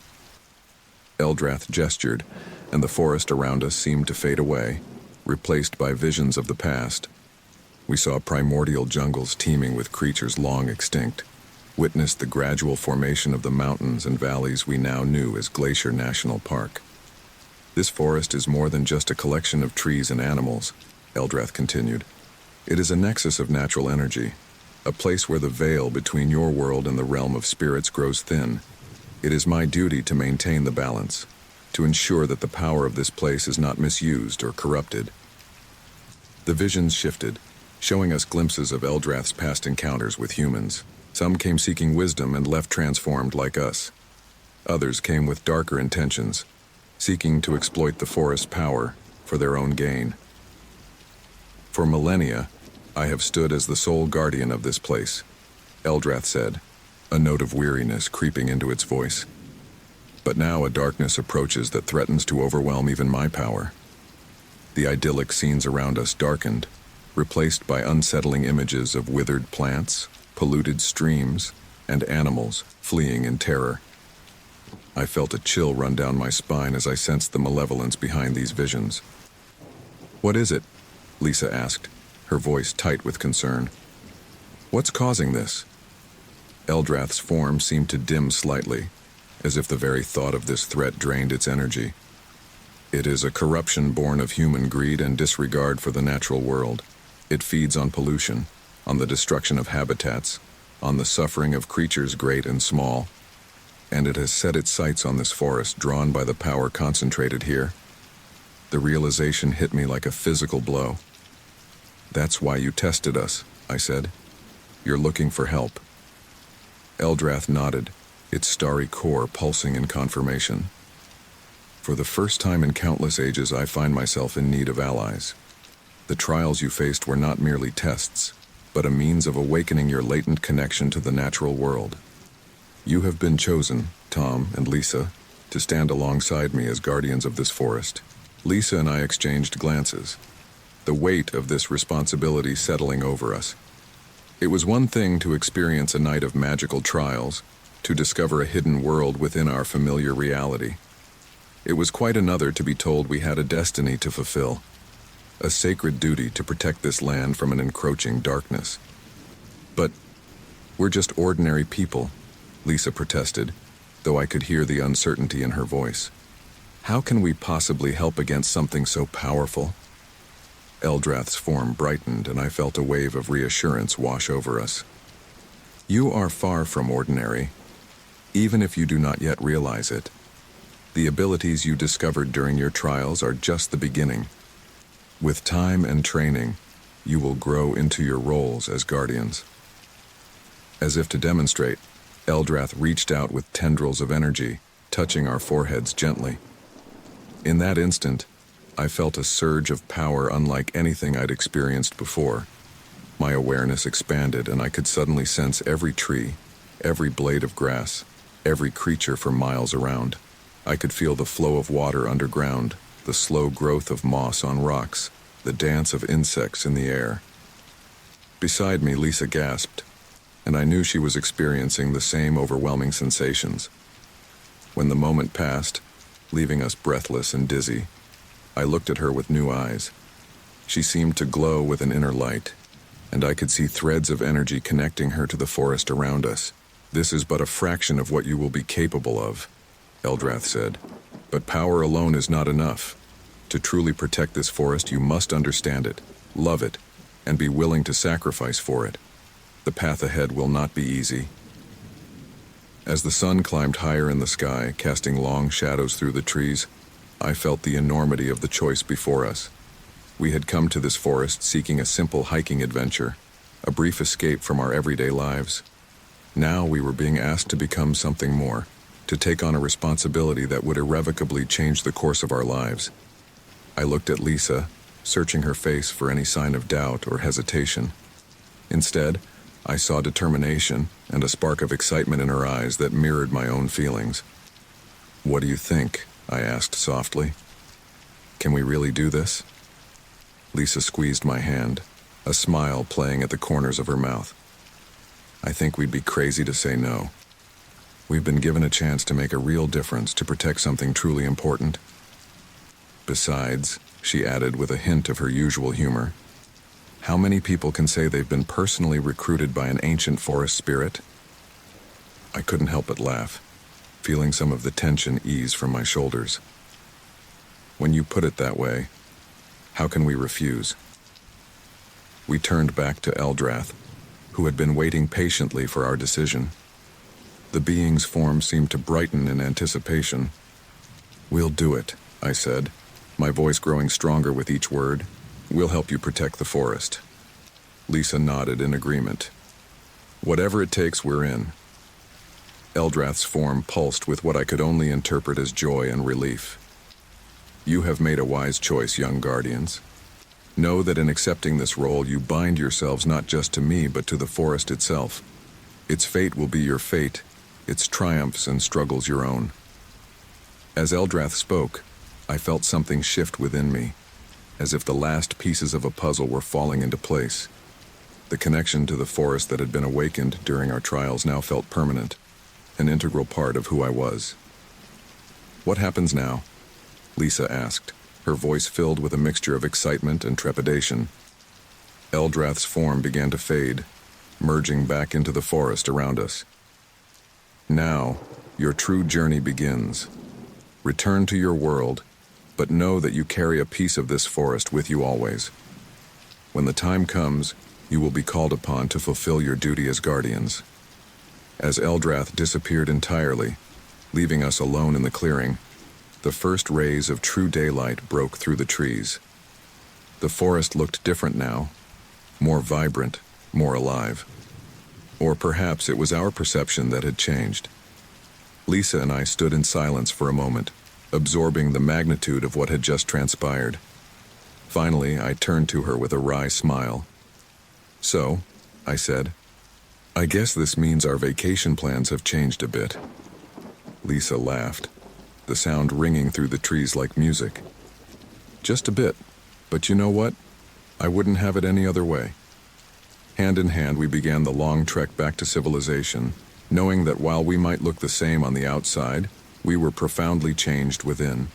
Eldrath gestured, and the forest around us seemed to fade away, replaced by visions of the past. We saw primordial jungles teeming with creatures long extinct, witnessed the gradual formation of the mountains and valleys we now knew as Glacier National Park. This forest is more than just a collection of trees and animals, Eldrath continued. It is a nexus of natural energy, a place where the veil between your world and the realm of spirits grows thin. It is my duty to maintain the balance, to ensure that the power of this place is not misused or corrupted. The visions shifted, showing us glimpses of Eldrath's past encounters with humans. Some came seeking wisdom and left transformed like us. Others came with darker intentions, seeking to exploit the forest's power for their own gain. For millennia, I have stood as the sole guardian of this place, Eldrath said, a note of weariness creeping into its voice. But now a darkness approaches that threatens to overwhelm even my power. The idyllic scenes around us darkened, replaced by unsettling images of withered plants, polluted streams, and animals fleeing in terror. I felt a chill run down my spine as I sensed the malevolence behind these visions. What is it? Lisa asked, her voice tight with concern. What's causing this? Eldrath's form seemed to dim slightly, as if the very thought of this threat drained its energy. It is a corruption born of human greed and disregard for the natural world. It feeds on pollution, on the destruction of habitats, on the suffering of creatures great and small, and it has set its sights on this forest drawn by the power concentrated here. The realization hit me like a physical blow. That's why you tested us, I said. You're looking for help. Eldrath nodded, its starry core pulsing in confirmation. For the first time in countless ages, I find myself in need of allies. The trials you faced were not merely tests, but a means of awakening your latent connection to the natural world. You have been chosen, Tom and Lisa, to stand alongside me as guardians of this forest. Lisa and I exchanged glances, the weight of this responsibility settling over us. It was one thing to experience a night of magical trials, to discover a hidden world within our familiar reality. It was quite another to be told we had a destiny to fulfill, a sacred duty to protect this land from an encroaching darkness. But we're just ordinary people, Lisa protested, though I could hear the uncertainty in her voice. How can we possibly help against something so powerful? Eldrath's form brightened, and I felt a wave of reassurance wash over us. You are far from ordinary, even if you do not yet realize it. The abilities you discovered during your trials are just the beginning. With time and training, you will grow into your roles as guardians. As if to demonstrate, Eldrath reached out with tendrils of energy, touching our foreheads gently. In that instant, I felt a surge of power unlike anything I'd experienced before. My awareness expanded, and I could suddenly sense every tree, every blade of grass, every creature for miles around. I could feel the flow of water underground, the slow growth of moss on rocks, the dance of insects in the air. Beside me, Lisa gasped, and I knew she was experiencing the same overwhelming sensations. When the moment passed, leaving us breathless and dizzy, I looked at her with new eyes. She seemed to glow with an inner light, and I could see threads of energy connecting her to the forest around us. This is but a fraction of what you will be capable of, Eldrath said. But power alone is not enough. To truly protect this forest, you must understand it, love it, and be willing to sacrifice for it. The path ahead will not be easy. As the sun climbed higher in the sky, casting long shadows through the trees, I felt the enormity of the choice before us. We had come to this forest seeking a simple hiking adventure, a brief escape from our everyday lives. Now we were being asked to become something more, to take on a responsibility that would irrevocably change the course of our lives. I looked at Lisa, searching her face for any sign of doubt or hesitation. Instead, I saw determination and a spark of excitement in her eyes that mirrored my own feelings. "What do you think?" I asked softly. "Can we really do this?" Lisa squeezed my hand, a smile playing at the corners of her mouth. "I think we'd be crazy to say no. We've been given a chance to make a real difference to protect something truly important. Besides," she added with a hint of her usual humor, "how many people can say they've been personally recruited by an ancient forest spirit?" I couldn't help but laugh, feeling some of the tension ease from my shoulders. "When you put it that way, how can we refuse?" We turned back to Eldrath, who had been waiting patiently for our decision. The being's form seemed to brighten in anticipation. "We'll do it," I said, my voice growing stronger with each word. "We'll help you protect the forest." Lisa nodded in agreement. "Whatever it takes, we're in." Eldrath's form pulsed with what I could only interpret as joy and relief. "You have made a wise choice, young guardians. Know that in accepting this role, you bind yourselves not just to me, but to the forest itself. Its fate will be your fate, its triumphs and struggles your own." As Eldrath spoke, I felt something shift within me, as if the last pieces of a puzzle were falling into place. The connection to the forest that had been awakened during our trials now felt permanent, an integral part of who I was. "What happens now?" Lisa asked, her voice filled with a mixture of excitement and trepidation. Eldrath's form began to fade, merging back into the forest around us. "Now, your true journey begins. Return to your world, but know that you carry a piece of this forest with you always. When the time comes, you will be called upon to fulfill your duty as guardians." As Eldrath disappeared entirely, leaving us alone in the clearing, the first rays of true daylight broke through the trees. The forest looked different now, more vibrant, more alive. Or perhaps it was our perception that had changed. Lisa and I stood in silence for a moment, absorbing the magnitude of what had just transpired. Finally, I turned to her with a wry smile. "So," I said, I guess this means our vacation plans have changed a bit. Lisa laughed, the sound ringing through the trees like music. Just a bit, but you know what? I wouldn't have it any other way. Hand in hand, we began the long trek back to civilization, knowing that while we might look the same on the outside, we were profoundly changed within.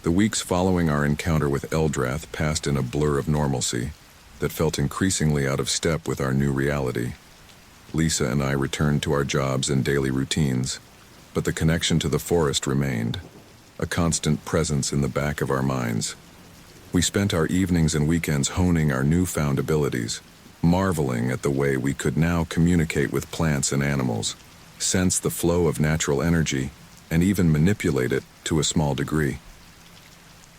The weeks following our encounter with Eldrath passed in a blur of normalcy that felt increasingly out of step with our new reality. Lisa and I returned to our jobs and daily routines, but the connection to the forest remained, a constant presence in the back of our minds. We spent our evenings and weekends honing our newfound abilities, marveling at the way we could now communicate with plants and animals, sense the flow of natural energy, and even manipulate it to a small degree.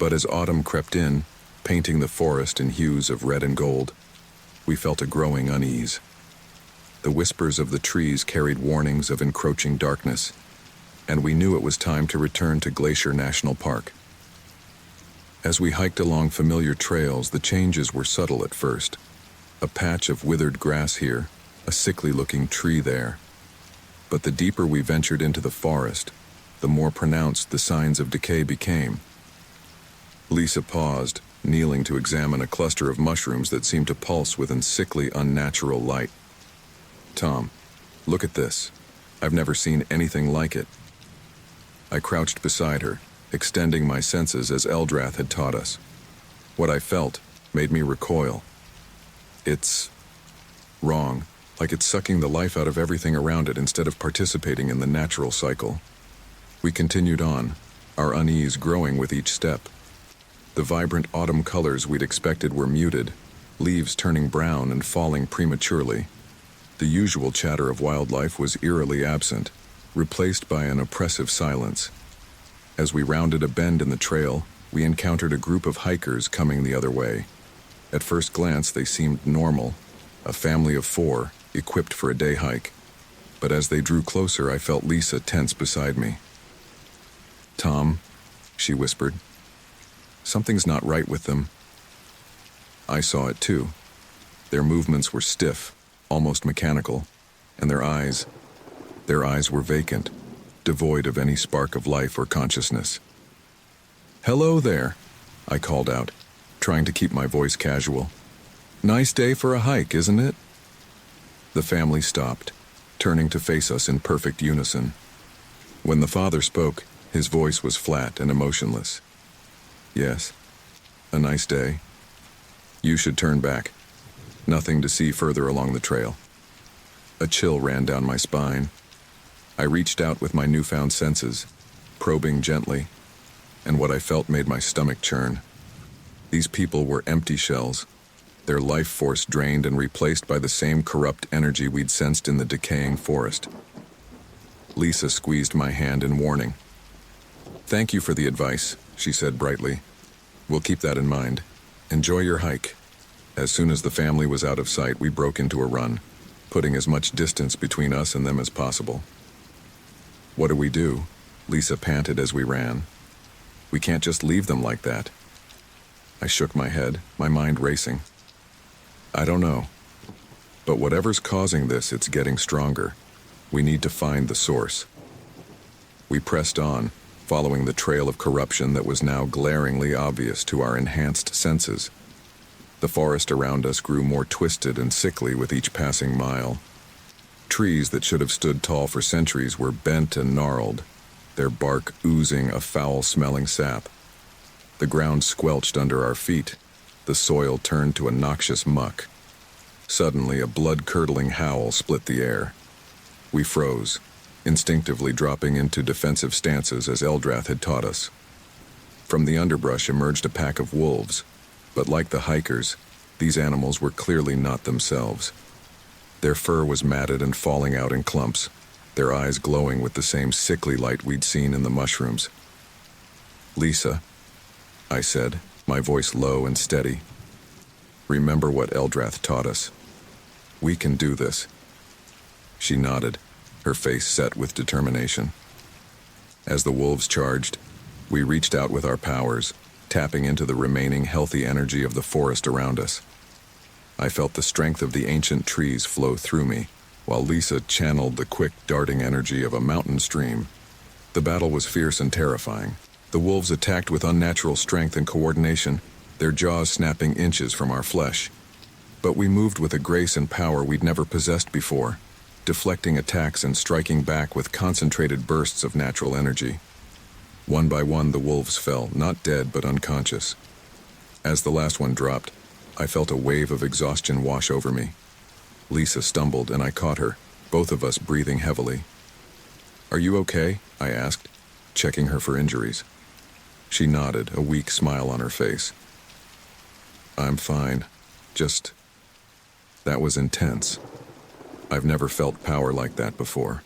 But as autumn crept in, painting the forest in hues of red and gold, we felt a growing unease. The whispers of the trees carried warnings of encroaching darkness, and we knew it was time to return to Glacier National Park. As we hiked along familiar trails, the changes were subtle at first. A patch of withered grass here, a sickly-looking tree there. But the deeper we ventured into the forest, the more pronounced the signs of decay became. Lisa paused, kneeling to examine a cluster of mushrooms that seemed to pulse with a sickly, unnatural light. "Tom, look at this. I've never seen anything like it." I crouched beside her, extending my senses as Eldrath had taught us. What I felt made me recoil. It's wrong, like it's sucking the life out of everything around it instead of participating in the natural cycle. We continued on, our unease growing with each step. The vibrant autumn colors we'd expected were muted, leaves turning brown and falling prematurely. The usual chatter of wildlife was eerily absent, replaced by an oppressive silence. As we rounded a bend in the trail, we encountered a group of hikers coming the other way. At first glance, they seemed normal, a family of 4, equipped for a day hike. But as they drew closer, I felt Lisa tense beside me. "Tom," she whispered, "something's not right with them." I saw it too. Their movements were stiff, almost mechanical, and their eyes were vacant, devoid of any spark of life or consciousness. "Hello there," I called out, trying to keep my voice casual. "Nice day for a hike, isn't it?" The family stopped, turning to face us in perfect unison. When the father spoke, his voice was flat and emotionless. "Yes, a nice day. You should turn back. Nothing to see further along the trail." A chill ran down my spine. I reached out with my newfound senses, probing gently, and what I felt made my stomach churn. These people were empty shells, their life force drained and replaced by the same corrupt energy we'd sensed in the decaying forest. Lisa squeezed my hand in warning. "Thank you for the advice," she said brightly. "We'll keep that in mind. Enjoy your hike." As soon as the family was out of sight, we broke into a run, putting as much distance between us and them as possible. "What do we do?" Lisa panted as we ran. "We can't just leave them like that." I shook my head, my mind racing. "I don't know. But whatever's causing this, it's getting stronger. We need to find the source." We pressed on, following the trail of corruption that was now glaringly obvious to our enhanced senses. The forest around us grew more twisted and sickly with each passing mile. Trees that should have stood tall for centuries were bent and gnarled, their bark oozing a foul-smelling sap. The ground squelched under our feet, the soil turned to a noxious muck. Suddenly, a blood-curdling howl split the air. We froze, instinctively dropping into defensive stances as Eldrath had taught us. From the underbrush emerged a pack of wolves, but like the hikers, these animals were clearly not themselves. Their fur was matted and falling out in clumps, their eyes glowing with the same sickly light we'd seen in the mushrooms. "Lisa," I said, my voice low and steady. "Remember what Eldrath taught us. We can do this." She nodded, her face set with determination. As the wolves charged, we reached out with our powers, tapping into the remaining healthy energy of the forest around us. I felt the strength of the ancient trees flow through me, while Lisa channeled the quick, darting energy of a mountain stream. The battle was fierce and terrifying. The wolves attacked with unnatural strength and coordination, their jaws snapping inches from our flesh. But we moved with a grace and power we'd never possessed before, deflecting attacks and striking back with concentrated bursts of natural energy. One by one, the wolves fell, not dead but unconscious. As the last one dropped, I felt a wave of exhaustion wash over me. Lisa stumbled and I caught her, both of us breathing heavily. "Are you okay?" I asked, checking her for injuries. She nodded, a weak smile on her face. "I'm fine. Just..." That was intense. I've never felt power like that before.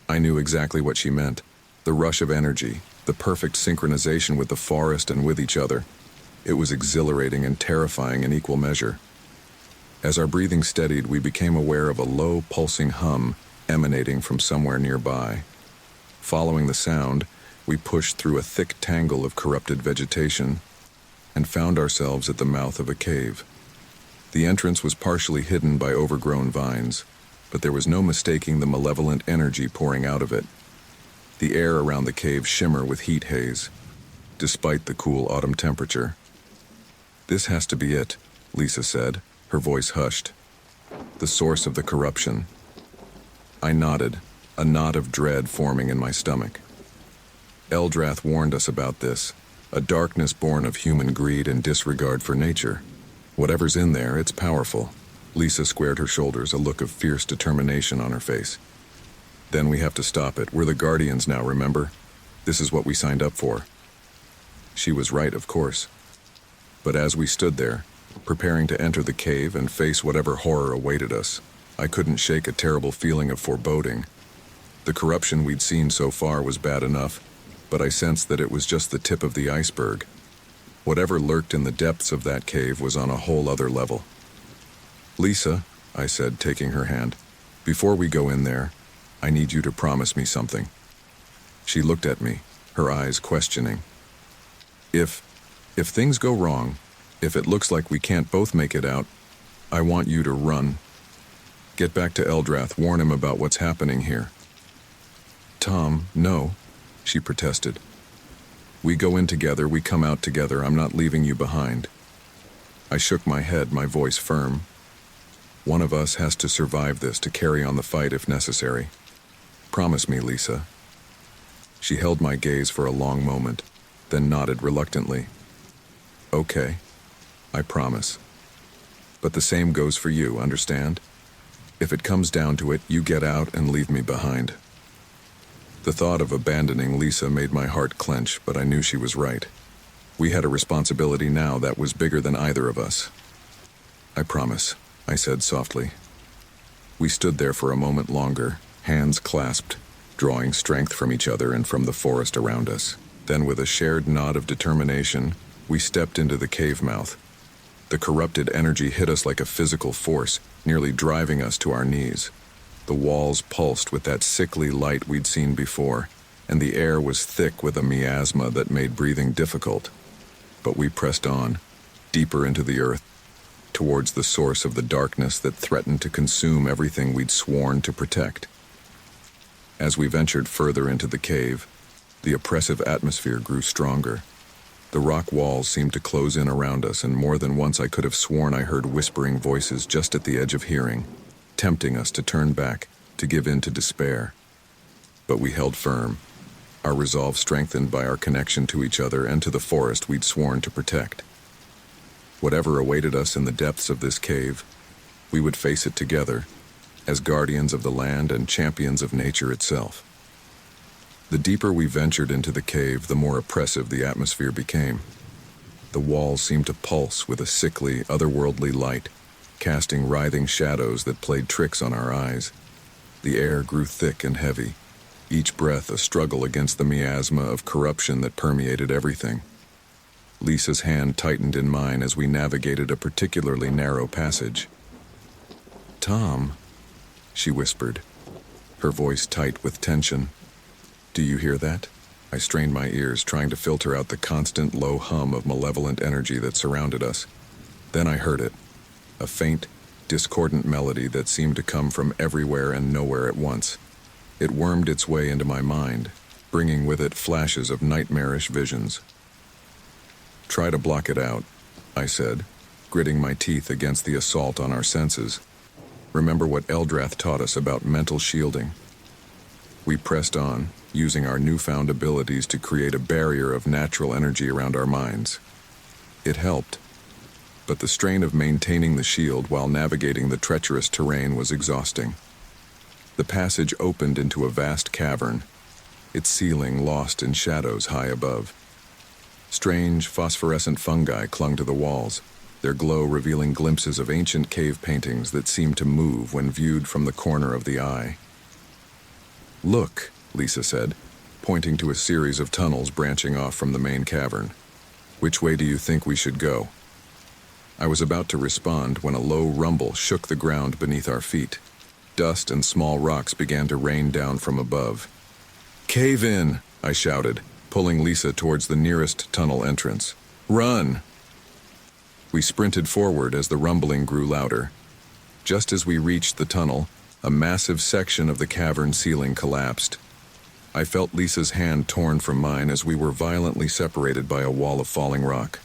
I knew exactly what she meant. The rush of energy, the perfect synchronization with the forest and with each other. It was exhilarating and terrifying in equal measure. As our breathing steadied, we became aware of a low, pulsing hum emanating from somewhere nearby. Following the sound, we pushed through a thick tangle of corrupted vegetation and found ourselves at the mouth of a cave. The entrance was partially hidden by overgrown vines, but there was no mistaking the malevolent energy pouring out of it. The air around the cave shimmered with heat haze, despite the cool autumn temperature. "This has to be it," Lisa said, her voice hushed. "The source of the corruption." I nodded, a knot of dread forming in my stomach. Eldrath warned us about this, a darkness born of human greed and disregard for nature. Whatever's in there, it's powerful. Lisa squared her shoulders, a look of fierce determination on her face. "Then we have to stop it. We're the Guardians now, remember? This is what we signed up for." She was right, of course. But as we stood there, preparing to enter the cave and face whatever horror awaited us, I couldn't shake a terrible feeling of foreboding. The corruption we'd seen so far was bad enough, but I sensed that it was just the tip of the iceberg. Whatever lurked in the depths of that cave was on a whole other level. "Lisa," I said, taking her hand, "before we go in there, I need you to promise me something." She looked at me, her eyes questioning. If things go wrong, if it looks like we can't both make it out, I want you to run. Get back to Eldrath, warn him about what's happening here." "Tom, no," she protested. "We go in together, we come out together, I'm not leaving you behind." I shook my head, my voice firm. "One of us has to survive this, to carry on the fight if necessary. Promise me, Lisa." She held my gaze for a long moment, then nodded reluctantly. "Okay, I promise. But the same goes for you, understand? If it comes down to it, you get out and leave me behind." The thought of abandoning Lisa made my heart clench, but I knew she was right. We had a responsibility now that was bigger than either of us. "I promise," I said softly. We stood there for a moment longer, hands clasped, drawing strength from each other and from the forest around us. Then, with a shared nod of determination, we stepped into the cave mouth. The corrupted energy hit us like a physical force, nearly driving us to our knees. The walls pulsed with that sickly light we'd seen before, and the air was thick with a miasma that made breathing difficult. But we pressed on, deeper into the earth, towards the source of the darkness that threatened to consume everything we'd sworn to protect. As we ventured further into the cave, the oppressive atmosphere grew stronger. The rock walls seemed to close in around us, and more than once I could have sworn I heard whispering voices just at the edge of hearing, tempting us to turn back, to give in to despair. But we held firm, our resolve strengthened by our connection to each other and to the forest we'd sworn to protect. Whatever awaited us in the depths of this cave, we would face it together, as guardians of the land and champions of nature itself. The deeper we ventured into the cave, the more oppressive the atmosphere became. The walls seemed to pulse with a sickly, otherworldly light, casting writhing shadows that played tricks on our eyes. The air grew thick and heavy, each breath a struggle against the miasma of corruption that permeated everything. Lisa's hand tightened in mine as we navigated a particularly narrow passage. "Tom," she whispered, her voice tight with tension. "Do you hear that?" I strained my ears, trying to filter out the constant low hum of malevolent energy that surrounded us. Then I heard it, a faint, discordant melody that seemed to come from everywhere and nowhere at once. It wormed its way into my mind, bringing with it flashes of nightmarish visions. "Try to block it out," I said, gritting my teeth against the assault on our senses. "Remember what Eldrath taught us about mental shielding." We pressed on, using our newfound abilities to create a barrier of natural energy around our minds. It helped, but the strain of maintaining the shield while navigating the treacherous terrain was exhausting. The passage opened into a vast cavern, its ceiling lost in shadows high above. Strange, phosphorescent fungi clung to the walls, their glow revealing glimpses of ancient cave paintings that seemed to move when viewed from the corner of the eye. "Look," Lisa said, pointing to a series of tunnels branching off from the main cavern. "Which way do you think we should go?" I was about to respond when a low rumble shook the ground beneath our feet. Dust and small rocks began to rain down from above. "Cave in!" I shouted, pulling Lisa towards the nearest tunnel entrance. "Run!" We sprinted forward as the rumbling grew louder. Just as we reached the tunnel, a massive section of the cavern ceiling collapsed. I felt Lisa's hand torn from mine as we were violently separated by a wall of falling rock.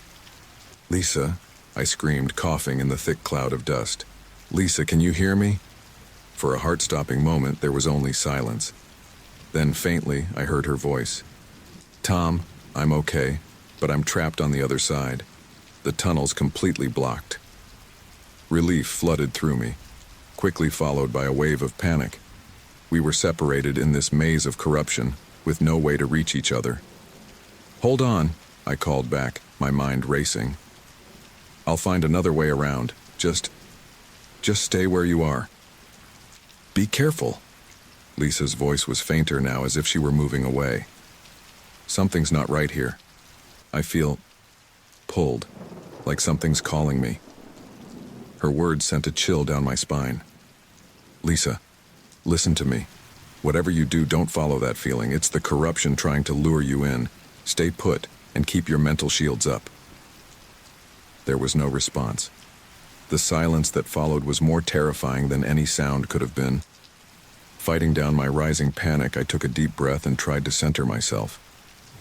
"Lisa," I screamed, coughing in the thick cloud of dust. "Lisa, can you hear me?" For a heart-stopping moment, there was only silence. Then, faintly, I heard her voice. "Tom, I'm okay, but I'm trapped on the other side. The tunnel's completely blocked." Relief flooded through me, quickly followed by a wave of panic. We were separated in this maze of corruption, with no way to reach each other. "Hold on," I called back, my mind racing. "I'll find another way around. Just stay where you are." "Be careful." Lisa's voice was fainter now, as if she were moving away. "Something's not right here. I feel pulled, like something's calling me." Her words sent a chill down my spine. "Lisa, listen to me. Whatever you do, don't follow that feeling. It's the corruption trying to lure you in. Stay put and keep your mental shields up." There was no response. The silence that followed was more terrifying than any sound could have been. Fighting down my rising panic, I took a deep breath and tried to center myself.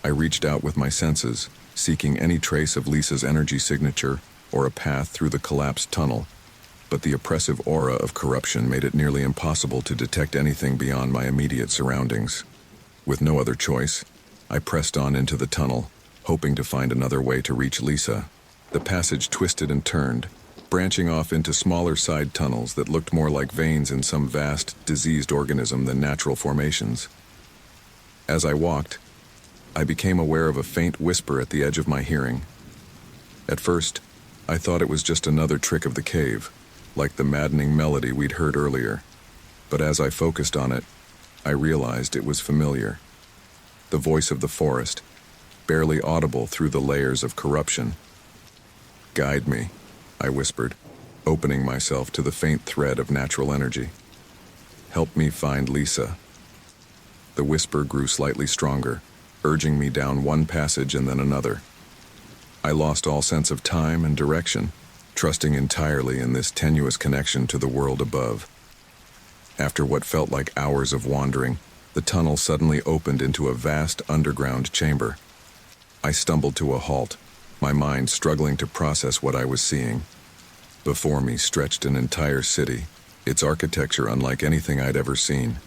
I reached out with my senses, seeking any trace of Lisa's energy signature or a path through the collapsed tunnel, but the oppressive aura of corruption made it nearly impossible to detect anything beyond my immediate surroundings. With no other choice, I pressed on into the tunnel, hoping to find another way to reach Lisa. The passage twisted and turned, branching off into smaller side tunnels that looked more like veins in some vast, diseased organism than natural formations. As I walked, I became aware of a faint whisper at the edge of my hearing. At first, I thought it was just another trick of the cave, like the maddening melody we'd heard earlier. But as I focused on it, I realized it was familiar. The voice of the forest, barely audible through the layers of corruption. "Guide me," I whispered, opening myself to the faint thread of natural energy. "Help me find Lisa." The whisper grew slightly stronger, urging me down one passage and then another. I lost all sense of time and direction, trusting entirely in this tenuous connection to the world above. After what felt like hours of wandering, the tunnel suddenly opened into a vast underground chamber. I stumbled to a halt, my mind struggling to process what I was seeing. Before me stretched an entire city, its architecture unlike anything I'd ever seen.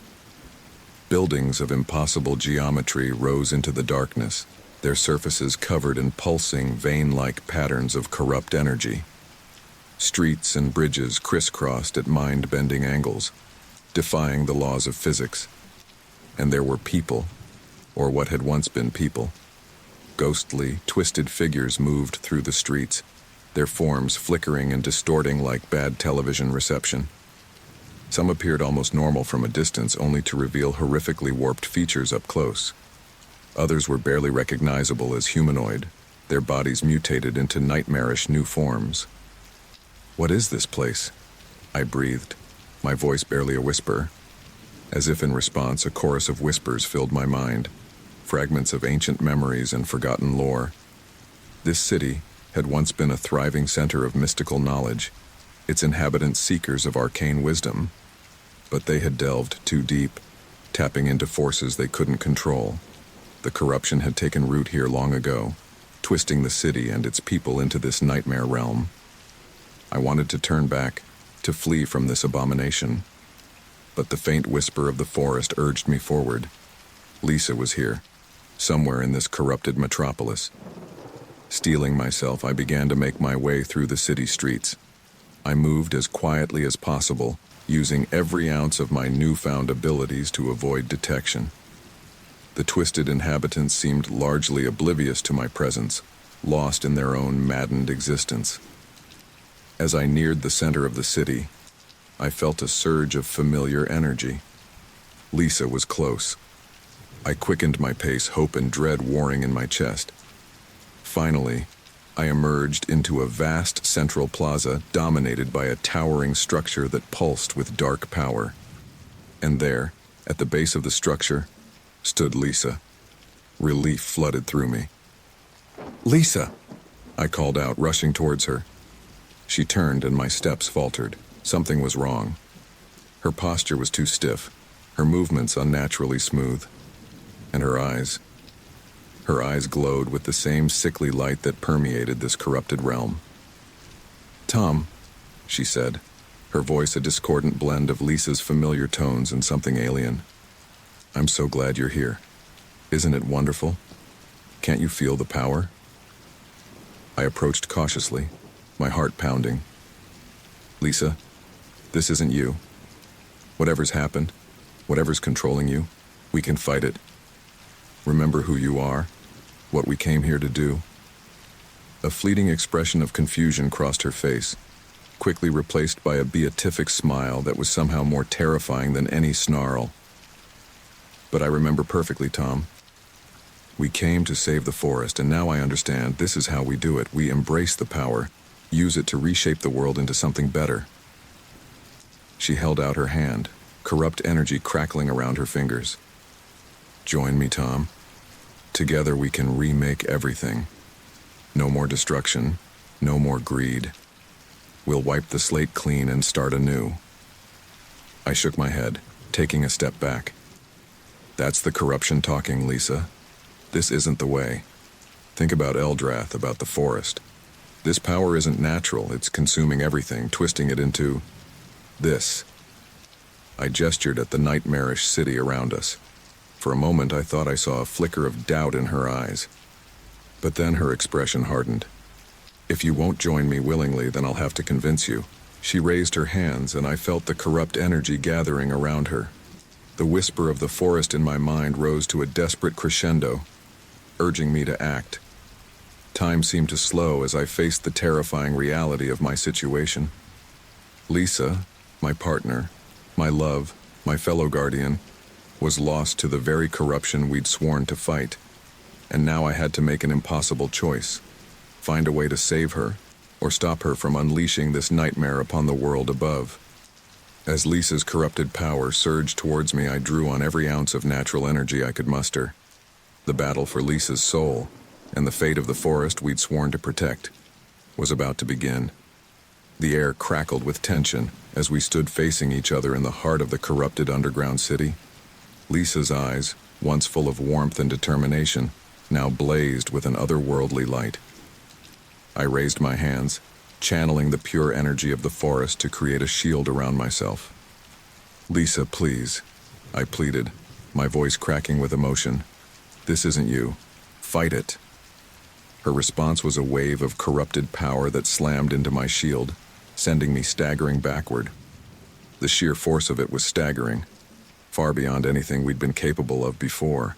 Buildings of impossible geometry rose into the darkness, their surfaces covered in pulsing, vein-like patterns of corrupt energy. Streets and bridges crisscrossed at mind-bending angles, defying the laws of physics. And there were people, or what had once been people. Ghostly, twisted figures moved through the streets, their forms flickering and distorting like bad television reception. Some appeared almost normal from a distance, only to reveal horrifically warped features up close. Others were barely recognizable as humanoid, their bodies mutated into nightmarish new forms. "What is this place?" I breathed, my voice barely a whisper. As if in response, a chorus of whispers filled my mind, fragments of ancient memories and forgotten lore. This city had once been a thriving center of mystical knowledge, its inhabitants seekers of arcane wisdom. But they had delved too deep, tapping into forces they couldn't control. The corruption had taken root here long ago, twisting the city and its people into this nightmare realm. I wanted to turn back, to flee from this abomination. But the faint whisper of the forest urged me forward. Lisa was here, somewhere in this corrupted metropolis. Steeling myself, I began to make my way through the city streets. I moved as quietly as possible, using every ounce of my newfound abilities to avoid detection. The twisted inhabitants seemed largely oblivious to my presence, lost in their own maddened existence. As I neared the center of the city, I felt a surge of familiar energy. Lisa was close. I quickened my pace, hope and dread warring in my chest. Finally, I emerged into a vast central plaza dominated by a towering structure that pulsed with dark power. And there, at the base of the structure, stood Lisa. Relief flooded through me. "Lisa!" I called out, rushing towards her. She turned and my steps faltered. Something was wrong. Her posture was too stiff, her movements unnaturally smooth. And her eyes glowed with the same sickly light that permeated this corrupted realm. "Tom," she said, her voice a discordant blend of Lisa's familiar tones and something alien. "I'm so glad you're here. Isn't it wonderful? Can't you feel the power?" I approached cautiously, my heart pounding. "Lisa, this isn't you. Whatever's happened, whatever's controlling you, we can fight it. Remember who you are, what we came here to do." A fleeting expression of confusion crossed her face, quickly replaced by a beatific smile that was somehow more terrifying than any snarl. "But I remember perfectly, Tom. We came to save the forest, and now I understand this is how we do it. We embrace the power, use it to reshape the world into something better." She held out her hand, corrupt energy crackling around her fingers. "Join me, Tom. Together we can remake everything. No more destruction, no more greed. We'll wipe the slate clean and start anew." I shook my head, taking a step back. "That's the corruption talking, Lisa. This isn't the way. Think about Eldrath, about the forest. This power isn't natural, it's consuming everything, twisting it into this." I gestured at the nightmarish city around us. For a moment I thought I saw a flicker of doubt in her eyes. But then her expression hardened. "If you won't join me willingly, then I'll have to convince you." She raised her hands and I felt the corrupt energy gathering around her. The whisper of the forest in my mind rose to a desperate crescendo, urging me to act. Time seemed to slow as I faced the terrifying reality of my situation. Lisa, my partner, my love, my fellow guardian, was lost to the very corruption we'd sworn to fight. And now I had to make an impossible choice. Find a way to save her, or stop her from unleashing this nightmare upon the world above. As Lisa's corrupted power surged towards me, I drew on every ounce of natural energy I could muster. The battle for Lisa's soul, and the fate of the forest we'd sworn to protect, was about to begin. The air crackled with tension as we stood facing each other in the heart of the corrupted underground city. Lisa's eyes, once full of warmth and determination, now blazed with an otherworldly light. I raised my hands, channeling the pure energy of the forest to create a shield around myself. "Lisa, please," I pleaded, my voice cracking with emotion. "This isn't you. Fight it." Her response was a wave of corrupted power that slammed into my shield, sending me staggering backward. The sheer force of it was staggering, far beyond anything we'd been capable of before.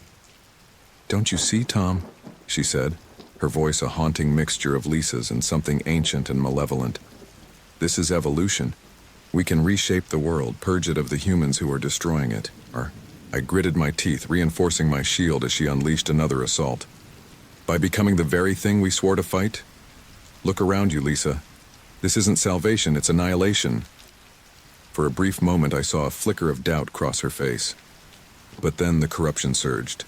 "Don't you see, Tom?" she said, her voice a haunting mixture of Lisa's and something ancient and malevolent. "This is evolution. We can reshape the world, purge it of the humans who are destroying it." I gritted my teeth, reinforcing my shield as she unleashed another assault. "By becoming the very thing we swore to fight? Look around you, Lisa. This isn't salvation, it's annihilation." For a brief moment I saw a flicker of doubt cross her face. But then the corruption surged,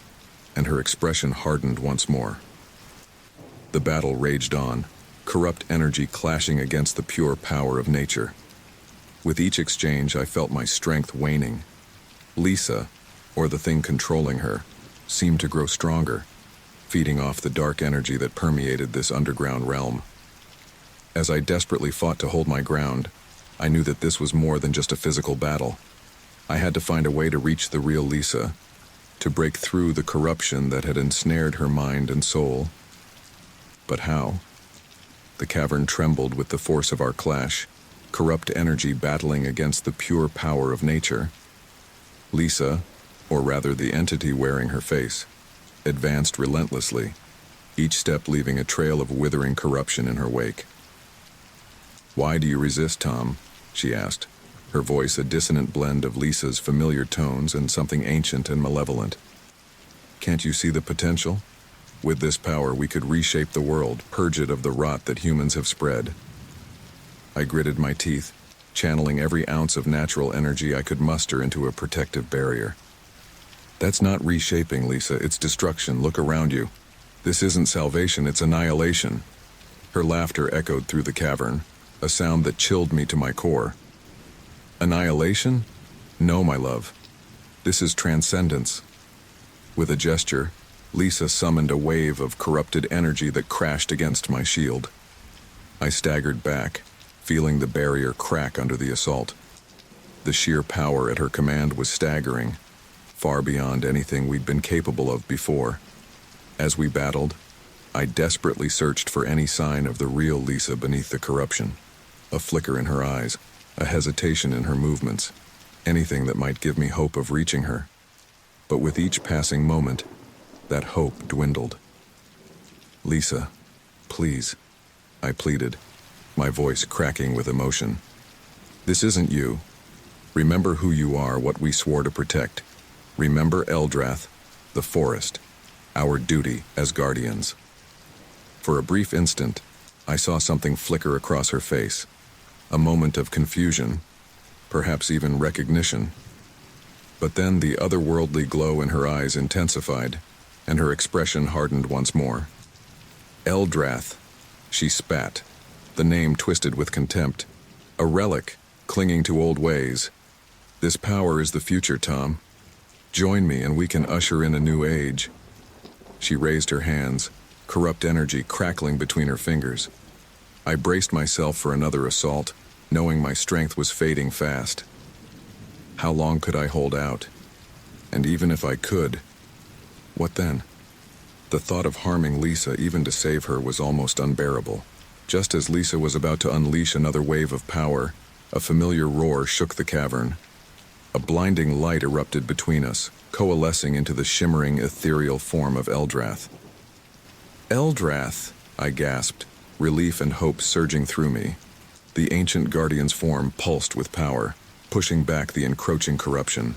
and her expression hardened once more. The battle raged on, corrupt energy clashing against the pure power of nature. With each exchange, I felt my strength waning. Lisa, or the thing controlling her, seemed to grow stronger, feeding off the dark energy that permeated this underground realm. As I desperately fought to hold my ground, I knew that this was more than just a physical battle. I had to find a way to reach the real Lisa, to break through the corruption that had ensnared her mind and soul. But how? The cavern trembled with the force of our clash, corrupt energy battling against the pure power of nature. Lisa, or rather the entity wearing her face, advanced relentlessly, each step leaving a trail of withering corruption in her wake. "Why do you resist, Tom?" she asked, her voice a dissonant blend of Lisa's familiar tones and something ancient and malevolent. "Can't you see the potential? With this power, we could reshape the world, purge it of the rot that humans have spread." I gritted my teeth, channeling every ounce of natural energy I could muster into a protective barrier. "That's not reshaping, Lisa, it's destruction. Look around you. This isn't salvation, it's annihilation." Her laughter echoed through the cavern, a sound that chilled me to my core. "Annihilation? No, my love. This is transcendence." With a gesture, Lisa summoned a wave of corrupted energy that crashed against my shield. I staggered back, feeling the barrier crack under the assault. The sheer power at her command was staggering, far beyond anything we'd been capable of before. As we battled, I desperately searched for any sign of the real Lisa beneath the corruption. A flicker in her eyes, a hesitation in her movements, anything that might give me hope of reaching her. But with each passing moment, that hope dwindled. "Lisa, please," I pleaded, my voice cracking with emotion. "This isn't you. Remember who you are, what we swore to protect. Remember Eldrath, the forest, our duty as guardians." For a brief instant, I saw something flicker across her face, a moment of confusion, perhaps even recognition. But then the otherworldly glow in her eyes intensified, and her expression hardened once more. "Eldrath," she spat, the name twisted with contempt. "A relic, clinging to old ways. This power is the future, Tom. Join me and we can usher in a new age." She raised her hands, corrupt energy crackling between her fingers. I braced myself for another assault, knowing my strength was fading fast. How long could I hold out? And even if I could, what then? The thought of harming Lisa, even to save her, was almost unbearable. Just as Lisa was about to unleash another wave of power, a familiar roar shook the cavern. A blinding light erupted between us, coalescing into the shimmering, ethereal form of Eldrath. "Eldrath," I gasped, relief and hope surging through me. The ancient guardian's form pulsed with power, pushing back the encroaching corruption.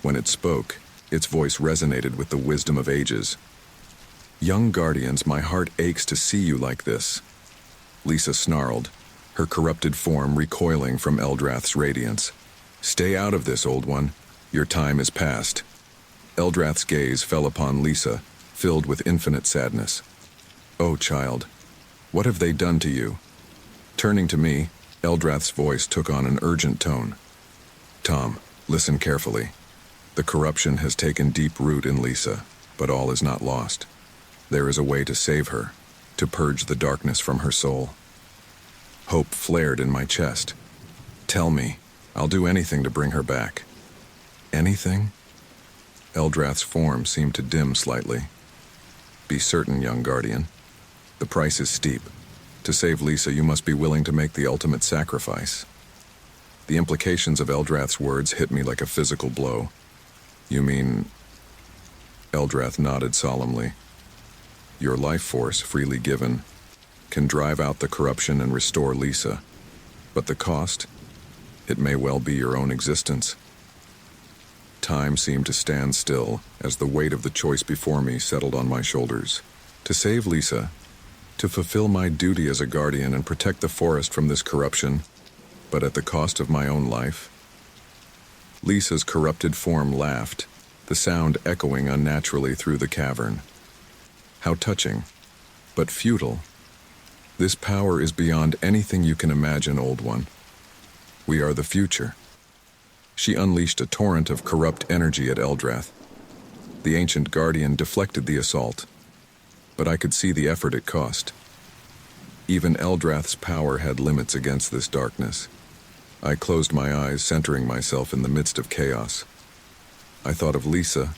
When it spoke, its voice resonated with the wisdom of ages. "Young guardians, my heart aches to see you like this." Lisa snarled, her corrupted form recoiling from Eldrath's radiance. "Stay out of this, old one. Your time is past." Eldrath's gaze fell upon Lisa, filled with infinite sadness. "Oh, child, what have they done to you?" Turning to me, Eldrath's voice took on an urgent tone. "Tom, listen carefully. The corruption has taken deep root in Lisa, but all is not lost. There is a way to save her, to purge the darkness from her soul." Hope flared in my chest. "Tell me, I'll do anything to bring her back." "Anything?" Eldrath's form seemed to dim slightly. "Be certain, young guardian. The price is steep. To save Lisa, you must be willing to make the ultimate sacrifice." The implications of Eldrath's words hit me like a physical blow. "You mean..." Eldrath nodded solemnly. "Your life force, freely given, can drive out the corruption and restore Lisa. But the cost? It may well be your own existence." Time seemed to stand still as the weight of the choice before me settled on my shoulders. To save Lisa, to fulfill my duty as a guardian and protect the forest from this corruption, but at the cost of my own life? Lisa's corrupted form laughed, the sound echoing unnaturally through the cavern. How touching, but futile. This power is beyond anything you can imagine, Old One. We are the future. She unleashed a torrent of corrupt energy at Eldrath. The ancient guardian deflected the assault, but I could see the effort it cost. Even Eldrath's power had limits against this darkness. I closed my eyes, centering myself in the midst of chaos. I thought of Lisa,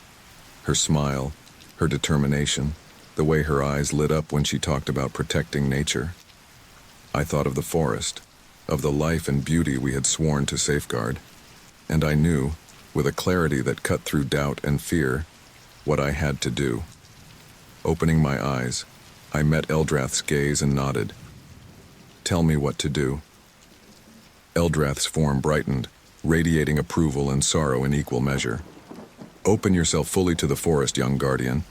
her smile, her determination, the way her eyes lit up when she talked about protecting nature. I thought of the forest, of the life and beauty we had sworn to safeguard, and I knew, with a clarity that cut through doubt and fear, what I had to do. Opening my eyes, I met Eldrath's gaze and nodded. "Tell me what to do." Eldrath's form brightened, radiating approval and sorrow in equal measure. "Open yourself fully to the forest, young guardian.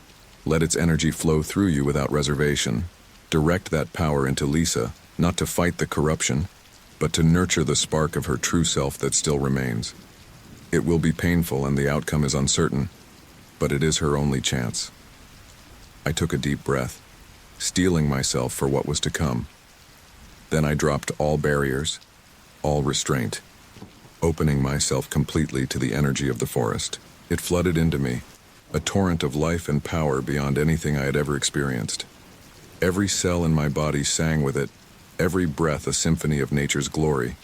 Let its energy flow through you without reservation. Direct that power into Lisa, not to fight the corruption, but to nurture the spark of her true self that still remains. It will be painful and the outcome is uncertain, but it is her only chance." I took a deep breath, steeling myself for what was to come. Then I dropped all barriers, all restraint, opening myself completely to the energy of the forest. It flooded into me, a torrent of life and power beyond anything I had ever experienced. Every cell in my body sang with it, every breath a symphony of nature's glory.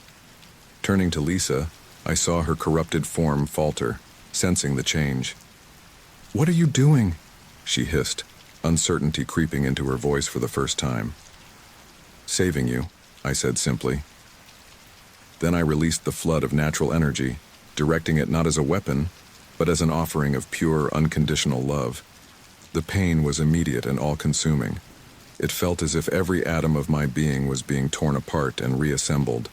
Turning to Lisa, I saw her corrupted form falter, sensing the change. "What are you doing?" she hissed, uncertainty creeping into her voice for the first time. "Saving you," I said simply. Then I released the flood of natural energy, directing it not as a weapon, but as an offering of pure, unconditional love. The pain was immediate and all-consuming. It felt as if every atom of my being was being torn apart and reassembled.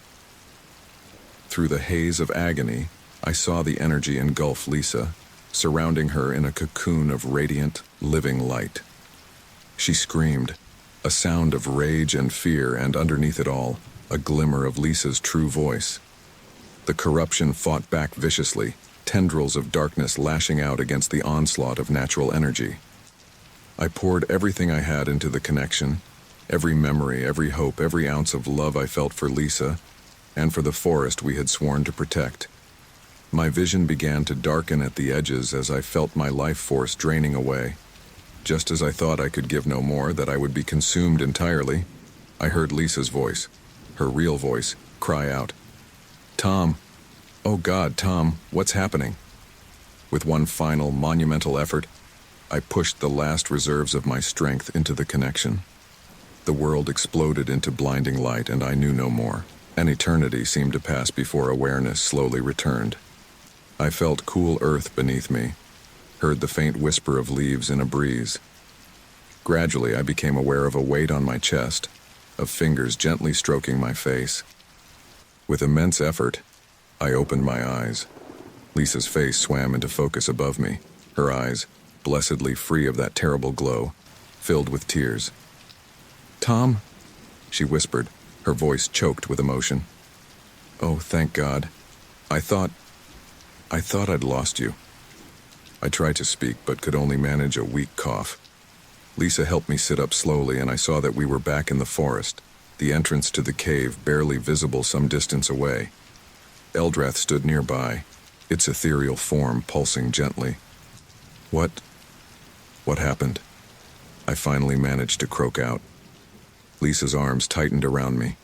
Through the haze of agony, I saw the energy engulf Lisa, surrounding her in a cocoon of radiant, living light. She screamed, a sound of rage and fear, and underneath it all, a glimmer of Lisa's true voice. The corruption fought back viciously, tendrils of darkness lashing out against the onslaught of natural energy. I poured everything I had into the connection, every memory, every hope, every ounce of love I felt for Lisa, and for the forest we had sworn to protect. My vision began to darken at the edges as I felt my life force draining away. Just as I thought I could give no more, that I would be consumed entirely, I heard Lisa's voice, her real voice, cry out, "Tom! Oh God, Tom, what's happening?" With one final, monumental effort, I pushed the last reserves of my strength into the connection. The world exploded into blinding light, and I knew no more. An eternity seemed to pass before awareness slowly returned. I felt cool earth beneath me, heard the faint whisper of leaves in a breeze. Gradually, I became aware of a weight on my chest, of fingers gently stroking my face. With immense effort, I opened my eyes. Lisa's face swam into focus above me, her eyes, blessedly free of that terrible glow, filled with tears. "Tom," she whispered, her voice choked with emotion. "Oh, thank God. I thought I'd lost you." I tried to speak, but could only manage a weak cough. Lisa helped me sit up slowly, and I saw that we were back in the forest, the entrance to the cave barely visible some distance away. Eldrath stood nearby, its ethereal form pulsing gently. What happened?" I finally managed to croak out. Lisa's arms tightened around me.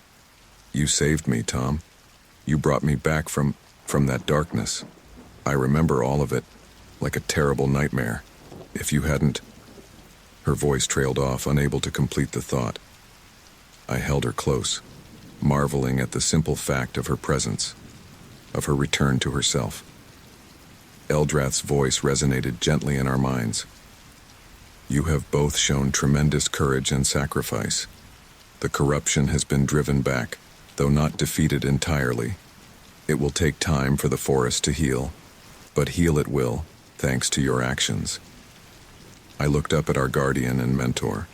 "You saved me, Tom. You brought me back from that darkness. I remember all of it, like a terrible nightmare. If you hadn't..." Her voice trailed off, unable to complete the thought. I held her close, marveling at the simple fact of her presence, of her return to herself. Eldrath's voice resonated gently in our minds. "You have both shown tremendous courage and sacrifice. The corruption has been driven back, though not defeated entirely. It will take time for the forest to heal, but heal it will, thanks to your actions." I looked up at our guardian and mentor.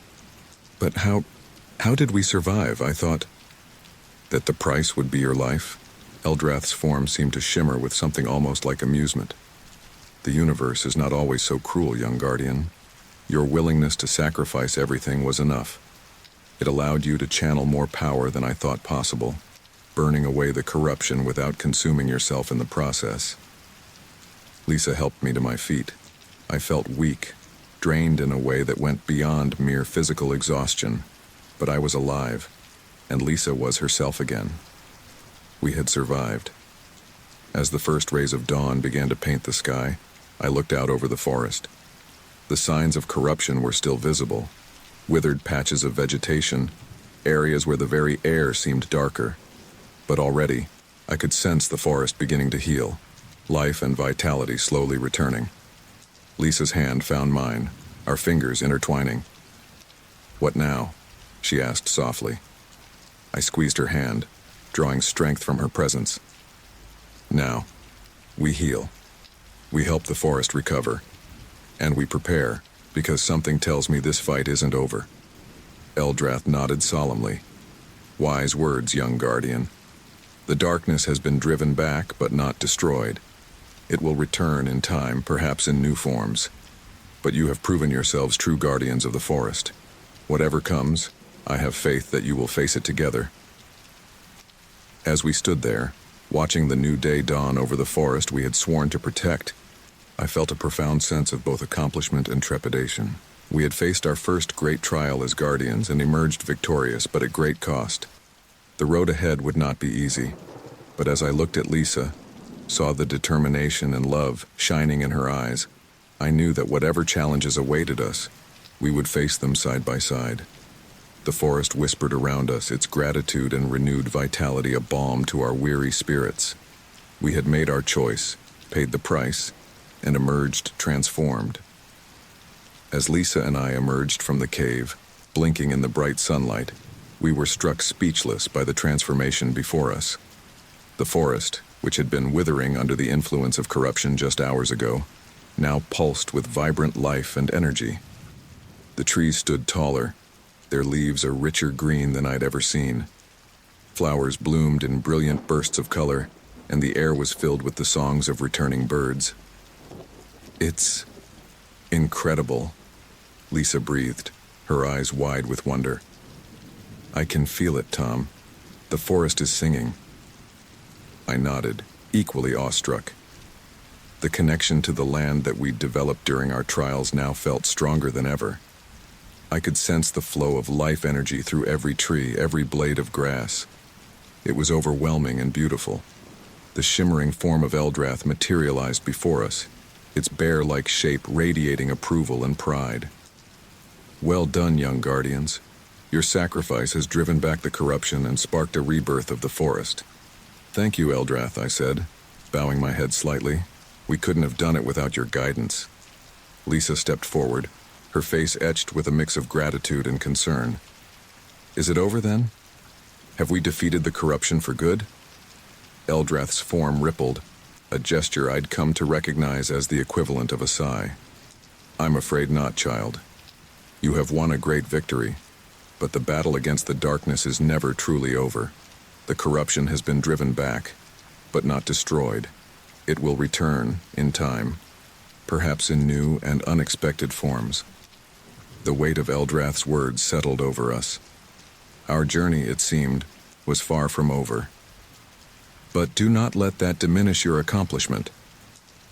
"But how did we survive? I thought..." "That the price would be your life?" Eldrath's form seemed to shimmer with something almost like amusement. "The universe is not always so cruel, young guardian. Your willingness to sacrifice everything was enough. It allowed you to channel more power than I thought possible, burning away the corruption without consuming yourself in the process. Lisa helped me to my feet. I felt weak, drained in a way that went beyond mere physical exhaustion, but I was alive, and Lisa was herself again. We had survived. As the first rays of dawn began to paint the sky, I looked out over the forest. The signs of corruption were still visible: withered patches of vegetation, areas where the very air seemed darker. But already, I could sense the forest beginning to heal, life and vitality slowly returning. Lisa's hand found mine, our fingers intertwining. "What now?" she asked softly. I squeezed her hand, drawing strength from her presence. "Now, we heal. We help the forest recover. And we prepare, because something tells me this fight isn't over." Eldrath nodded solemnly. "Wise words, young guardian. The darkness has been driven back, but not destroyed. It will return in time, perhaps in new forms. But you have proven yourselves true guardians of the forest. Whatever comes, I have faith that you will face it together." As we stood there, watching the new day dawn over the forest we had sworn to protect, I felt a profound sense of both accomplishment and trepidation. We had faced our first great trial as guardians and emerged victorious, but at great cost. The road ahead would not be easy, but as I looked at Lisa, saw the determination and love shining in her eyes, I knew that whatever challenges awaited us, we would face them side by side. The forest whispered around us, its gratitude and renewed vitality a balm to our weary spirits. We had made our choice, paid the price, and emerged transformed. As Lisa and I emerged from the cave, blinking in the bright sunlight, we were struck speechless by the transformation before us. The forest, which had been withering under the influence of corruption just hours ago, now pulsed with vibrant life and energy. The trees stood taller, their leaves a richer green than I'd ever seen. Flowers bloomed in brilliant bursts of color, and the air was filled with the songs of returning birds. "It's incredible," Lisa breathed, her eyes wide with wonder. "I can feel it, Tom. The forest is singing." I nodded, equally awestruck. The connection to the land that we'd developed during our trials now felt stronger than ever. I could sense the flow of life energy through every tree, every blade of grass. It was overwhelming and beautiful. The shimmering form of Eldrath materialized before us, its bear-like shape radiating approval and pride. "Well done, young guardians. Your sacrifice has driven back the corruption and sparked a rebirth of the forest." "Thank you, Eldrath," I said, bowing my head slightly. "We couldn't have done it without your guidance." Lisa stepped forward, her face etched with a mix of gratitude and concern. "Is it over then? Have we defeated the corruption for good?" Eldrath's form rippled, a gesture I'd come to recognize as the equivalent of a sigh. "I'm afraid not, child. You have won a great victory, but the battle against the darkness is never truly over. The corruption has been driven back, but not destroyed. It will return, in time, perhaps in new and unexpected forms." The weight of Eldrath's words settled over us. Our journey, it seemed, was far from over. "But do not let that diminish your accomplishment,"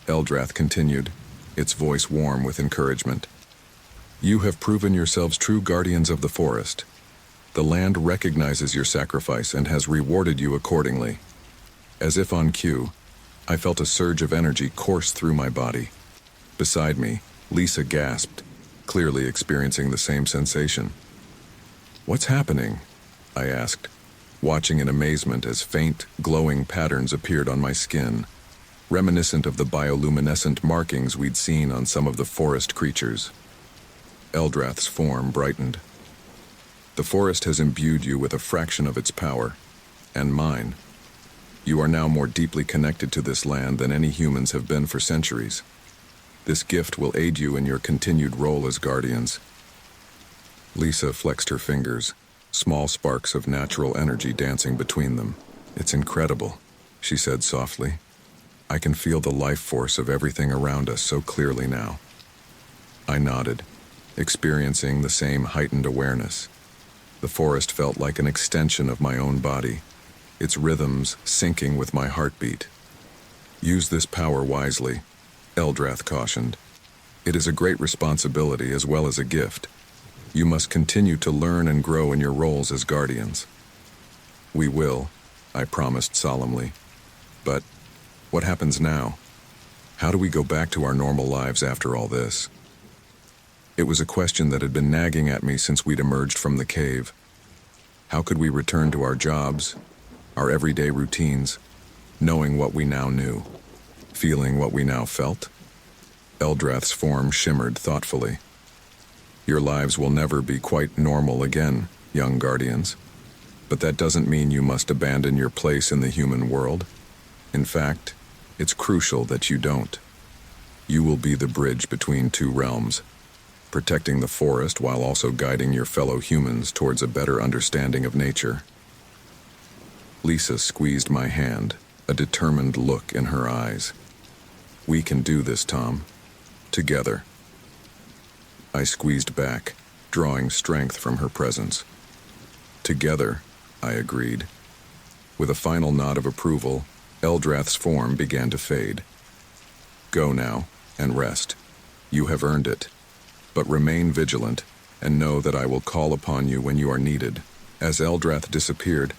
Eldrath continued, its voice warm with encouragement. "You have proven yourselves true guardians of the forest. The land recognizes your sacrifice and has rewarded you accordingly." As if on cue, I felt a surge of energy course through my body. Beside me, Lisa gasped, clearly experiencing the same sensation. "What's happening?" I asked, watching in amazement as faint, glowing patterns appeared on my skin, reminiscent of the bioluminescent markings we'd seen on some of the forest creatures. Eldrath's form brightened. "The forest has imbued you with a fraction of its power, and mine. You are now more deeply connected to this land than any humans have been for centuries. This gift will aid you in your continued role as guardians." Lisa flexed her fingers, small sparks of natural energy dancing between them. "It's incredible," she said softly. "I can feel the life force of everything around us so clearly now." I nodded, experiencing the same heightened awareness. The forest felt like an extension of my own body, its rhythms syncing with my heartbeat. Use this power wisely, Eldrath cautioned. It is a great responsibility as well as a gift. You must continue to learn and grow in your roles as guardians. We will, I promised solemnly. But what happens now? How do we go back to our normal lives after all this? It was a question that had been nagging at me since we'd emerged from the cave. How could we return to our jobs, our everyday routines, knowing what we now knew, feeling what we now felt? Eldrath's form shimmered thoughtfully. Your lives will never be quite normal again, young guardians. But that doesn't mean you must abandon your place in the human world. In fact, it's crucial that you don't. You will be the bridge between two realms, protecting the forest while also guiding your fellow humans towards a better understanding of nature. Lisa squeezed my hand, a determined look in her eyes. We can do this, Tom. Together. I squeezed back, drawing strength from her presence. Together, I agreed. With a final nod of approval, Eldrath's form began to fade. Go now, and rest. You have earned it. But remain vigilant, and know that I will call upon you when you are needed. As Eldrath disappeared,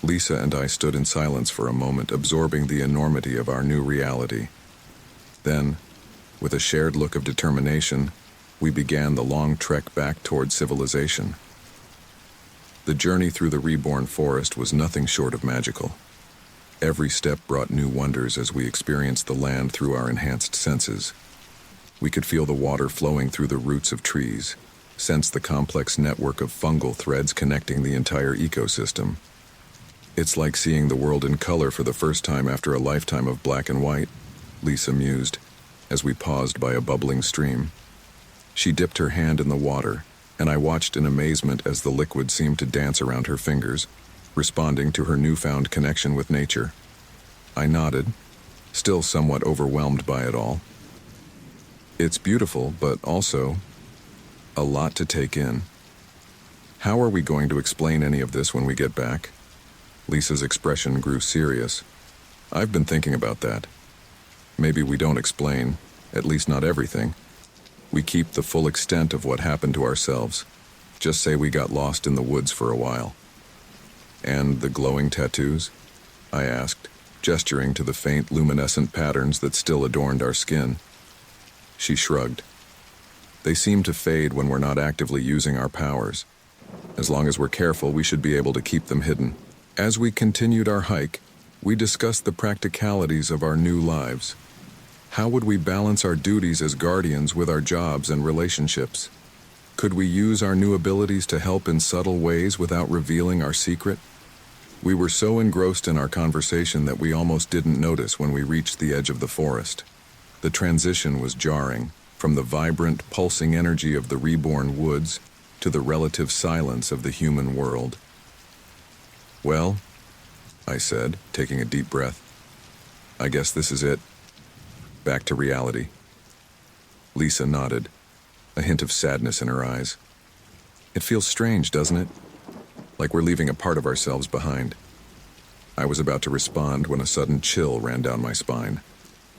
Lisa and I stood in silence for a moment, absorbing the enormity of our new reality. Then, with a shared look of determination, we began the long trek back toward civilization. The journey through the reborn forest was nothing short of magical. Every step brought new wonders as we experienced the land through our enhanced senses. We could feel the water flowing through the roots of trees, sense the complex network of fungal threads connecting the entire ecosystem. It's like seeing the world in color for the first time after a lifetime of black and white, Lisa mused, as we paused by a bubbling stream. She dipped her hand in the water, and I watched in amazement as the liquid seemed to dance around her fingers, responding to her newfound connection with nature. I nodded, still somewhat overwhelmed by it all. It's beautiful, but also a lot to take in. How are we going to explain any of this when we get back? Lisa's expression grew serious. I've been thinking about that. Maybe we don't explain, at least not everything. We keep the full extent of what happened to ourselves. Just say we got lost in the woods for a while. And the glowing tattoos? I asked, gesturing to the faint luminescent patterns that still adorned our skin. She shrugged. They seem to fade when we're not actively using our powers. As long as we're careful, we should be able to keep them hidden. As we continued our hike, we discussed the practicalities of our new lives. How would we balance our duties as guardians with our jobs and relationships? Could we use our new abilities to help in subtle ways without revealing our secret? We were so engrossed in our conversation that we almost didn't notice when we reached the edge of the forest. The transition was jarring, from the vibrant, pulsing energy of the reborn woods to the relative silence of the human world. Well, I said, taking a deep breath, I guess this is it. Back to reality. Lisa nodded, a hint of sadness in her eyes. It feels strange, doesn't it? Like we're leaving a part of ourselves behind. I was about to respond when a sudden chill ran down my spine.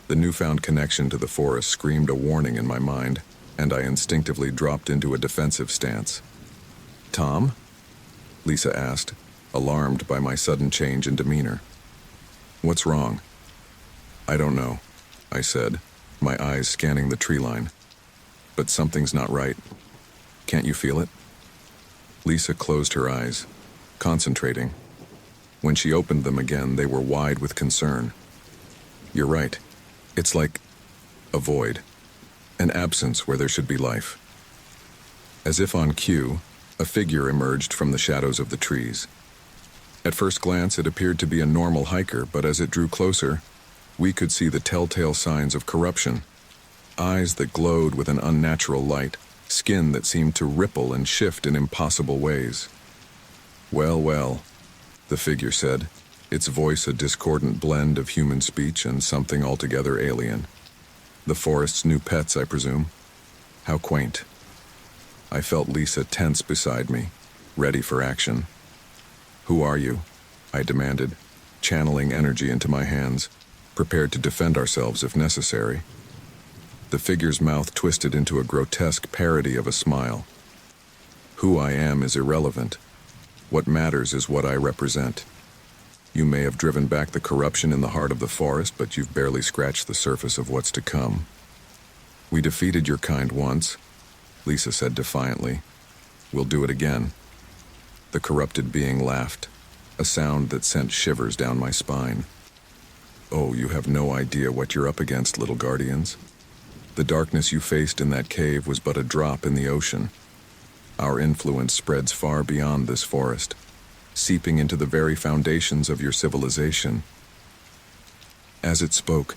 The newfound connection to the forest screamed a warning in my mind, and I instinctively dropped into a defensive stance. Tom? Lisa asked, alarmed by my sudden change in demeanor. What's wrong? I don't know, I said, my eyes scanning the tree line. But something's not right. Can't you feel it? Lisa closed her eyes, concentrating. When she opened them again, they were wide with concern. You're right. It's like a void, an absence where there should be life. As if on cue, a figure emerged from the shadows of the trees. At first glance, it appeared to be a normal hiker, but as it drew closer, we could see the telltale signs of corruption. Eyes that glowed with an unnatural light, skin that seemed to ripple and shift in impossible ways. Well, well, the figure said, its voice a discordant blend of human speech and something altogether alien. The forest's new pets, I presume. How quaint. I felt Lisa tense beside me, ready for action. "Who are you?" I demanded, channeling energy into my hands, prepared to defend ourselves if necessary. The figure's mouth twisted into a grotesque parody of a smile. "Who I am is irrelevant. What matters is what I represent. You may have driven back the corruption in the heart of the forest, but you've barely scratched the surface of what's to come. We defeated your kind once," Lisa said defiantly. "We'll do it again." The corrupted being laughed, a sound that sent shivers down my spine. "Oh, you have no idea what you're up against, little guardians. The darkness you faced in that cave was but a drop in the ocean. Our influence spreads far beyond this forest, seeping into the very foundations of your civilization." As it spoke,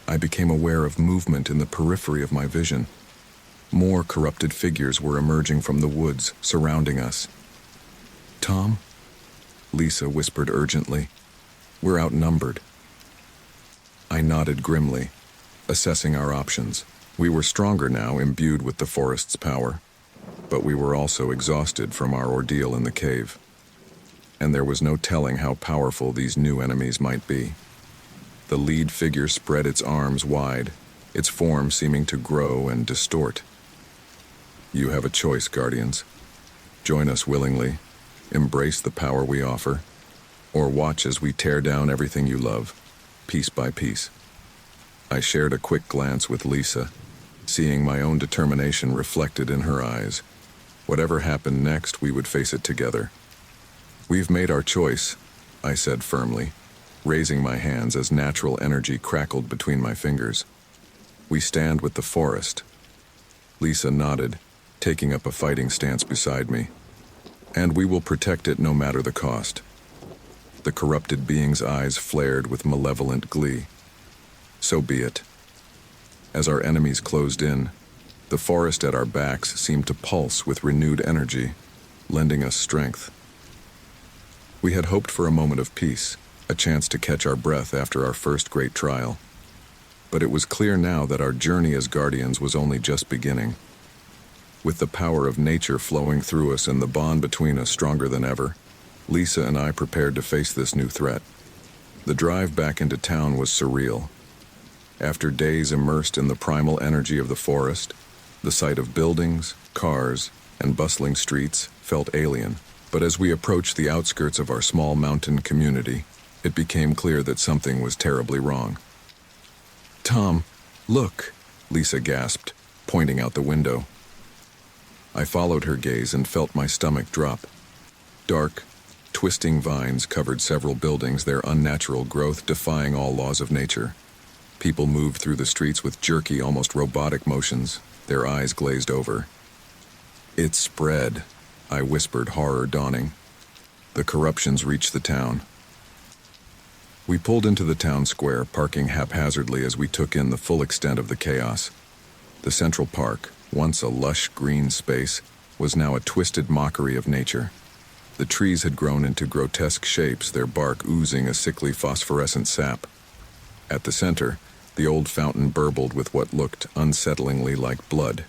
I became aware of movement in the periphery of my vision. More corrupted figures were emerging from the woods surrounding us. "Tom?" Lisa whispered urgently. "We're outnumbered." I nodded grimly, assessing our options. We were stronger now, imbued with the forest's power, but we were also exhausted from our ordeal in the cave. And there was no telling how powerful these new enemies might be. The lead figure spread its arms wide, its form seeming to grow and distort. "You have a choice, Guardians. Join us willingly, embrace the power we offer, or watch as we tear down everything you love, piece by piece." I shared a quick glance with Lisa, seeing my own determination reflected in her eyes. Whatever happened next, we would face it together. "We've made our choice," I said firmly, raising my hands as natural energy crackled between my fingers. "We stand with the forest." Lisa nodded, taking up a fighting stance beside me. "And we will protect it no matter the cost." The corrupted being's eyes flared with malevolent glee. "So be it." As our enemies closed in, the forest at our backs seemed to pulse with renewed energy, lending us strength. We had hoped for a moment of peace, a chance to catch our breath after our first great trial. But it was clear now that our journey as guardians was only just beginning. With the power of nature flowing through us and the bond between us stronger than ever, Lisa and I prepared to face this new threat. The drive back into town was surreal. After days immersed in the primal energy of the forest, the sight of buildings, cars, and bustling streets felt alien. But as we approached the outskirts of our small mountain community, it became clear that something was terribly wrong. "Tom, look," Lisa gasped, pointing out the window. I followed her gaze and felt my stomach drop. Dark, twisting vines covered several buildings, their unnatural growth defying all laws of nature. People moved through the streets with jerky, almost robotic motions, their eyes glazed over. "It spread," I whispered, horror dawning. "The corruptions reached the town." We pulled into the town square, parking haphazardly as we took in the full extent of the chaos. The Central Park, once a lush green space, was now a twisted mockery of nature. The trees had grown into grotesque shapes, their bark oozing a sickly phosphorescent sap. At the center, the old fountain burbled with what looked unsettlingly like blood.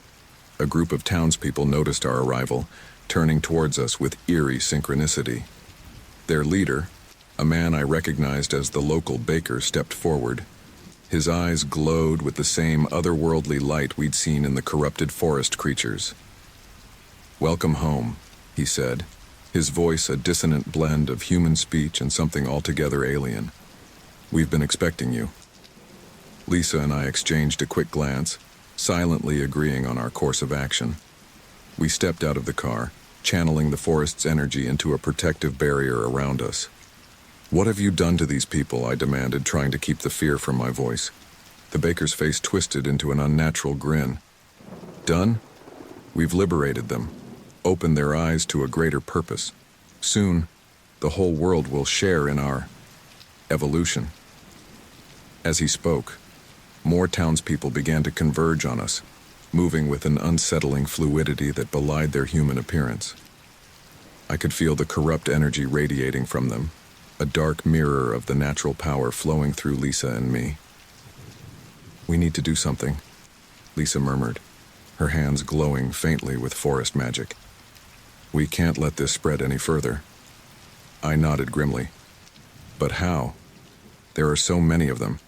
A group of townspeople noticed our arrival, turning towards us with eerie synchronicity. Their leader, a man I recognized as the local baker, stepped forward. His eyes glowed with the same otherworldly light we'd seen in the corrupted forest creatures. "Welcome home," he said, his voice a dissonant blend of human speech and something altogether alien. "We've been expecting you." Lisa and I exchanged a quick glance, silently agreeing on our course of action. We stepped out of the car, channeling the forest's energy into a protective barrier around us. "What have you done to these people?" I demanded, trying to keep the fear from my voice. The baker's face twisted into an unnatural grin. "Done? We've liberated them, opened their eyes to a greater purpose. Soon, the whole world will share in our evolution." As he spoke, more townspeople began to converge on us, moving with an unsettling fluidity that belied their human appearance. I could feel the corrupt energy radiating from them, a dark mirror of the natural power flowing through Lisa and me. "We need to do something," Lisa murmured, her hands glowing faintly with forest magic. We can't let this spread any further. I nodded grimly. But how? There are so many of them,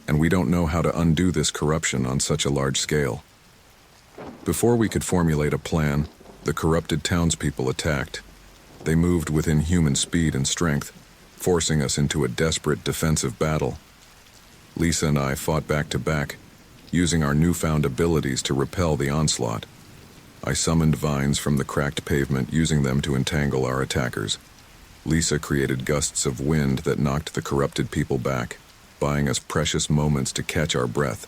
and we don't know how to undo this corruption on such a large scale. Before we could formulate a plan, the corrupted townspeople attacked. They moved with inhuman speed and strength, forcing us into a desperate defensive battle. Lisa and I fought back to back, using our newfound abilities to repel the onslaught. I summoned vines from the cracked pavement, using them to entangle our attackers. Lisa created gusts of wind that knocked the corrupted people back, buying us precious moments to catch our breath.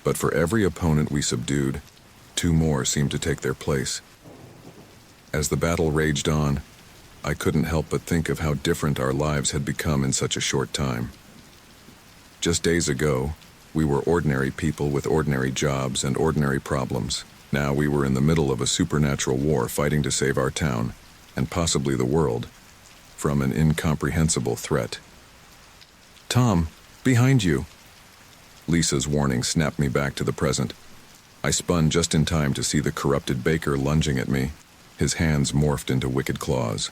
But for every opponent we subdued, two more seemed to take their place. As the battle raged on, I couldn't help but think of how different our lives had become in such a short time. Just days ago, we were ordinary people with ordinary jobs and ordinary problems. Now we were in the middle of a supernatural war fighting to save our town, and possibly the world, from an incomprehensible threat. "Tom, behind you!" Lisa's warning snapped me back to the present. I spun just in time to see the corrupted baker lunging at me, his hands morphed into wicked claws.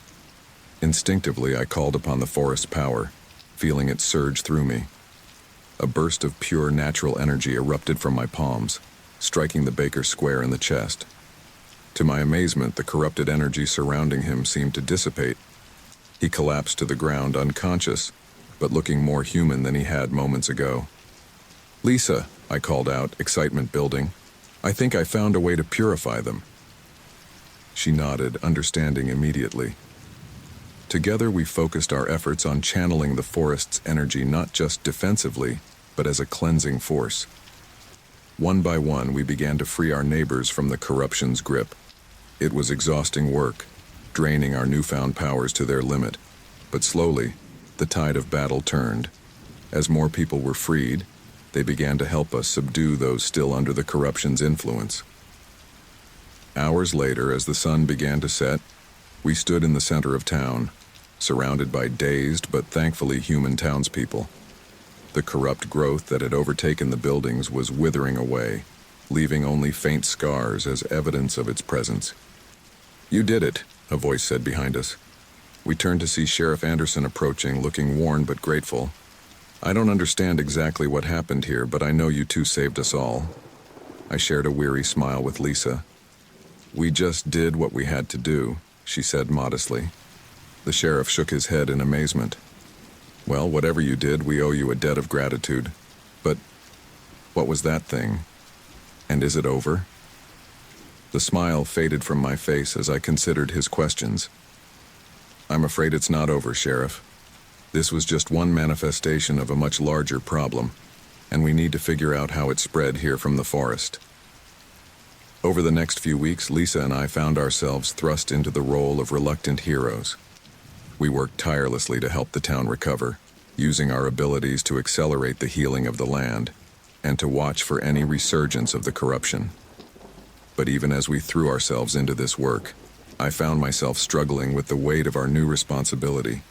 Instinctively, I called upon the forest's power, feeling it surge through me. A burst of pure natural energy erupted from my palms, striking the baker square in the chest. To my amazement, the corrupted energy surrounding him seemed to dissipate. He collapsed to the ground unconscious, but looking more human than he had moments ago. "Lisa," I called out, excitement building. "I think I found a way to purify them." She nodded, understanding immediately. Together we focused our efforts on channeling the forest's energy not just defensively, but as a cleansing force. One by one, we began to free our neighbors from the corruption's grip. It was exhausting work, draining our newfound powers to their limit. But slowly, the tide of battle turned. As more people were freed, they began to help us subdue those still under the corruption's influence. Hours later, as the sun began to set, we stood in the center of town, surrounded by dazed but thankfully human townspeople. The corrupt growth that had overtaken the buildings was withering away, leaving only faint scars as evidence of its presence. "You did it," a voice said behind us. We turned to see Sheriff Anderson approaching, looking worn but grateful. "I don't understand exactly what happened here, but I know you two saved us all." I shared a weary smile with Lisa. "We just did what we had to do," she said modestly. The sheriff shook his head in amazement. "Well, whatever you did, we owe you a debt of gratitude. But what was that thing? And is it over?" The smile faded from my face as I considered his questions. "I'm afraid it's not over, Sheriff. This was just one manifestation of a much larger problem, and we need to figure out how it spread here from the forest." Over the next few weeks, Lisa and I found ourselves thrust into the role of reluctant heroes. We worked tirelessly to help the town recover, using our abilities to accelerate the healing of the land and to watch for any resurgence of the corruption. But even as we threw ourselves into this work, I found myself struggling with the weight of our new responsibility.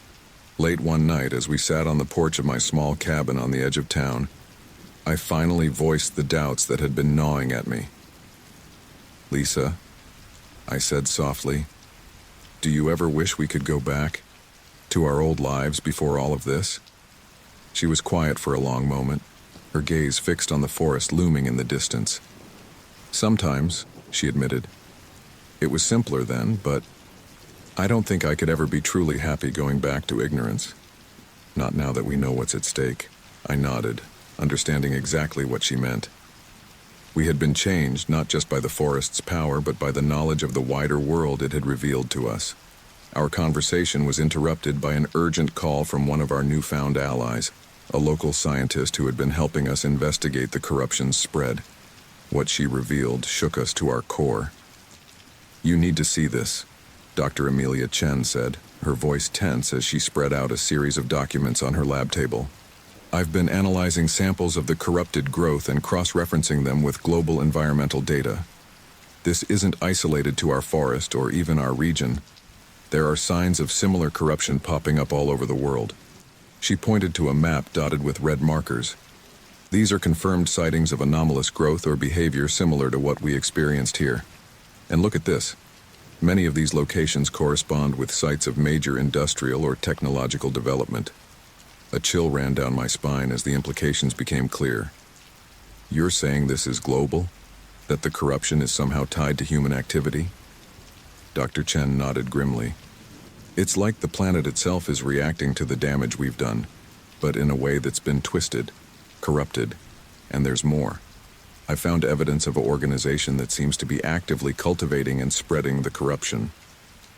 Late one night, as we sat on the porch of my small cabin on the edge of town, I finally voiced the doubts that had been gnawing at me. "Lisa," I said softly, "do you ever wish we could go back to our old lives before all of this?" She was quiet for a long moment, her gaze fixed on the forest looming in the distance. "Sometimes," she admitted. "It was simpler then, but I don't think I could ever be truly happy going back to ignorance. Not now that we know what's at stake." I nodded, understanding exactly what she meant. We had been changed not just by the forest's power, but by the knowledge of the wider world it had revealed to us. Our conversation was interrupted by an urgent call from one of our newfound allies, a local scientist who had been helping us investigate the corruption's spread. What she revealed shook us to our core. "You need to see this," Dr. Amelia Chen said, her voice tense as she spread out a series of documents on her lab table. "I've been analyzing samples of the corrupted growth and cross-referencing them with global environmental data. This isn't isolated to our forest or even our region. There are signs of similar corruption popping up all over the world." She pointed to a map dotted with red markers. "These are confirmed sightings of anomalous growth or behavior similar to what we experienced here. And look at this." Many of these locations correspond with sites of major industrial or technological development. A chill ran down my spine as the implications became clear. You're saying this is global? That the corruption is somehow tied to human activity? Dr. Chen nodded grimly. It's like the planet itself is reacting to the damage we've done, but in a way that's been twisted, corrupted, and there's more. I found evidence of an organization that seems to be actively cultivating and spreading the corruption.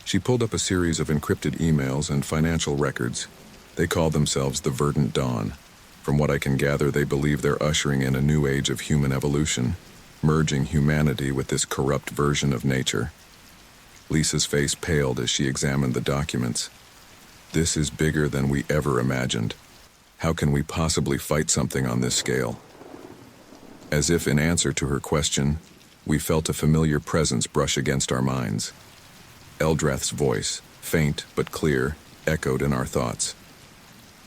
She pulled up a series of encrypted emails and financial records. They call themselves the Verdant Dawn. From what I can gather, they believe they're ushering in a new age of human evolution, merging humanity with this corrupt version of nature. Lisa's face paled as she examined the documents. This is bigger than we ever imagined. How can we possibly fight something on this scale? As if in answer to her question, we felt a familiar presence brush against our minds. Eldrath's voice, faint but clear, echoed in our thoughts.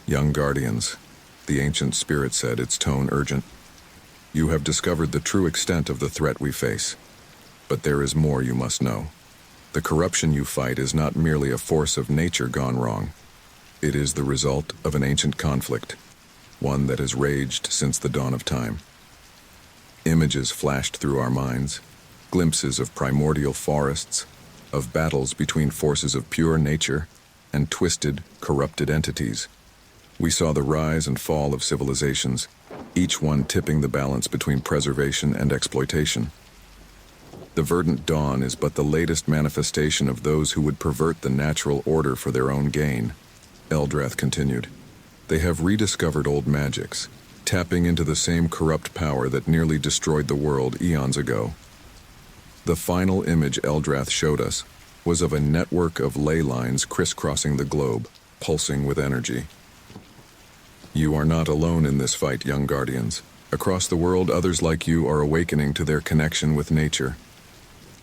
Young guardians, the ancient spirit said, its tone urgent. You have discovered the true extent of the threat we face. But there is more you must know. The corruption you fight is not merely a force of nature gone wrong. It is the result of an ancient conflict, one that has raged since the dawn of time. Images flashed through our minds, glimpses of primordial forests, of battles between forces of pure nature and twisted, corrupted entities. We saw the rise and fall of civilizations, each one tipping the balance between preservation and exploitation. The Verdant Dawn is but the latest manifestation of those who would pervert the natural order for their own gain, Eldrath continued. They have rediscovered old magics, tapping into the same corrupt power that nearly destroyed the world eons ago. The final image Eldrath showed us was of a network of ley lines crisscrossing the globe, pulsing with energy. You are not alone in this fight, young guardians. Across the world, others like you are awakening to their connection with nature.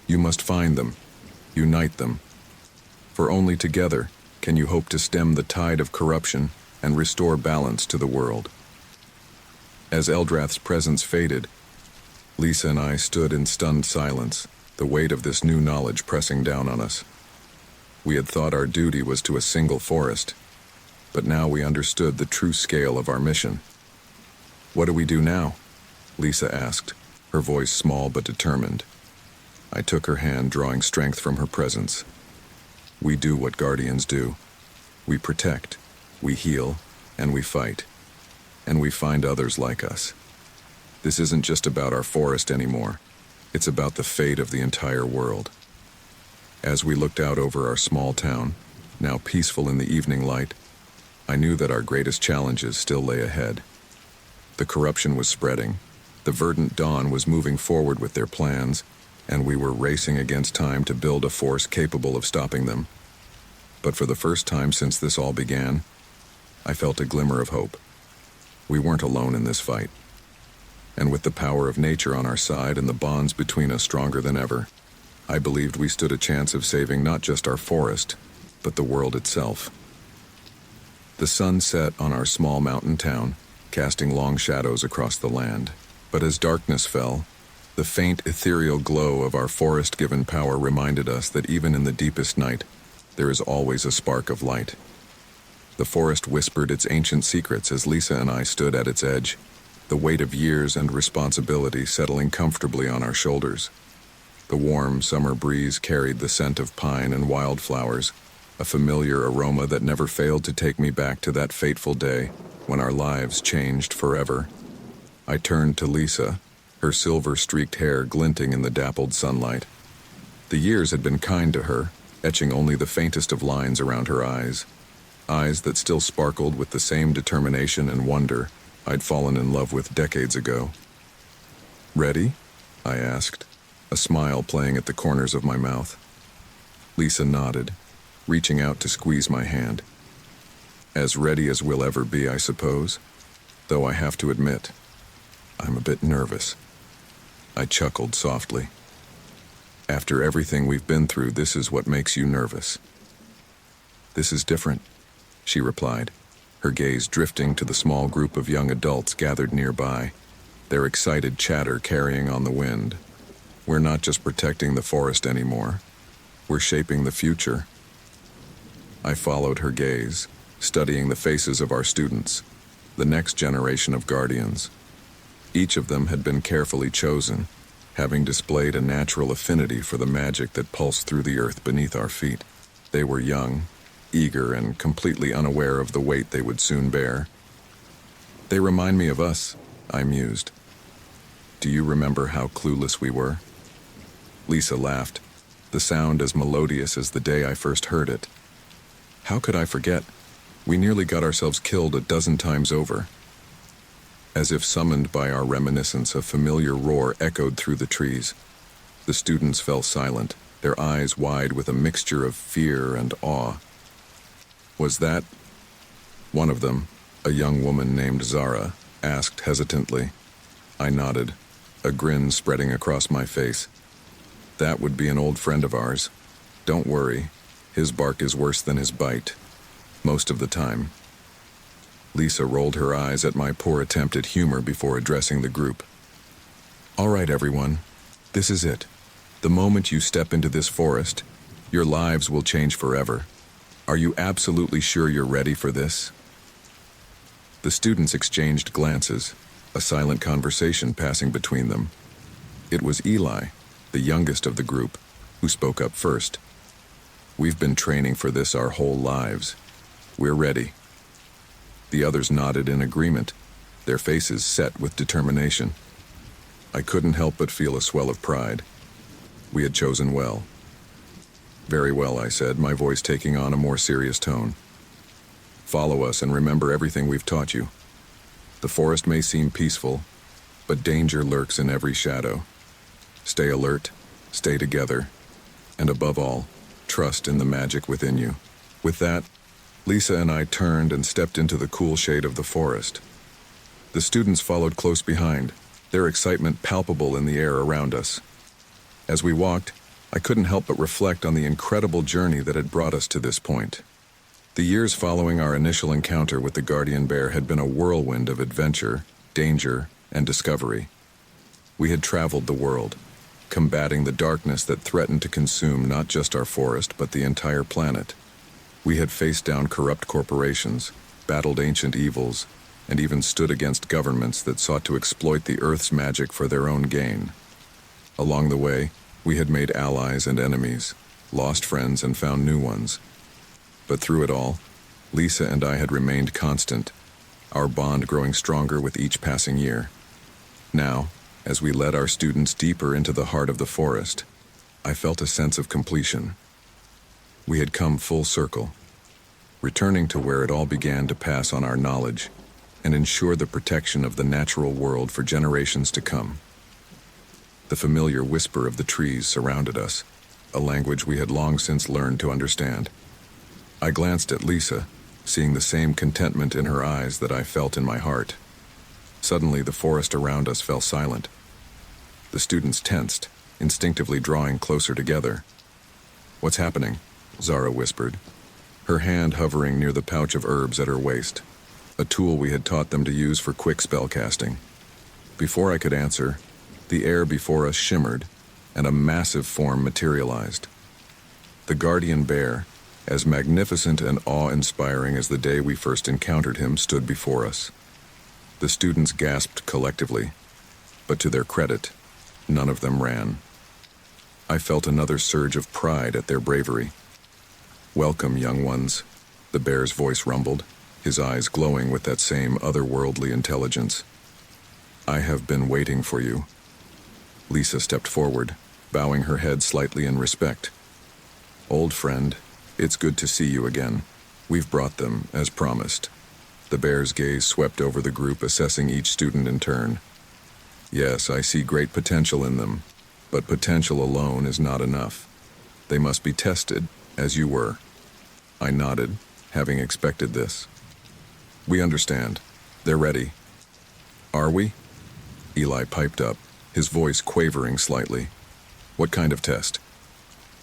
You must find them, unite them, for only together can you hope to stem the tide of corruption and restore balance to the world. As Eldrath's presence faded, Lisa and I stood in stunned silence, the weight of this new knowledge pressing down on us. We had thought our duty was to a single forest, but now we understood the true scale of our mission. What do we do now? Lisa asked, her voice small but determined. I took her hand, drawing strength from her presence. We do what guardians do. We protect, we heal, and we fight. And we find others like us. This isn't just about our forest anymore. It's about the fate of the entire world. As we looked out over our small town, now peaceful in the evening light, I knew that our greatest challenges still lay ahead. The corruption was spreading, the Verdant Dawn was moving forward with their plans, and we were racing against time to build a force capable of stopping them. But for the first time since this all began, I felt a glimmer of hope. We weren't alone in this fight. And with the power of nature on our side and the bonds between us stronger than ever, I believed we stood a chance of saving not just our forest, but the world itself. The sun set on our small mountain town, casting long shadows across the land. But as darkness fell, the faint ethereal glow of our forest-given power reminded us that even in the deepest night, there is always a spark of light. The forest whispered its ancient secrets as Lisa and I stood at its edge, the weight of years and responsibility settling comfortably on our shoulders. The warm summer breeze carried the scent of pine and wildflowers, a familiar aroma that never failed to take me back to that fateful day when our lives changed forever. I turned to Lisa, her silver-streaked hair glinting in the dappled sunlight. The years had been kind to her, etching only the faintest of lines around her eyes that still sparkled with the same determination and wonder I'd fallen in love with decades ago. Ready? I asked, a smile playing at the corners of my mouth. Lisa nodded, reaching out to squeeze my hand. As ready as we'll ever be, I suppose, though I have to admit, I'm a bit nervous. I chuckled softly. After everything we've been through, this is what makes you nervous. This is different, she replied, her gaze drifting to the small group of young adults gathered nearby, their excited chatter carrying on the wind. We're not just protecting the forest anymore. We're shaping the future. I followed her gaze, studying the faces of our students, the next generation of guardians. Each of them had been carefully chosen, having displayed a natural affinity for the magic that pulsed through the earth beneath our feet. They were young, eager, and completely unaware of the weight they would soon bear. They remind me of us, I mused. Do you remember how clueless we were? Lisa laughed, the sound as melodious as the day I first heard it. How could I forget? We nearly got ourselves killed a dozen times over. As if summoned by our reminiscence, a familiar roar echoed through the trees. The students fell silent, their eyes wide with a mixture of fear and awe. Was that? One of them, a young woman named Zara, asked hesitantly. I nodded, a grin spreading across my face. That would be an old friend of ours. Don't worry, his bark is worse than his bite. Most of the time. Lisa rolled her eyes at my poor attempt at humor before addressing the group. All right, everyone, this is it. The moment you step into this forest, your lives will change forever. Are you absolutely sure you're ready for this? The students exchanged glances, a silent conversation passing between them. It was Eli, the youngest of the group, who spoke up first. We've been training for this our whole lives. We're ready. The others nodded in agreement, their faces set with determination. I couldn't help but feel a swell of pride. We had chosen well. Very well, I said, my voice taking on a more serious tone. Follow us and remember everything we've taught you. The forest may seem peaceful, but danger lurks in every shadow. Stay alert, stay together, and above all, trust in the magic within you. With that, Lisa and I turned and stepped into the cool shade of the forest. The students followed close behind, their excitement palpable in the air around us. As we walked, I couldn't help but reflect on the incredible journey that had brought us to this point. The years following our initial encounter with the guardian bear had been a whirlwind of adventure, danger, and discovery. We had traveled the world, combating the darkness that threatened to consume not just our forest but the entire planet. We had faced down corrupt corporations, battled ancient evils, and even stood against governments that sought to exploit the Earth's magic for their own gain. Along the way, we had made allies and enemies, lost friends and found new ones. But through it all, Lisa and I had remained constant, our bond growing stronger with each passing year. Now, as we led our students deeper into the heart of the forest, I felt a sense of completion. We had come full circle, returning to where it all began to pass on our knowledge and ensure the protection of the natural world for generations to come. The familiar whisper of the trees surrounded us, a language we had long since learned to understand. I glanced at Lisa, seeing the same contentment in her eyes that I felt in my heart. Suddenly, the forest around us fell silent. The students tensed, instinctively drawing closer together. What's happening? Zara whispered, her hand hovering near the pouch of herbs at her waist, a tool we had taught them to use for quick spell casting. Before I could answer, the air before us shimmered, and a massive form materialized. The guardian bear, as magnificent and awe-inspiring as the day we first encountered him, stood before us. The students gasped collectively, but to their credit, none of them ran. I felt another surge of pride at their bravery. Welcome, young ones, the bear's voice rumbled, his eyes glowing with that same otherworldly intelligence. I have been waiting for you. Lisa stepped forward, bowing her head slightly in respect. Old friend, it's good to see you again. We've brought them, as promised. The bear's gaze swept over the group, assessing each student in turn. Yes, I see great potential in them, but potential alone is not enough. They must be tested, as you were. I nodded, having expected this. We understand. They're ready. Are we? Eli piped up, his voice quavering slightly. What kind of test?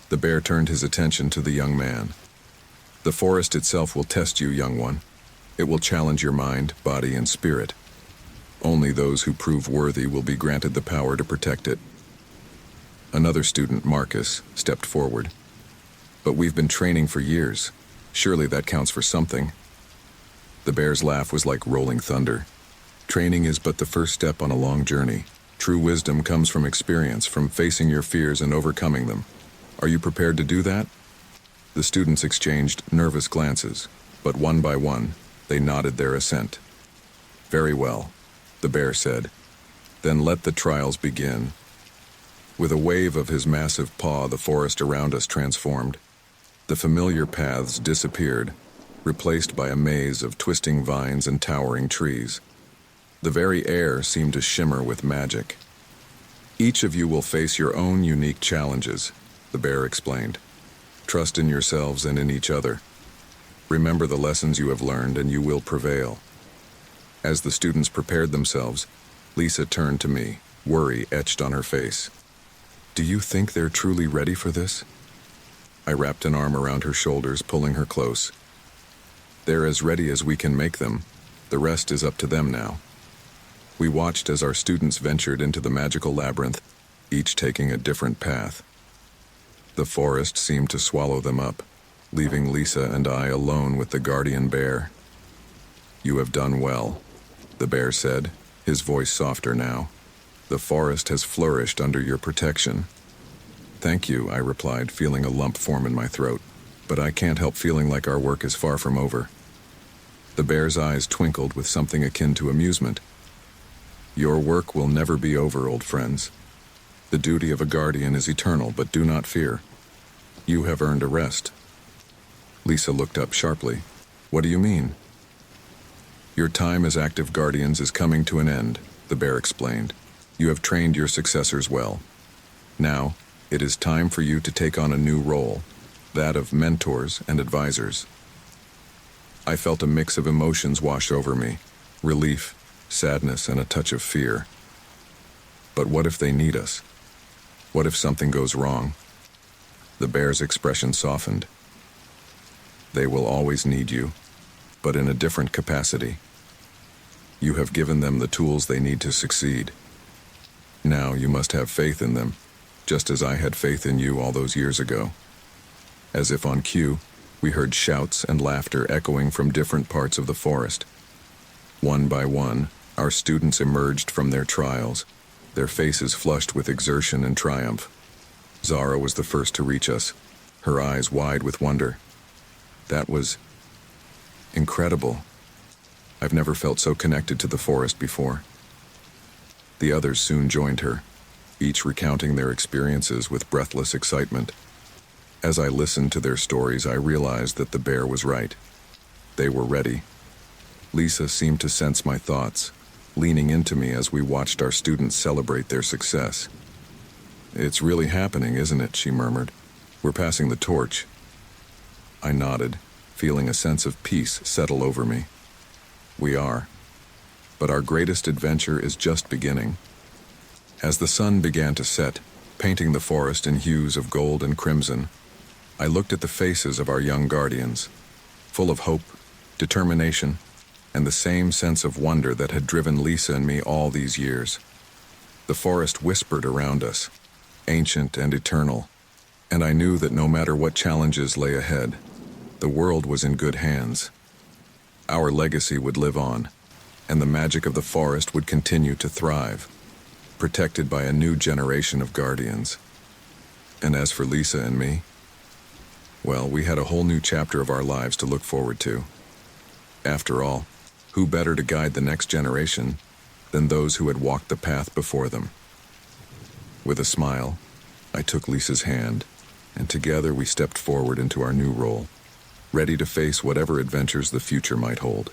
The bear turned his attention to the young man. The forest itself will test you, young one. It will challenge your mind, body, and spirit. Only those who prove worthy will be granted the power to protect it. Another student, Marcus, stepped forward. But we've been training for years. Surely that counts for something. The bear's laugh was like rolling thunder. Training is but the first step on a long journey. True wisdom comes from experience, from facing your fears and overcoming them. Are you prepared to do that? The students exchanged nervous glances, but one by one, they nodded their assent. Very well, the bear said. Then let the trials begin. With a wave of his massive paw, the forest around us transformed. The familiar paths disappeared, replaced by a maze of twisting vines and towering trees. The very air seemed to shimmer with magic. Each of you will face your own unique challenges, the bear explained. Trust in yourselves and in each other. Remember the lessons you have learned and you will prevail. As the students prepared themselves, Lisa turned to me, worry etched on her face. Do you think they're truly ready for this? I wrapped an arm around her shoulders, pulling her close. They're as ready as we can make them. The rest is up to them now. We watched as our students ventured into the magical labyrinth, each taking a different path. The forest seemed to swallow them up, leaving Lisa and I alone with the guardian bear. You have done well, the bear said, his voice softer now. The forest has flourished under your protection. Thank you, I replied, feeling a lump form in my throat. But I can't help feeling like our work is far from over. The bear's eyes twinkled with something akin to amusement. Your work will never be over, old friends. The duty of a guardian is eternal, but do not fear. You have earned a rest. Lisa looked up sharply. What do you mean? Your time as active guardians is coming to an end, the bear explained. You have trained your successors well. Now, it is time for you to take on a new role, that of mentors and advisors. I felt a mix of emotions wash over me, relief, sadness, and a touch of fear. But what if they need us? What if something goes wrong? The bear's expression softened. They will always need you, but in a different capacity. You have given them the tools they need to succeed. Now you must have faith in them, just as I had faith in you all those years ago. As if on cue, we heard shouts and laughter echoing from different parts of the forest. One by one, our students emerged from their trials, their faces flushed with exertion and triumph. Zara was the first to reach us, her eyes wide with wonder. That was incredible. I've never felt so connected to the forest before. The others soon joined her, each recounting their experiences with breathless excitement. As I listened to their stories, I realized that the bear was right. They were ready. Lisa seemed to sense my thoughts, leaning into me as we watched our students celebrate their success. It's really happening, isn't it? She murmured. We're passing the torch. I nodded, feeling a sense of peace settle over me. We are. But our greatest adventure is just beginning. As the sun began to set, painting the forest in hues of gold and crimson, I looked at the faces of our young guardians, full of hope, determination, and the same sense of wonder that had driven Lisa and me all these years. The forest whispered around us, ancient and eternal, and I knew that no matter what challenges lay ahead, the world was in good hands. Our legacy would live on, and the magic of the forest would continue to thrive, protected by a new generation of guardians. And as for Lisa and me, well, we had a whole new chapter of our lives to look forward to. After all, who better to guide the next generation than those who had walked the path before them? With a smile, I took Lisa's hand, and together we stepped forward into our new role, ready to face whatever adventures the future might hold.